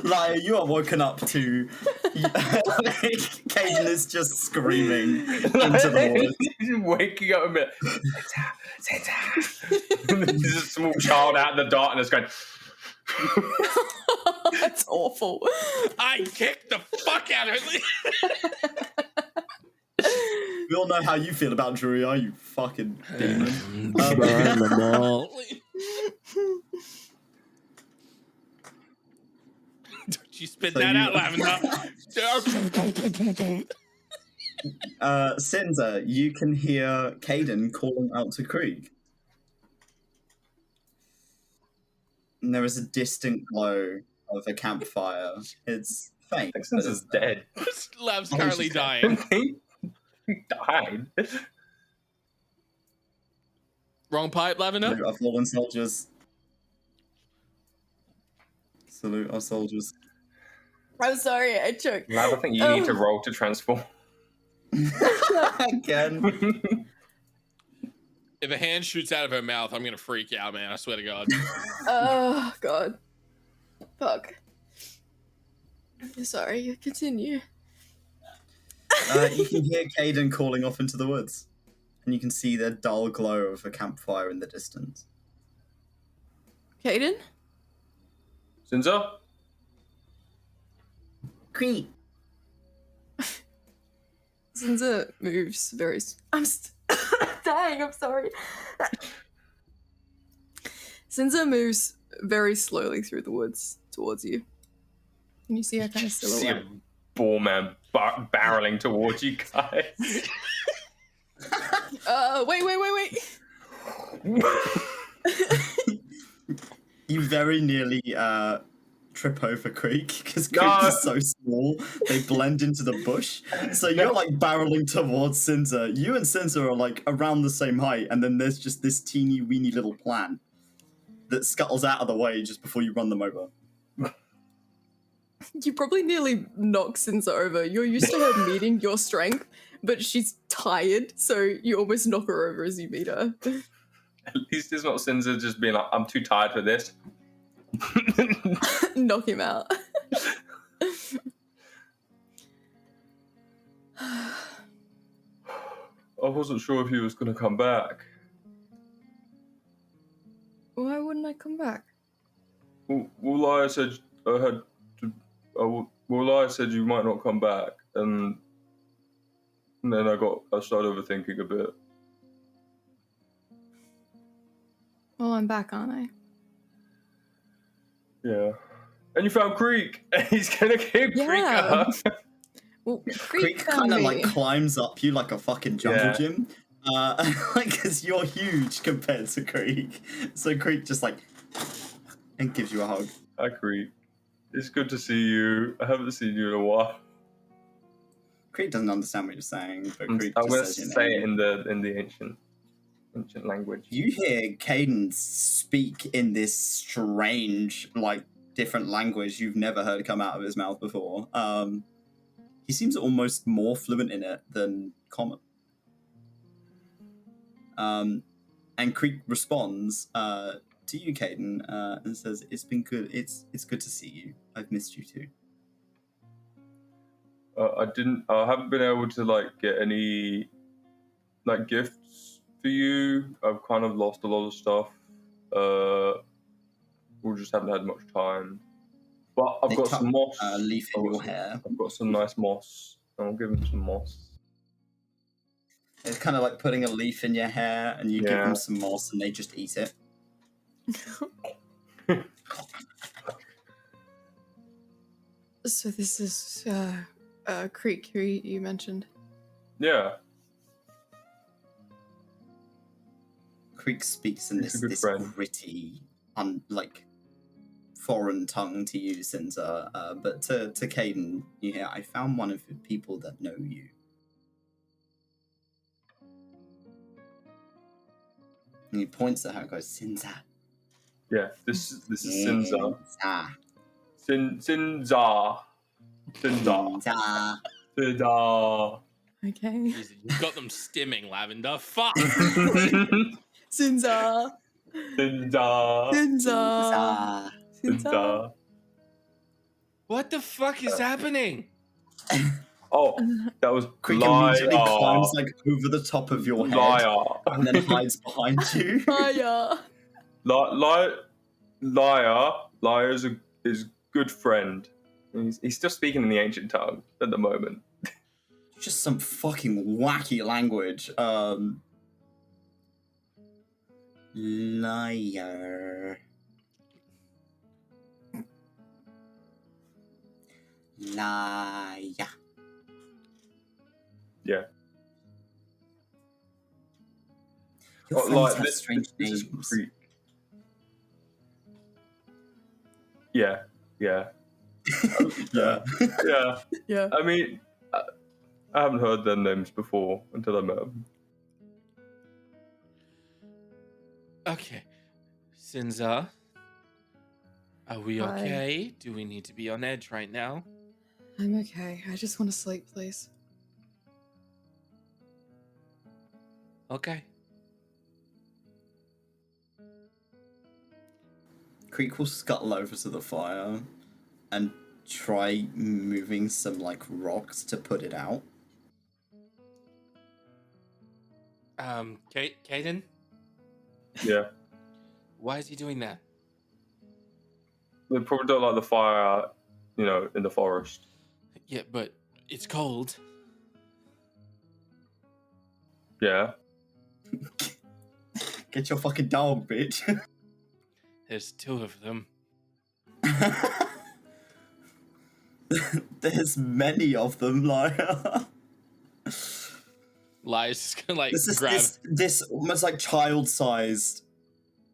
Lyre, you are woken up to Kaiden is just screaming into the woods. He's waking up a bit. There's a small child out in the darkness going. That's awful. I kicked the fuck out of it. We all know how you feel about Drury, you fucking demon. Don't you spit So that you- out, Lavender. Sinza, you can hear Kaiden calling out to Krieg. And there is a distant glow of a campfire. It's faint. I think Sinza's dead. Lav's Oh, currently she's dying. He died. Wrong pipe, Lavender. Salute our fallen soldiers. Salute our soldiers. I'm sorry, I choked. Lav, I think you need to roll to transform. Again. If a hand shoots out of her mouth, I'm gonna freak out, man. I swear to God. Oh, God. Fuck. Sorry, continue. You can hear Kaiden calling off into the woods. And you can see the dull glow of a campfire in the distance. Kaiden? Sinza? Creep. Sinza moves very... I'm dying, I'm sorry. Sinza moves very slowly through the woods towards you. Can you see her kind of See silhouette? a ball man barreling towards you guys. Wait. You very nearly trip over Creek because Creek is so small they blend into the bush. So you're like barreling towards Sinza. You and Sinza are like around the same height, and then there's just this teeny weeny little plant that scuttles out of the way just before you run them over. You probably nearly knock Sinza over. You're used to her meeting your strength, but she's tired, so you almost knock her over as you meet her. At least it's not Sinza just being like, I'm too tired for this. Knock him out. I wasn't sure if he was going to come back. Why wouldn't I come back? Well, Lyre said I had to. Lyre said you might not come back, and then I started overthinking a bit. Well, I'm back, aren't I? Yeah. And you found Creek, and he's gonna kick Creek up. Well, Creek kind of like climbs up you like a fucking jungle gym. Because you're huge compared to Creek. So Creek just like and gives you a hug. Hi, Creek. It's good to see you. I haven't seen you in a while. Creek doesn't understand what you're saying, but Creek I'm just gonna says your say name. it in the ancient language. You hear Kaiden speak in this strange, like, different language you've never heard come out of his mouth before. He seems almost more fluent in it than common. And Creek responds to you, Kaiden, and says, "It's been good. It's good to see you. I've missed you too." I haven't been able to like get any like gifts for you. I've kind of lost a lot of stuff. We just haven't had much time. But I've got some moss. Leaf in your hair. I've got some nice moss. I'll give him some moss. It's kind of like putting a leaf in your hair, and you give them some moss, and they just eat it. So this is Creek, who you mentioned. Yeah. Creek speaks in this gritty, like foreign tongue to you, Sinza. But to Kaiden, you hear, "I found one of the people that know you." And he points at her and goes, "Sinza." Yeah. This is Sinza. Sinza. Sinza. Okay. Jesus, you've got them stimming, Lavender. Fuck. Sinza. What the fuck is happening? Oh, that was Creek immediately climbs like over the top of your head Lyre. and then hides behind you. Lyre is good friend. He's still speaking in the ancient tongue at the moment. Just some fucking wacky language. Lyre. Lyre. Yeah. Your friends have strange this is names. Creek. Yeah. Yeah. Yeah. I mean, I haven't heard their names before until I met them. Okay. Sinza, are we Hi. okay? Do we need to be on edge right now? I'm okay. I just want to sleep, please. Okay. Creek will scuttle over to the fire and try moving some like rocks to put it out. Kaiden, Yeah. why is he doing that? They probably don't like the fire, in the forest. Yeah, but it's cold. Yeah. Get your fucking dog, bitch. There's two of them. There's many of them, Lyre. Lyre's just gonna like This grab. this almost like child-sized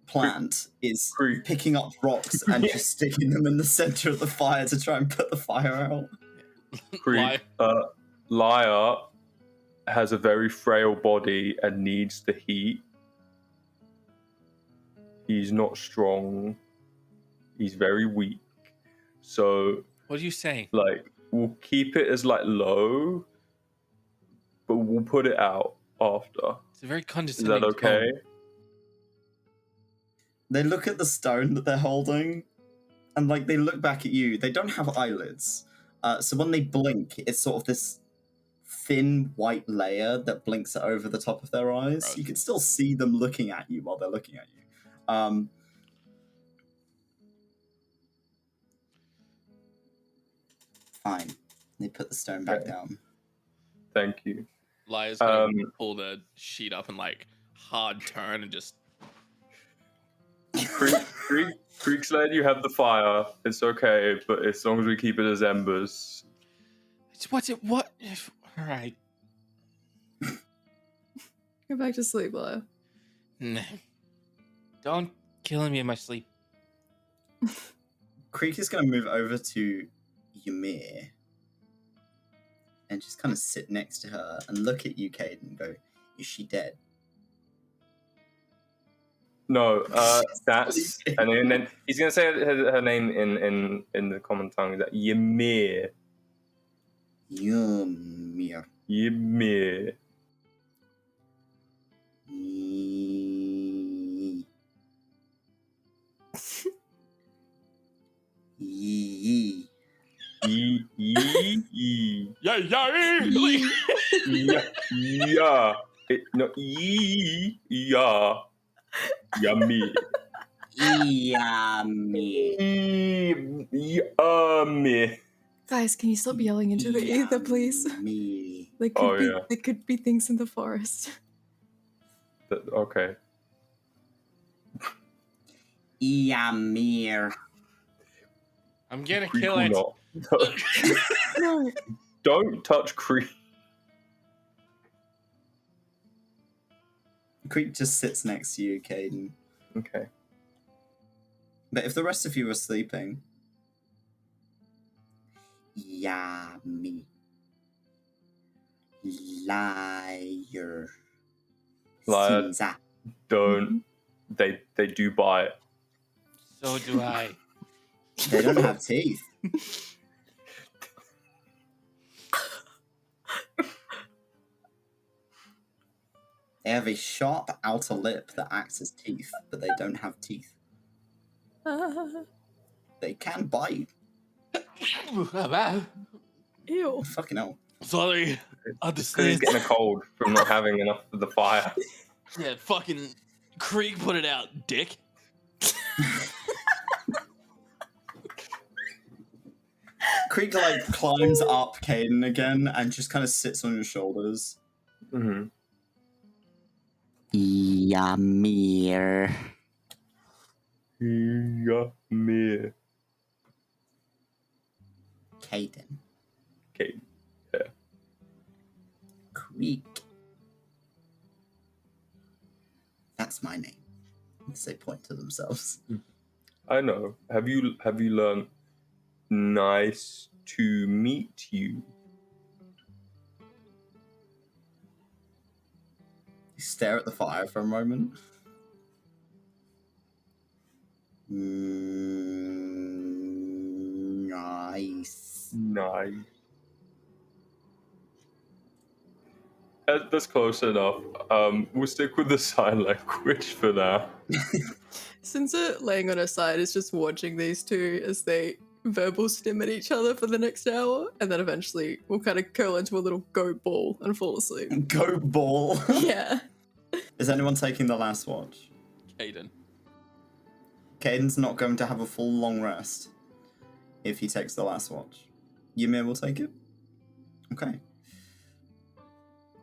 plant is Creek. picking up rocks and Yeah. just sticking them in the center of the fire to try and put the fire out. Creek. Lyre has a very frail body and needs the heat. He's not strong. He's very weak. So, What are you saying? like, we'll keep it as, like, low, but we'll put it out after. It's a very Is condescending. that okay? tone. They look at the stone that they're holding, and like they look back at you. They don't have eyelids, so when they blink, it's sort of this thin white layer that blinks over the top of their eyes. Gross. You can still see them looking at you while they're looking at you. Fine. They put the stone back Okay. down. Thank you. Lyre's gonna Um, pull the sheet up and like hard turn and just. Creek's letting you have the fire. It's okay, but as long as we keep it as embers. What's it? What? If, all right. Go back to sleep, Lyre. Nah. Don't kill me in my sleep. Creek is going to move over to Ymir and just kind of sit next to her and look at you, Kaiden, and go, "Is she dead?" No, that's and then he's gonna say her name in the common tongue. That Ymir. Ymir. Ymir. Yee. Yeah. Yeah. No, yeah. Yummy. Yummy. Yummy. Guys, can you stop yelling into the ether, please? Yummy. There could Yeah. there could be things in the forest. Okay. Ymir. I'm gonna Creek kill will it. not. No. Don't touch Creek. Creek just sits next to you, Kaiden. Okay. But if the rest of you are sleeping, yummy. Lyre. Lyre. Sinza. Don't. They do bite. So do I. They don't have teeth. They have a sharp outer lip that acts as teeth, but they don't have teeth. They can bite. Ew. Fucking hell. Sorry. He's Understand. getting a cold from not having enough of the fire. Yeah, fucking Krieg put it out, dick. Creek like climbs up Kaiden again and just kind of sits on your shoulders. Mm-hmm. Ymir. Ymir. Kaiden. Okay. Creek. That's my name. They point to themselves. I know. Have you learned? Nice to meet you. You stare at the fire for a moment. Nice. Nice. That's close enough. We'll stick with the sign language for now. Sinza, laying on her side, is just watching these two as they verbal stim at each other for the next hour, and then eventually we'll kind of curl into a little goat ball and fall asleep. Goat ball. Yeah. Is anyone taking the last watch? Kaiden. Kaiden's not going to have a full long rest if he takes the last watch. Ymir will take it? Okay.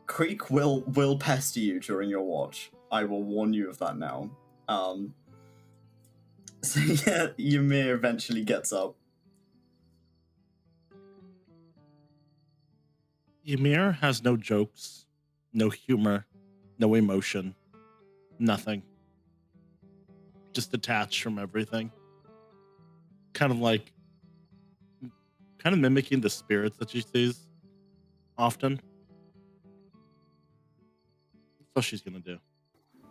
Creek will pester you during your watch. I will warn you of that now. So yeah, Ymir eventually gets up. Ymir has no jokes, no humor, no emotion, nothing. Just detached from everything. Kind of mimicking the spirits that she sees often. That's what she's gonna do.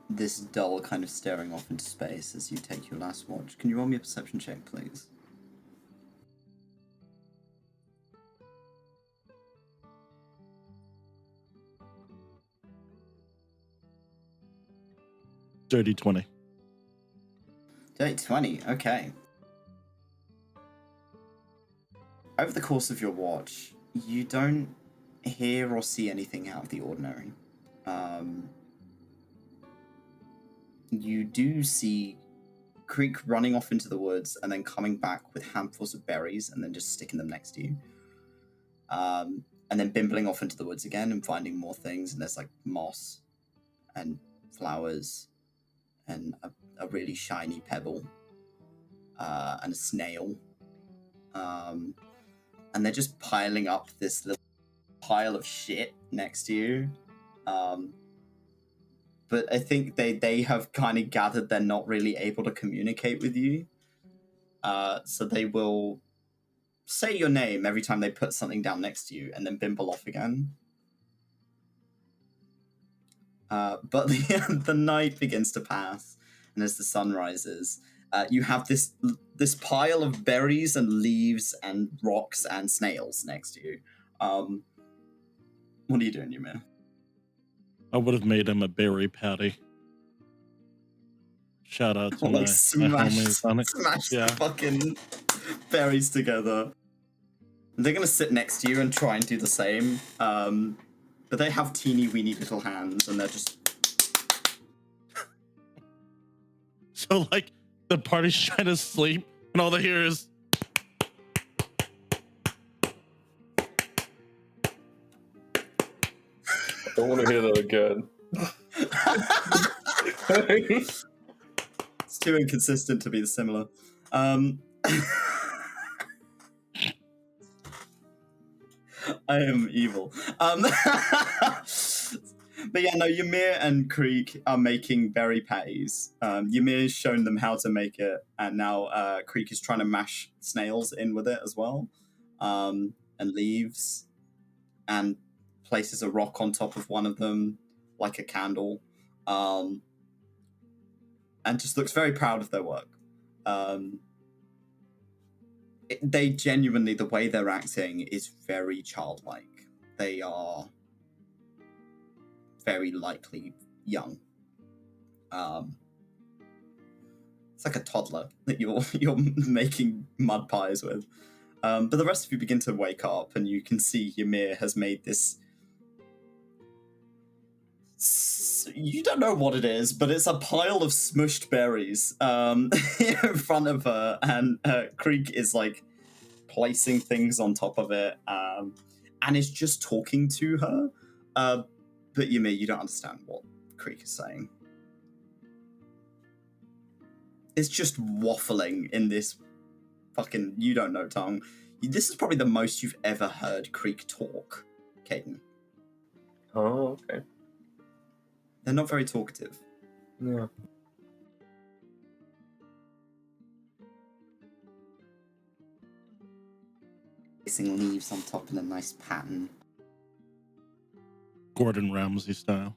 This dull kind of staring off into space as you take your last watch. Can you roll me a perception check, please? Dirty 20. Dirty 20, okay. Over the course of your watch, you don't hear or see anything out of the ordinary. You do see Creek running off into the woods and then coming back with handfuls of berries and then just sticking them next to you. And then bimbling off into the woods again and finding more things, and there's like moss and flowers and a really shiny pebble and a snail. And they're just piling up this little pile of shit next to you. But I think they have kind of gathered they're not really able to communicate with you. So they will say your name every time they put something down next to you and then bimble off again. But the night begins to pass, and as the sun rises, you have this pile of berries and leaves and rocks and snails next to you. What are you doing, Ymir? I would have made him a berry patty. Shout out to my homies on it. Smash the fucking berries together. They're gonna sit next to you and try and do the same. But they have teeny weeny little hands, and they're just. So like the party's trying to sleep, and all they hear is. I don't want to hear that again. It's too inconsistent to be similar. I am evil. But yeah, no, Ymir and Creek are making berry patties. Ymir's shown them how to make it, and now Creek is trying to mash snails in with it as well, and leaves, and places a rock on top of one of them, like a candle, and just looks very proud of their work. They genuinely, the way they're acting is very childlike. They are very likely young. It's like a toddler that you're making mud pies with. But the rest of you begin to wake up, and you can see Ymir has made this. You don't know what it is, but it's a pile of smushed berries in front of her, and Creek is like placing things on top of it, and is just talking to her. But Ymir, you don't understand what Creek is saying. It's just waffling in this fucking you don't know tongue. This is probably the most you've ever heard Creek talk, Kaiden. Oh, okay. They're not very talkative. Yeah. Placing leaves on top in a nice pattern. Gordon Ramsay style.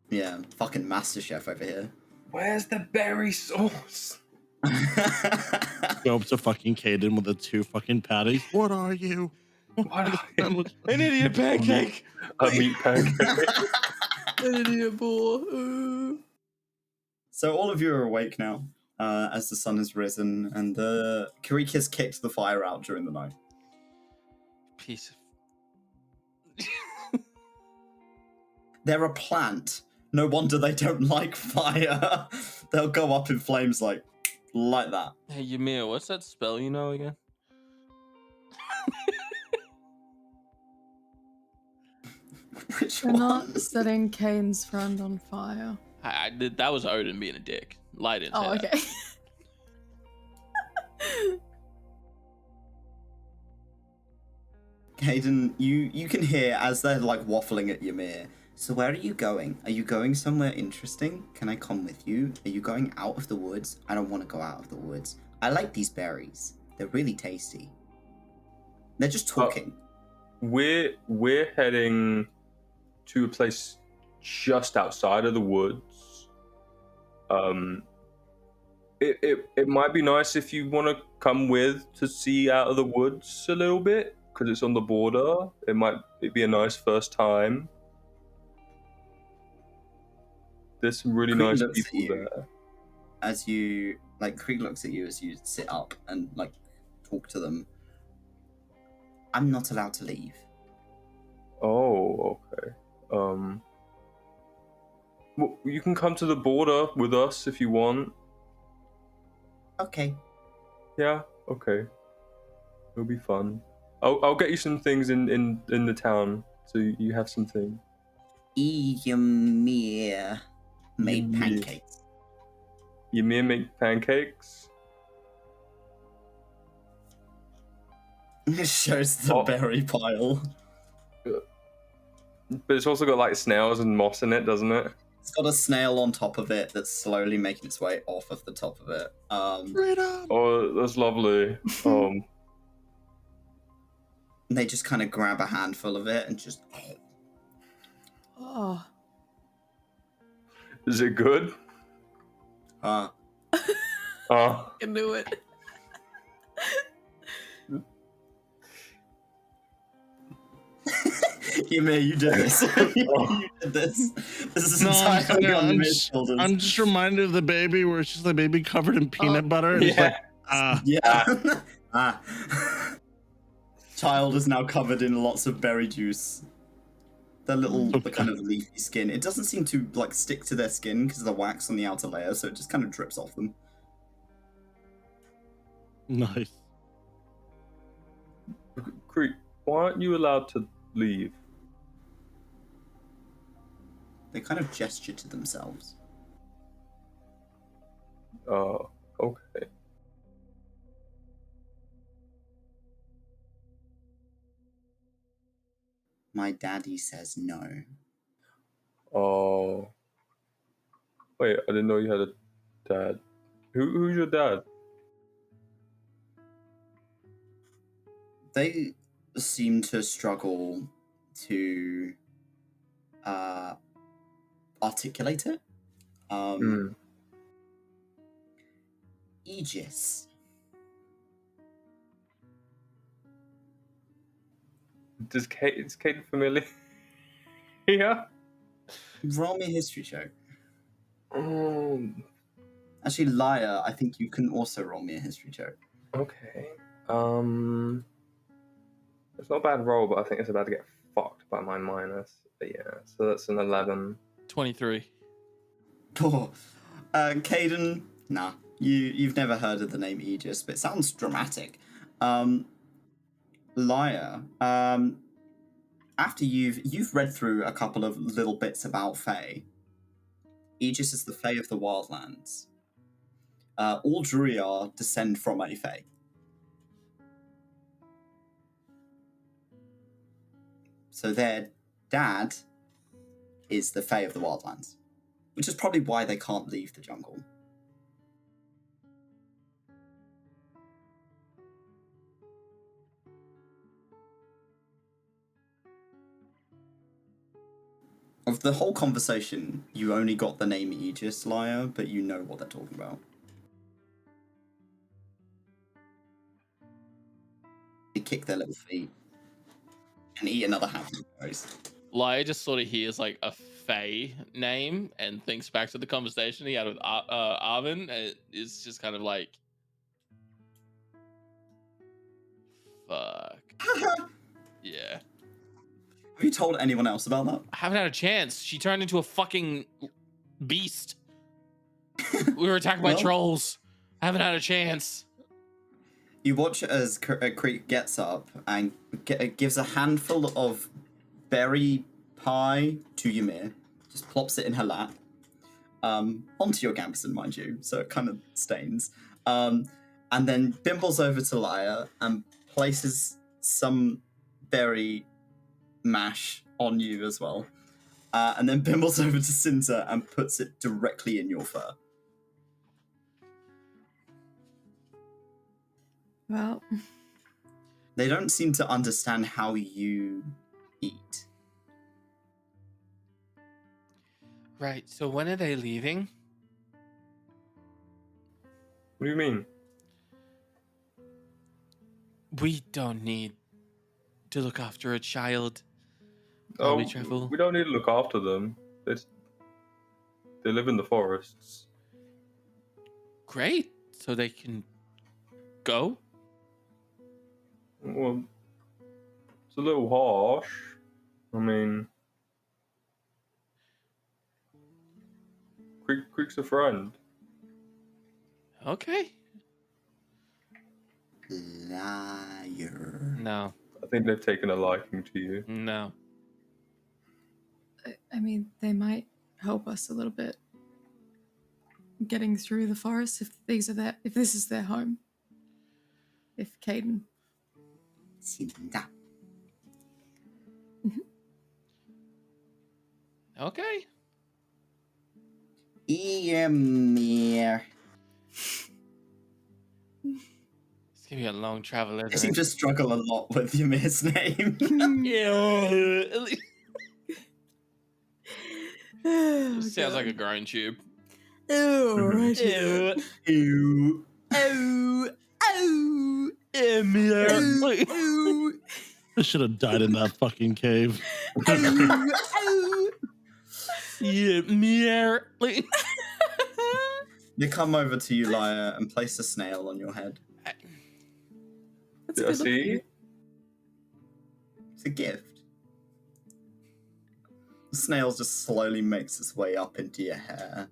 Yeah, fucking master chef over here. Where's the berry sauce? Go up to fucking Kaiden with the 2 fucking patties. What are you? What are you? An idiot pancake. A meat pancake. An idiot boy. So all of you are awake now, as the sun has risen, and the Kariki has kicked the fire out during the night. Piece of. They're a plant. No wonder they don't like fire. They'll go up in flames like that. Hey, Ymir, what's that spell you know again? Which They're one? not setting Kane's friend on fire. I did. That was Odin being a dick. Light didn't say Oh, that. okay. Kaiden, you can hear as they're like waffling at Ymir. So where are you going? Are you going somewhere interesting? Can I come with you? Are you going out of the woods? I don't want to go out of the woods. I like these berries. They're really tasty. They're just talking. We're heading to a place just outside of the woods. It might be nice if you want to come with to see out of the woods a little bit, because it's on the border. It'd be a nice first time. There's some really Creed nice looks at people you. there. As you Krieg looks at you as you sit up and like talk to them. I'm not allowed to leave. Oh, okay. Well, you can come to the border with us if you want. Okay. Yeah, okay. It'll be fun. I'll get you some things in the town, so you have some things. Ymir made Ymir. pancakes. Ymir make pancakes. It shows the Oh. berry pile. But it's also got like snails and moss in it, doesn't it? It's got a snail on top of it that's slowly making its way off of the top of it. Freedom. Oh, that's lovely. They just kind of grab a handful of it and just. Oh. Is it good? I can do it. Ymir, you did this. You did this. This is entirely on Ymir's shoulders. I'm just reminded of the baby where it's just the baby covered in peanut butter. And it's like, Yeah. Child is now covered in lots of berry juice. Their little kind of leafy skin. It doesn't seem to like stick to their skin because of the wax on the outer layer, so it just kind of drips off them. nice. Creek, why aren't you allowed to leave? They kind of gesture to themselves. Oh, okay. My daddy says no. Oh. Wait, I didn't know you had a dad. Who's your dad? They seem to struggle to articulate it. Aegis. Is Kate familiar? Yeah. Roll me a history check. Um, Actually, Lyre, I think you can also roll me a history check. okay. It's not a bad roll, but I think it's about to get fucked by my minus. But yeah, so that's an 11. 23. Cool. Kaiden, nah. You've never heard of the name Aegis, but it sounds dramatic. Lyre, after you've read through a couple of little bits about Fae. Aegis is the Fae of the Wildlands. All Druiar descend from a Fae. So their dad is the Fae of the Wildlands, which is probably why they can't leave the jungle. Of the whole conversation, you only got the name Aegis, Lyre, but you know what they're talking about. kick their little feet and eat another handful of berries. Lyre just sort of hears like a Fae name and thinks back to the conversation he had with Arvin. And it's just kind of like, fuck. Yeah. Have you told anyone else about that? I haven't had a chance. She turned into a fucking beast. We were attacked by Well- trolls. I haven't had a chance. You watch as Creek gets up and gives a handful of berry pie to Ymir. Just plops it in her lap. Onto your gambeson, mind you, so it kind of stains. And then bimbles over to Lyre and places some berry mash on you as well. And then bimbles over to Sinza and puts it directly in your fur. Well, They don't seem to understand how you eat. Right, so when are they leaving? What do you mean? We don't need to look after a child while we travel. We don't need to look after them. They live in the forests. Great, so they can go? Well, it's a little harsh. I mean, Creek's a friend. Okay. Liar. No, I think they've taken a liking to you. no. I mean, they might help us a little bit getting through the forest if this is their home. If Kaiden. Sinza. Okay. Ymir. It's gonna be a long travel, They isn't seem it? to struggle a lot with Ymir's name. Yeah. Oh, Sounds like a God. groan tube. Oh, right. Ew. Oh, oh, Ymir. oh, I should have died in that fucking cave. oh, oh. Ymir. They come over to you, Lyre, and place a snail on your head. That's a Did I good look at see? you. It's a gift. The snail just slowly makes its way up into your hair.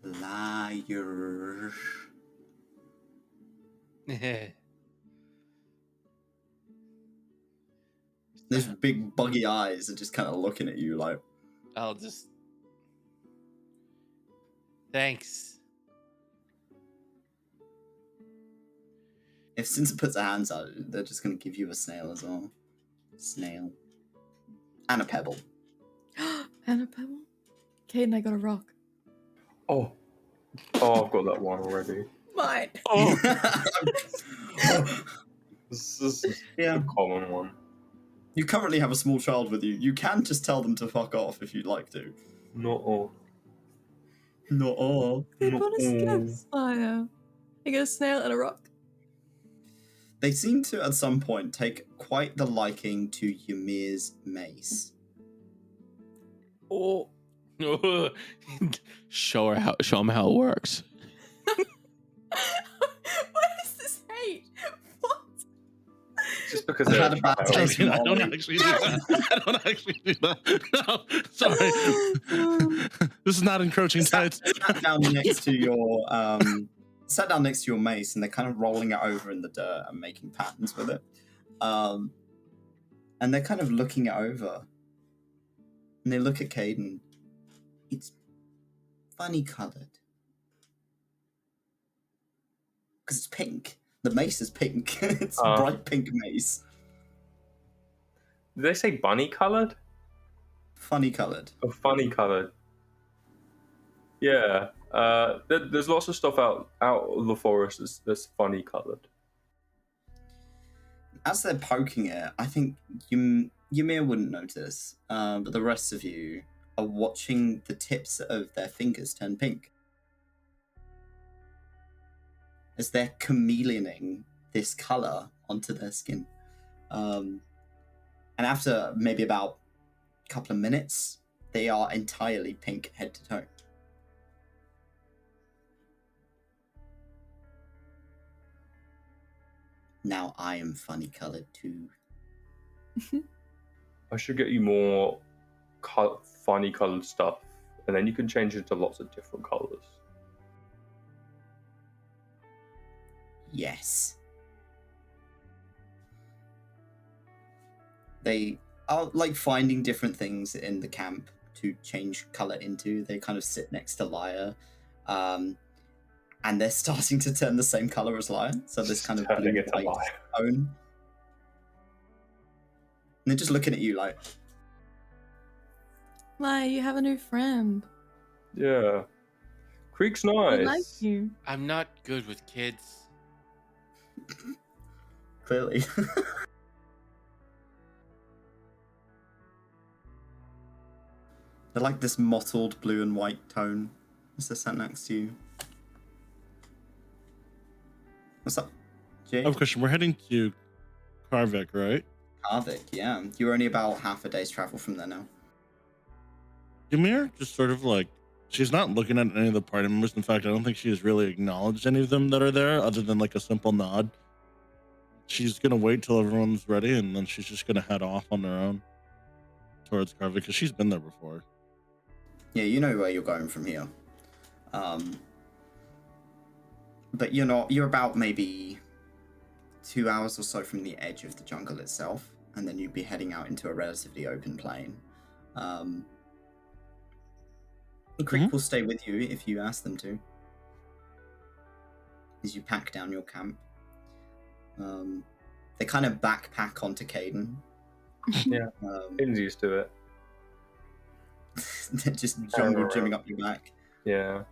Liar. Those big buggy eyes are just kind of looking at you like, I'll just. Thanks. if Sinza puts her hands out, they're just going to give you a snail as well. Snail. And a pebble. And a pebble. Kaiden, I got a rock. Oh, I've got that one already. Mine. Oh, This is Yeah. a common one. You currently have a small child with you. You can just tell them to fuck off if you'd like to. Not all. Not all. Good bonus Mm. gifts. Fire. I get a snail and a rock. They seem to, at some point, take quite the liking to Ymir's mace. oh. Show him how it works. What is this hate? What? Just because I they're had a bad child. taste. I don't actually do that. I don't actually do that. No, sorry. This is not encroaching tides. Sat down next to your mace, and they're kind of rolling it over in the dirt and making patterns with it. And they're kind of looking it over. And they look at Kaiden. It's funny coloured. Because it's pink. The mace is pink. It's a bright pink mace. Did they say bunny coloured? Funny coloured. Or funny coloured? Yeah. There's lots of stuff out of the forest that's funny coloured. As they're poking it, I think Ymir wouldn't notice, but the rest of you are watching the tips of their fingers turn pink as they're chameleoning this color onto their skin. And after maybe about a couple of minutes, they are entirely pink head to toe. Now I am funny colored too. I should get you more funny colored stuff, and then you can change it to lots of different colors. Yes. They are like finding different things in the camp to change color into. They kind of sit next to Lyre, and they're starting to turn the same color as Lyre. So this kind of Turning blue it to white Lyre. tone. And they're just looking at you like, Lyre, you have a new friend. Yeah. Creek's I nice. like you. I'm not good with kids. clearly. They're like this mottled blue and white tone as they're sat next to you. What's up, Jay? I have a question. We're heading to Karvik, right? Karvik, yeah. You're only about half a day's travel from there now. Ymir just sort of like, she's not looking at any of the party members. In fact, I don't think she has really acknowledged any of them that are there other than like a simple nod. She's going to wait till everyone's ready and then she's just going to head off on her own towards Karvik because she's been there before. Yeah, you know where you're going from here. But you're about maybe 2 hours or so from the edge of the jungle itself, and then you'd be heading out into a relatively open plain. And Creek will stay with you if you ask them to, as you pack down your camp. They kind of backpack onto Kaiden. Yeah. Kaiden's used to it. They're just jungle gymming up your back. Yeah.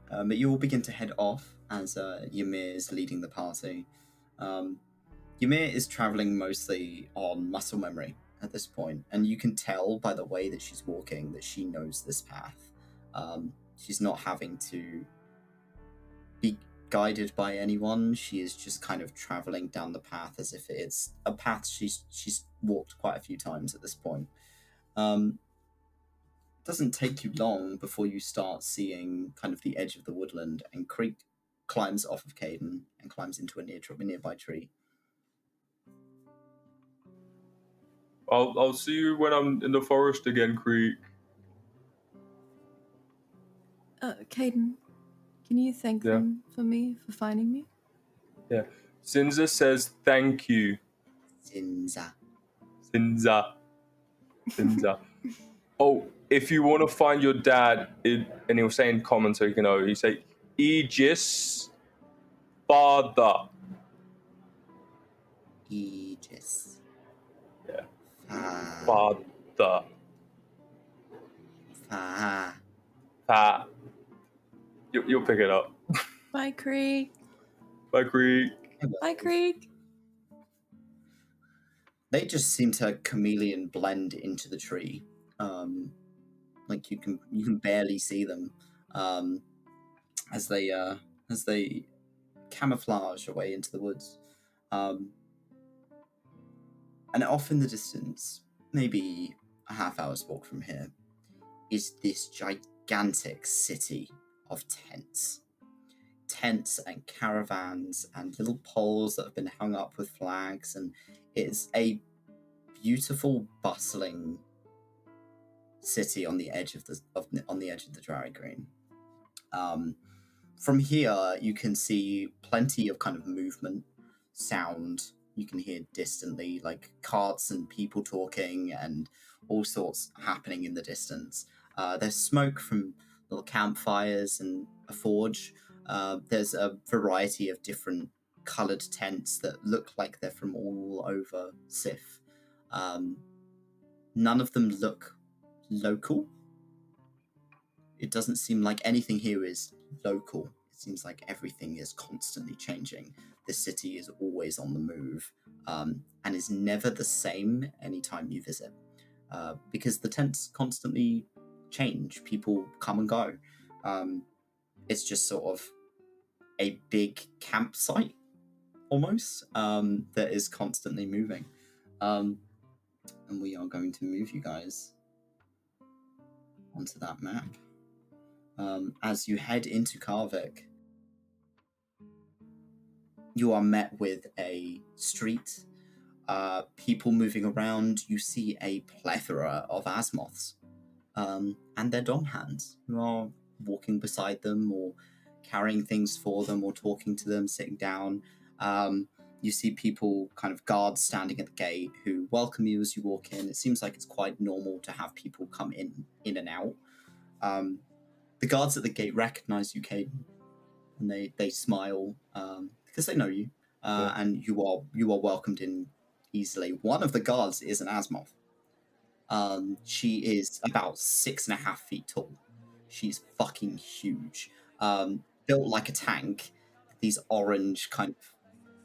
But you all begin to head off as Ymir is leading the party. Ymir is traveling mostly on muscle memory at this point, and you can tell by the way that she's walking that she knows this path. She's not having to be guided by anyone. She is just kind of traveling down the path as if it's a path she's walked quite a few times at this point. Doesn't take you long before you start seeing kind of the edge of the woodland, and Creek climbs off of Kaiden and climbs into a nearby tree. I'll see you when I'm in the forest again, Creek. Kaiden, can you thank them for me, for finding me? Yeah. Sinza says thank you. Sinza. Oh, if you want to find your dad, and he'll say in common so you can know, he say, Aegis, father. Aegis. Yeah. Father. You'll pick it up. Bye, Creek. Bye, Creek. Bye, Creek. They just seem to chameleon blend into the tree. Like you can barely see them as they camouflage away into the woods. And off in the distance, maybe a half hour's walk from here, is this gigantic city of tents. Tents and caravans and little poles that have been hung up with flags, and it's a beautiful, bustling city on the edge of the Dry Green. From here, you can see plenty of kind of movement, sound. You can hear distantly, like carts and people talking and all sorts happening in the distance. There's smoke from little campfires and a forge. There's a variety of different coloured tents that look like they're from all over Sif. None of them look local. It doesn't seem like anything here is local. It seems like everything is constantly changing. The city is always on the move, and is never the same anytime you visit. because the tents constantly change. People come and go. It's just sort of a big campsite almost that is constantly moving. And we are going to move you guys onto that map. As you head into Karvik, you are met with a street, people moving around. You see a plethora of Asmoths and their dom hands who are walking beside them or carrying things for them or talking to them, sitting down. You see people, kind of guards standing at the gate who welcome you as you walk in. It seems like it's quite normal to have people come in and out. The guards at the gate recognize you, Kaiden, and they smile because they know you, and you are welcomed in easily. One of the guards is an Asmoth. She is about 6.5 feet tall. She's fucking huge. Built like a tank. These orange kind of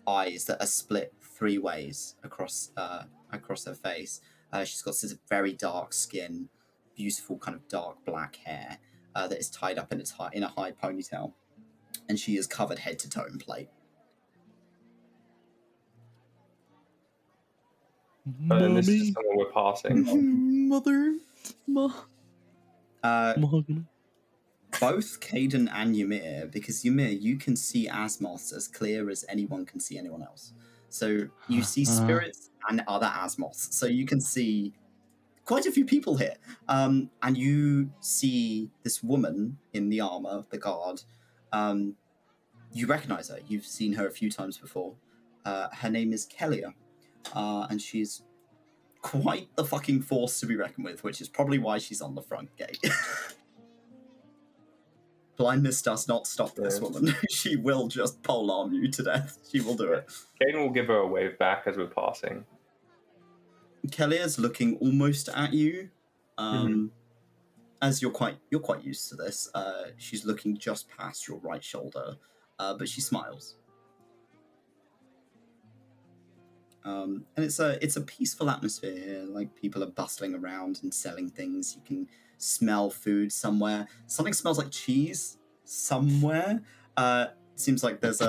eyes that are split 3 ways across her face. She's got this very dark skin, beautiful kind of dark black hair that is tied up in a high ponytail, and she is covered head to toe in plate. And this is someone we're passing. Mother. Both Kaiden and Ymir, because Ymir, you can see Asmoths as clear as anyone can see anyone else. So you see spirits and other Asmoths. So you can see quite a few people here. And you see this woman in the armor, the guard. You recognize her. You've seen her a few times before. Her name is 𝘏𝘪𝘨. And she's quite the fucking force to be reckoned with, which is probably why she's on the front gate. Blindness does not stop this woman. She will just polearm you to death. She will do it. Kaiden will give her a wave back as we're passing. 𝘏𝘪𝘨's looking almost at you. As you're quite used to this. She's looking just past your right shoulder, but she smiles. And it's a peaceful atmosphere here. Like, people are bustling around and selling things. You can smell food somewhere. Something smells like cheese somewhere. Seems like there's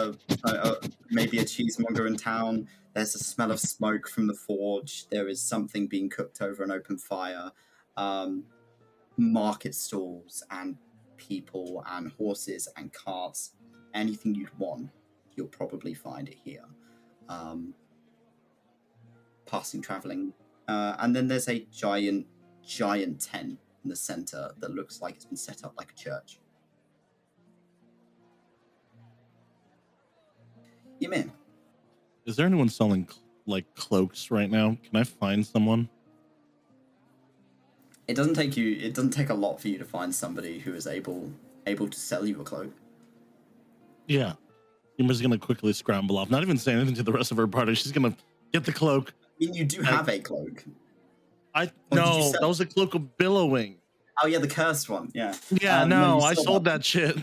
maybe a cheesemonger in town. There's a smell of smoke from the forge. There is something being cooked over an open fire. Market stalls and people and horses and carts. Anything you'd want, you'll probably find it here. Passing, traveling. And then there's a giant tent in the center that looks like it's been set up like a church. Ymir. Is there anyone selling like cloaks right now? Can I find someone? It doesn't take a lot for you to find somebody who is able to sell you a cloak. Yeah. Ymir's gonna quickly scramble off, not even say anything to the rest of her party. She's gonna get the cloak. I mean, you do have a cloak. No, that was a cloak of billowing. Oh yeah, the cursed one. Yeah. Yeah, no, I sold that shit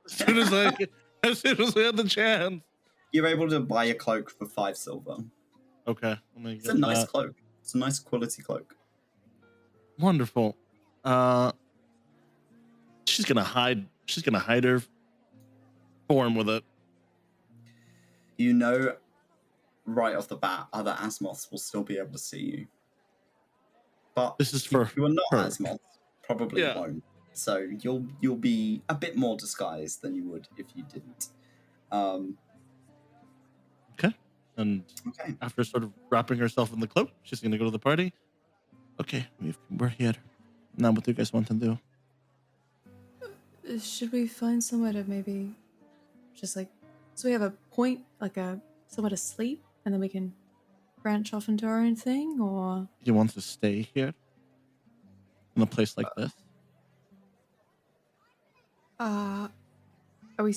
as soon as I had the chance. You're able to buy a cloak for 5 silver. Okay, it's a nice cloak. It's a nice quality cloak. Wonderful. She's gonna hide her form with it. You know, right off the bat, other Asmoths will still be able to see you. But this is for you are not Asmoths, probably won't. So you'll be a bit more disguised than you would if you didn't. Okay. And after sort of wrapping herself in the cloak, she's gonna go to the party. Okay, we're here. Now what do you guys want to do? Should we find somewhere to maybe just like, so we have a point, like somewhere to sleep, and then we can branch off into our own thing, or? Do you want to stay here in a place like this? Are we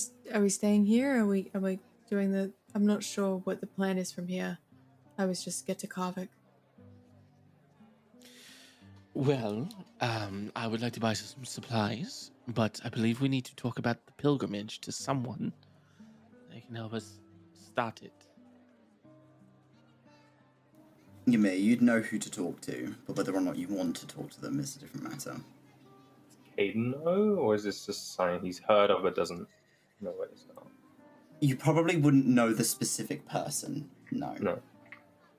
staying here? Or are we doing the? I'm not sure what the plan is from here. I was just get to Karvik. Well, I would like to buy some supplies, but I believe we need to talk about the pilgrimage to someone that can help us start it. Ymir, you'd know who to talk to, but whether or not you want to talk to them is a different matter. Kaiden know, or is this just something he's heard of but doesn't know what it's about? You probably wouldn't know the specific person, no. No.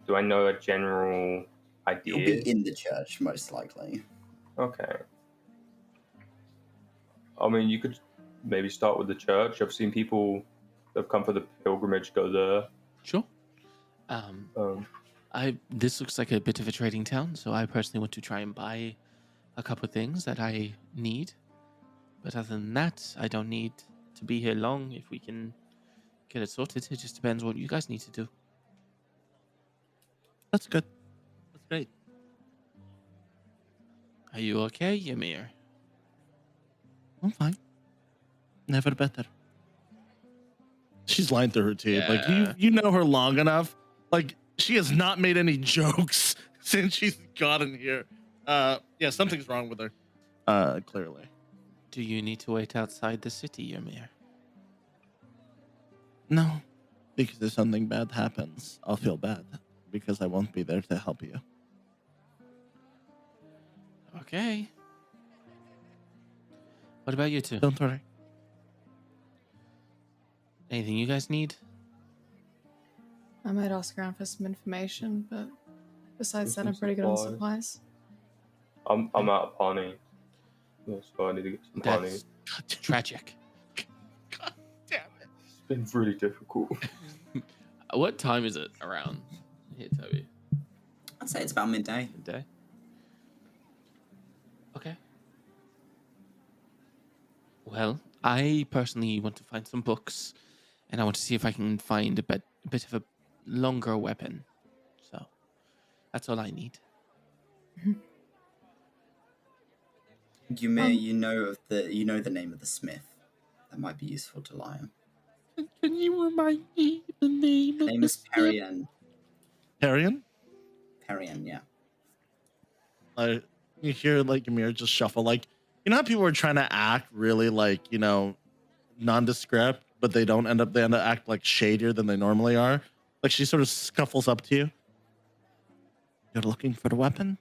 Do I know a general idea? You'll be in the church, most likely. Okay. I mean, you could maybe start with the church. I've seen people that have come for the pilgrimage go there. Sure. This looks like a bit of a trading town, so I personally want to try and buy a couple of things that I need. But other than that, I don't need to be here long if we can get it sorted. It just depends what you guys need to do. That's good. That's great. Are you okay, Ymir? I'm fine. Never better. She's lying through her teeth. Yeah. Like you know her long enough. Like she has not made any jokes since she's gotten here. Yeah, something's wrong with her. Clearly. Do you need to wait outside the city, Ymir? No, because if something bad happens, I'll feel bad because I won't be there to help you. Okay. What about you two? Don't worry. Anything you guys need? I might ask around for some information, but besides that, I'm pretty good on supplies. I'm out of honey. So I need to get some honey. That's tragic. God damn it. It's been really difficult. What time is it around here, Toby? I'd say it's about midday. Midday? Okay. Well, I personally want to find some books, and I want to see if I can find a bit of a longer weapon. So, that's all I need. Ymir, you know the name of the smith. That might be useful to Lyre. Can you remind me the name? His name is Perian. Perian? Perian, yeah. You hear like Ymir just shuffle. Like, you know how people are trying to act really like, nondescript, but they end up act like shadier than they normally are. Like she sort of scuffles up to you. You're looking for a weapon?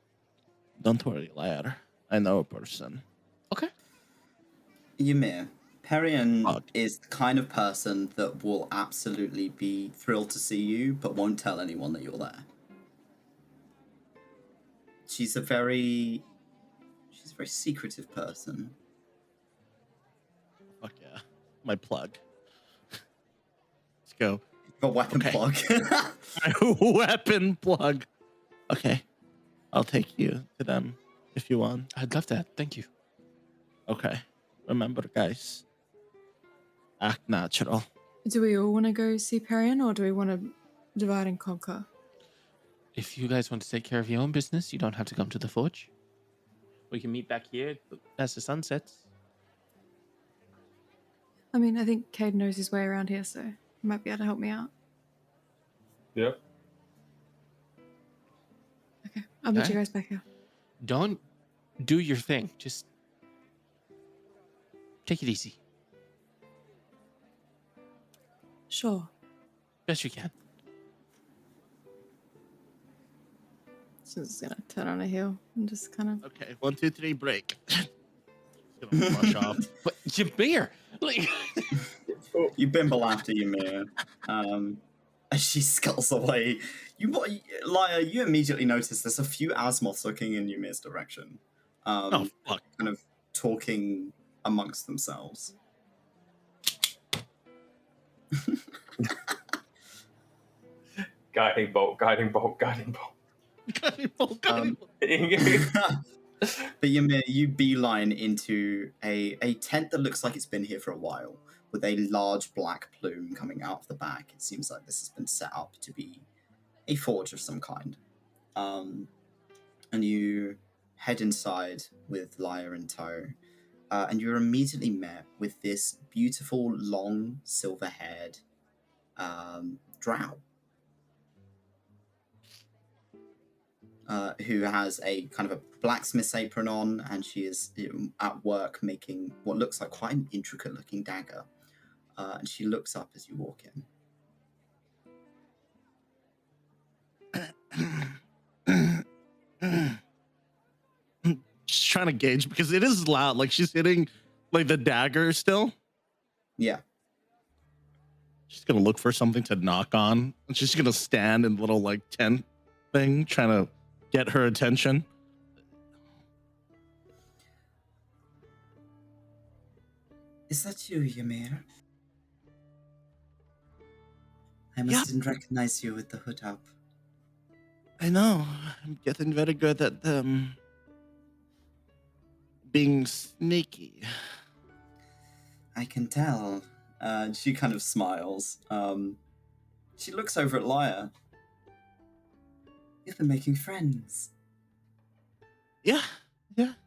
Don't worry, Lyre. I know a person. Okay. Ymir, Perian is the kind of person that will absolutely be thrilled to see you, but won't tell anyone that you're there. She's a very secretive person. Fuck yeah. My plug. Let's go. A weapon plug. Weapon plug. Okay. I'll take you to them if you want. I'd love that. Thank you. Okay. Remember, guys. Act natural. Do we all want to go see Perian, or do we want to divide and conquer? If you guys want to take care of your own business, you don't have to come to the forge. We can meet back here as the sun sets. I mean, I think Kaiden knows his way around here, so he might be able to help me out. Yeah. Okay, I'll meet Okay. you guys back here. Don't do your thing. Just take it easy. Sure. Best you can. Since it's gonna turn on a heel and just kind of. Okay. 1, 2, 3, break. Just gonna flush off. But Ymir, like, You bimble after Ymir. As she scuttles away, Lyre, you immediately notice there's a few Asmoths looking in Ymir's direction. Oh, fuck. Kind of talking amongst themselves. Guiding bolt, guiding bolt, guiding bolt. But Ymir, you beeline into a tent that looks like it's been here for a while, with a large black plume coming out of the back. It seems like this has been set up to be a forge of some kind. And you head inside with Lyre in tow, and you're immediately met with this beautiful, long, silver-haired drow. Who has a kind of a blacksmith's apron on, and she is at work making what looks like quite an intricate-looking dagger. And she looks up as you walk in. Just trying to gauge because it is loud. Like she's hitting like the dagger still. Yeah. She's gonna look for something to knock on. And she's gonna stand in the little like tent thing, trying to get her attention. Is that you, Ymir? I mustn't recognize you with the hood up. I know. I'm getting very good at being sneaky. I can tell. She kind of smiles. She looks over at Lyre. You've been making friends. Yeah.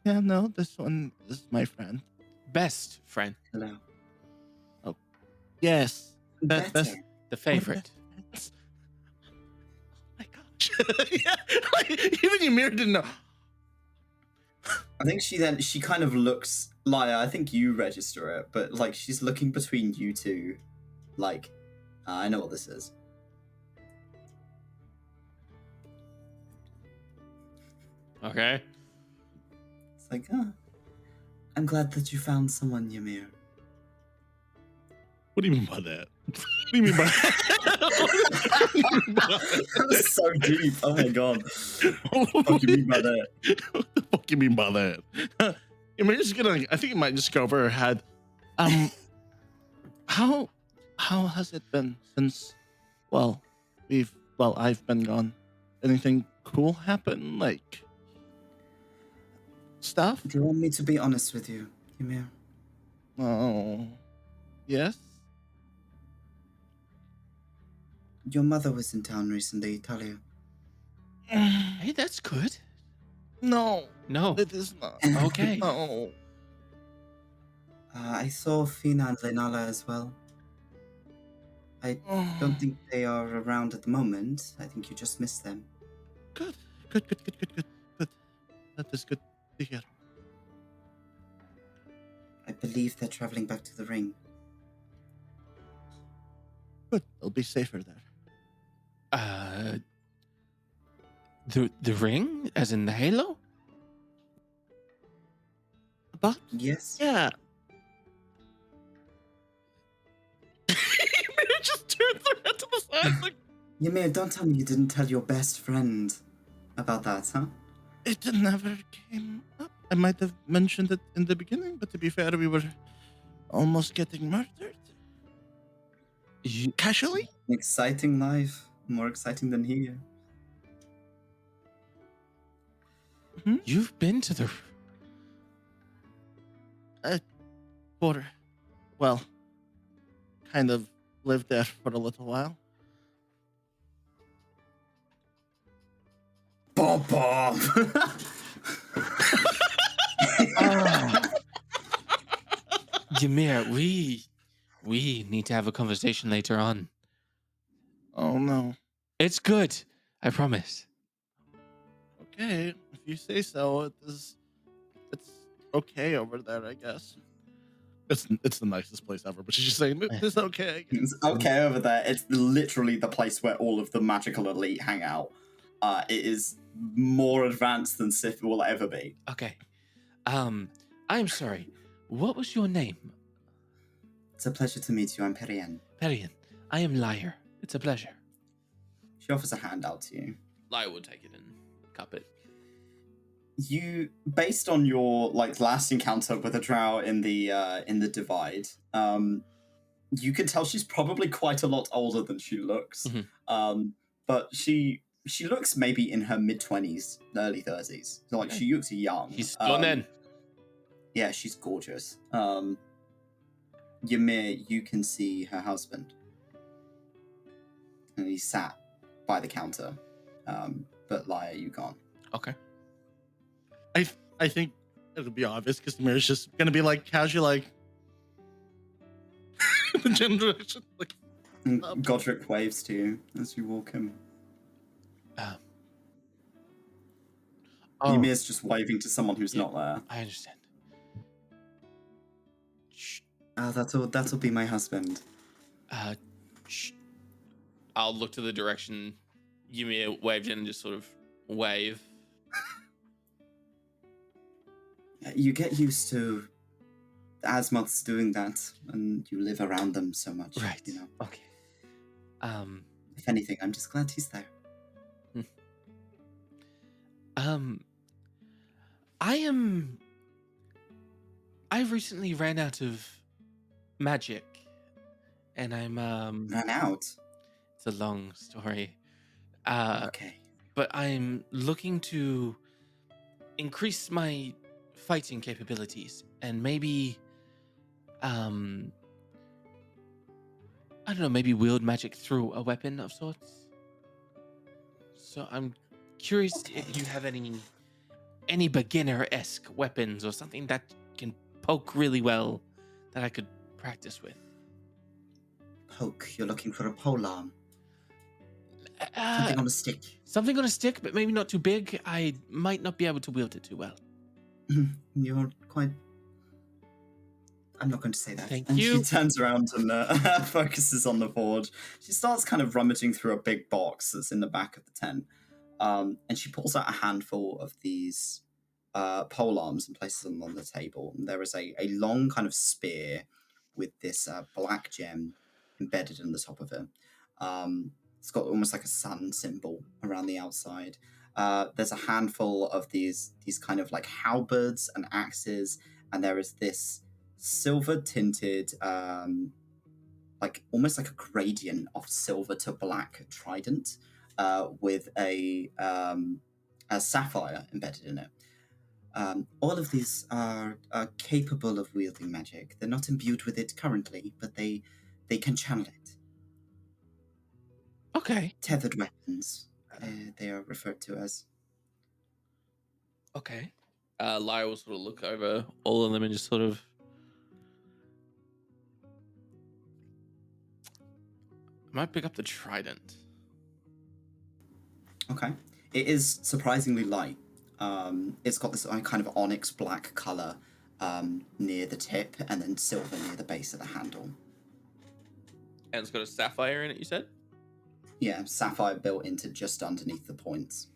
No, this one is my friend. Best friend. Hello. Yes. Better. Best. The favorite. Oh my gosh. Yeah, like, even Ymir didn't know. I think she kind of looks, Lyre, I think you register it, but like she's looking between you two, like, I know what this is. Okay. It's like, I'm glad that you found someone, Ymir. What do you mean by that? What do you mean by that? That was so deep. Oh my god. What do you mean by that? What the fuck you mean by that? Ymir's gonna, I think it might just go over her head. How has it been since, I've been gone? Anything cool happen? Like, stuff? Do you want me to be honest with you, Ymir? Oh, yes? Your mother was in town recently, Talia. Hey, that's good. No, No. it is not. Okay. No. I saw Fina and Lenala as well. I don't think they are around at the moment. I think you just missed them. Good. That is good to hear. I believe they're traveling back to the ring. Good. They'll be safer there. The ring, as in the halo? But Yes? yeah. Just turns her head to the side like, Ymir, don't tell me you didn't tell your best friend about that, huh? it never came up. I might have mentioned it in the beginning, but to be fair, we were almost getting murdered. Casually? An exciting life. More exciting than here. You've been to the... Kind of lived there for a little while. Bob! Ymir, we need to have a conversation later on. Oh no. It's good. I promise. Okay, if you say so, it's okay over there, I guess. It's the nicest place ever, but she's just saying it's okay. It's okay over there. It's literally the place where all of the magical elite hang out. It is more advanced than Sith will ever be. Okay. I'm sorry. What was your name? It's a pleasure to meet you. I'm Perian. Perian. I am Lyre. It's a pleasure. She offers a hand out to you. Lyre will take it and cup it. You, based on your last encounter with a drow in the divide, you can tell she's probably quite a lot older than she looks. Mm-hmm. But she looks maybe in her mid-20s, early 30s. So she looks young. She's stunning. Yeah, she's gorgeous. Ymir, you can see her husband, and he's sat by the counter. But Lyre, you can't. Okay. I think it'll be obvious because Ymir's just gonna be like casual, like the generation. Like, And Godric waves to you as you walk in. Ymir's just waving to someone who's not there. I understand. That'll be my husband. I'll look to the direction Ymir waved in and just sort of wave. You get used to Asmoths doing that, and you live around them so much. Right. You know. Okay. If anything, I'm just glad he's there. I've recently ran out of magic, and I'm Ran out. it's a long story. Okay. But I'm looking to increase my fighting capabilities and maybe I don't know, maybe wield magic through a weapon of sorts. So I'm curious if you have any beginner-esque weapons or something that can poke really well that I could practice with. Poke. You're looking for a polearm. Something on a stick. Something on a stick, but maybe not too big. I might not be able to wield it too well. You're quite... I'm not going to say that. Thank and you. She turns around and focuses on the board. She starts kind of rummaging through a big box that's in the back of the tent. And she pulls out a handful of these polearms and places them on the table. And there is a long kind of spear with this black gem embedded in the top of it. It's got almost like a sun symbol around the outside. There's a handful of these kind of like halberds and axes, and there is this silver-tinted, like almost like a gradient of silver to black trident with a sapphire embedded in it. All of these are capable of wielding magic. They're not imbued with it currently, but they can channel it. Okay. Tethered weapons, they are referred to as. Okay. Lyre will sort of look over all of them and just sort of... I might pick up the trident. Okay. It is surprisingly light. It's got this kind of onyx black color near the tip, and then silver near the base of the handle. And it's got a sapphire in it, you said? Yeah, sapphire built into just underneath the points.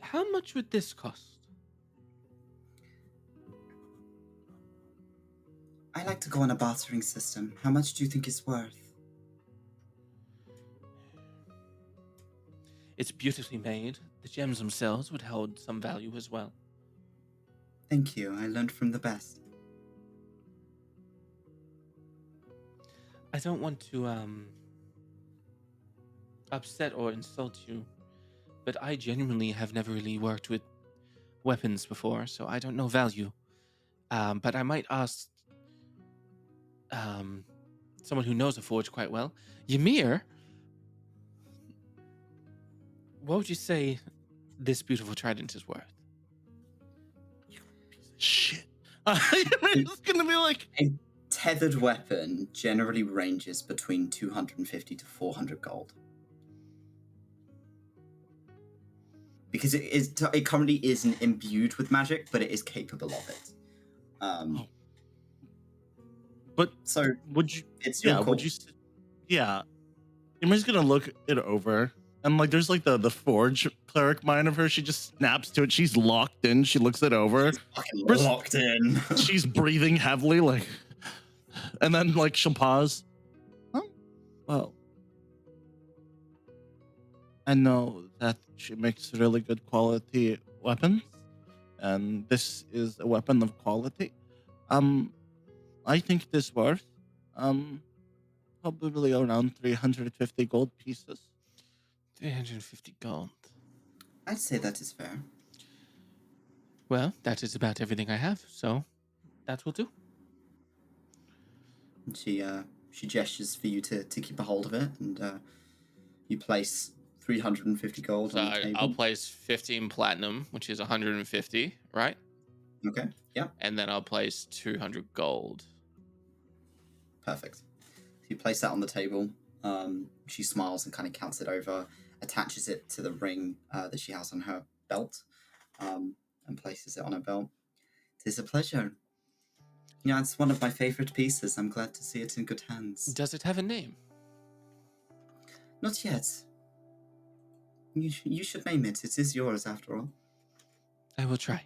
How much would this cost? I like to go on a bartering system. How much do you think it's worth? It's beautifully made. The gems themselves would hold some value as well. Thank you. I learned from the best. I don't want to upset or insult you, but I genuinely have never really worked with weapons before, so I don't know value. But I might ask someone who knows a forge quite well. Ymir, what would you say this beautiful trident is worth? Shit. It's gonna be like... A tethered weapon generally ranges between 250 to 400 gold. Because it currently isn't imbued with magic, but it is capable of it. But so would you? It's your Yeah. call. Would you? Yeah. Ymir's gonna look it over, and like there's like the forge cleric mind of her. She just snaps to it. She's locked in. She looks it over. She's fucking locked in. She's breathing heavily, like, and then like she'll pause. Huh? Well, I know that she makes really good quality weapons, and this is a weapon of quality. I think this worth probably around 350 gold pieces. 350 gold. I'd say that is fair. Well, that is about everything I have, so that will do. And she gestures for you to keep a hold of it, and you place 350 gold So on the table. I'll place 15 platinum, which is 150, right? Okay, yeah, And then I'll place 200 gold. perfect. So you place that on the table. She smiles and kind of counts it over, attaches it to the ring that she has on her belt, and places it on her belt. It is a pleasure. Yeah, it's one of my favorite pieces. I'm glad to see it in good hands. Does it have a name? Not yet. You should name it. It is yours, after all. I will try.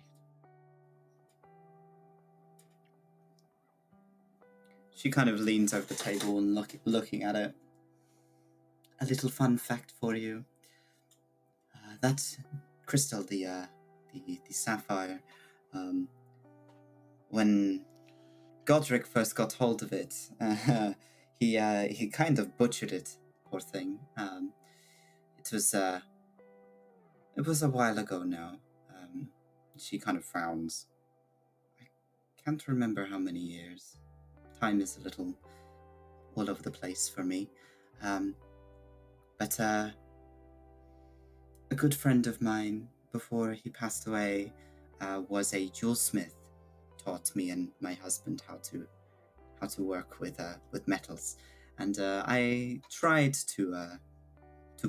She kind of leans over the table and looking at it. A little fun fact for you. That crystal, the sapphire, when Godric first got hold of it, he kind of butchered it. Poor thing. It was a while ago now. She kind of frowns. I can't remember how many years. Time is a little all over the place for me. But a good friend of mine, before he passed away, was a jewelsmith. Taught me and my husband how to work with metals, and I tried to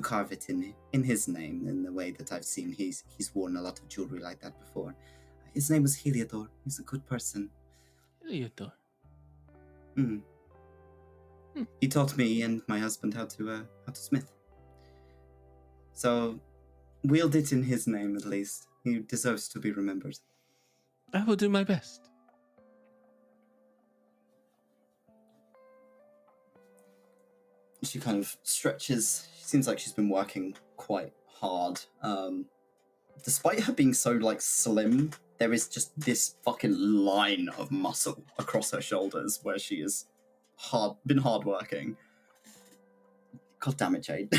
carve it in his name, in the way that I've seen he's worn a lot of jewelry like that before. His name was 𝘏𝘪𝘨. He's a good person. 𝘏𝘪𝘨. He taught me and my husband how to smith. So wield it in his name at least. He deserves to be remembered. I will do my best. She kind of stretches. She seems like she's been working quite hard. Despite her being so slim, there is just this fucking line of muscle across her shoulders where she is been hard working. God damn it, Jade.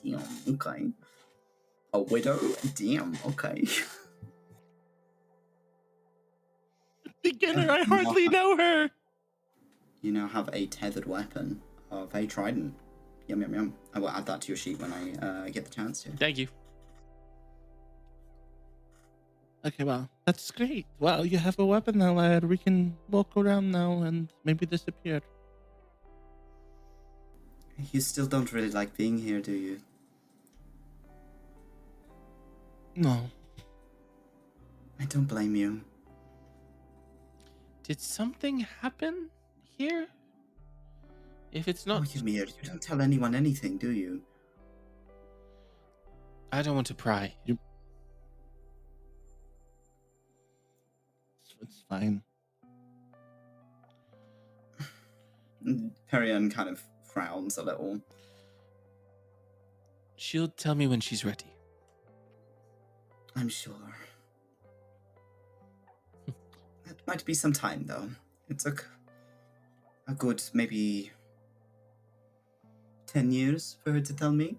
Damn, okay. A widow? Damn, okay. Beginner, I hardly know her. You now have a tethered weapon of a trident. Yum, yum, yum. I will add that to your sheet when I get the chance to. Thank you. Okay, well, that's great. Well, you have a weapon now, lad. We can walk around now and maybe disappear. You still don't really like being here, do you? No. I don't blame you. Did something happen here? If it's not... Oh, Ymir, you don't tell anyone anything, do you? I don't want to pry. It's fine. Perion kind of frowns a little. She'll tell me when she's ready. I'm sure. It might be some time, though. It took a good, maybe 10 years for her to tell me.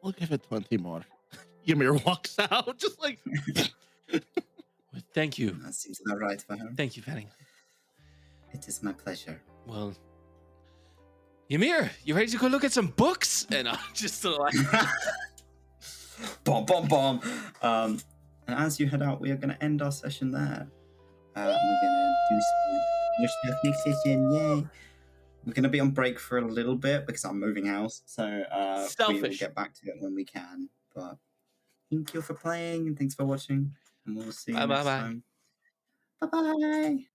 We'll give it 20 more. Ymir walks out, just like... Well, thank you. That seems about right for her. Thank you, Fanning. It is my pleasure. Well, Ymir, you ready to go look at some books? And I'm just sort of like... Bomb, bomb, bomb. And as you head out, we are going to end our session there. We're going to do some next session. Yay! We're going to be on break for a little bit because I'm moving house. So we will get back to it when we can. But thank you for playing and thanks for watching. And we'll see you next time. Bye-bye.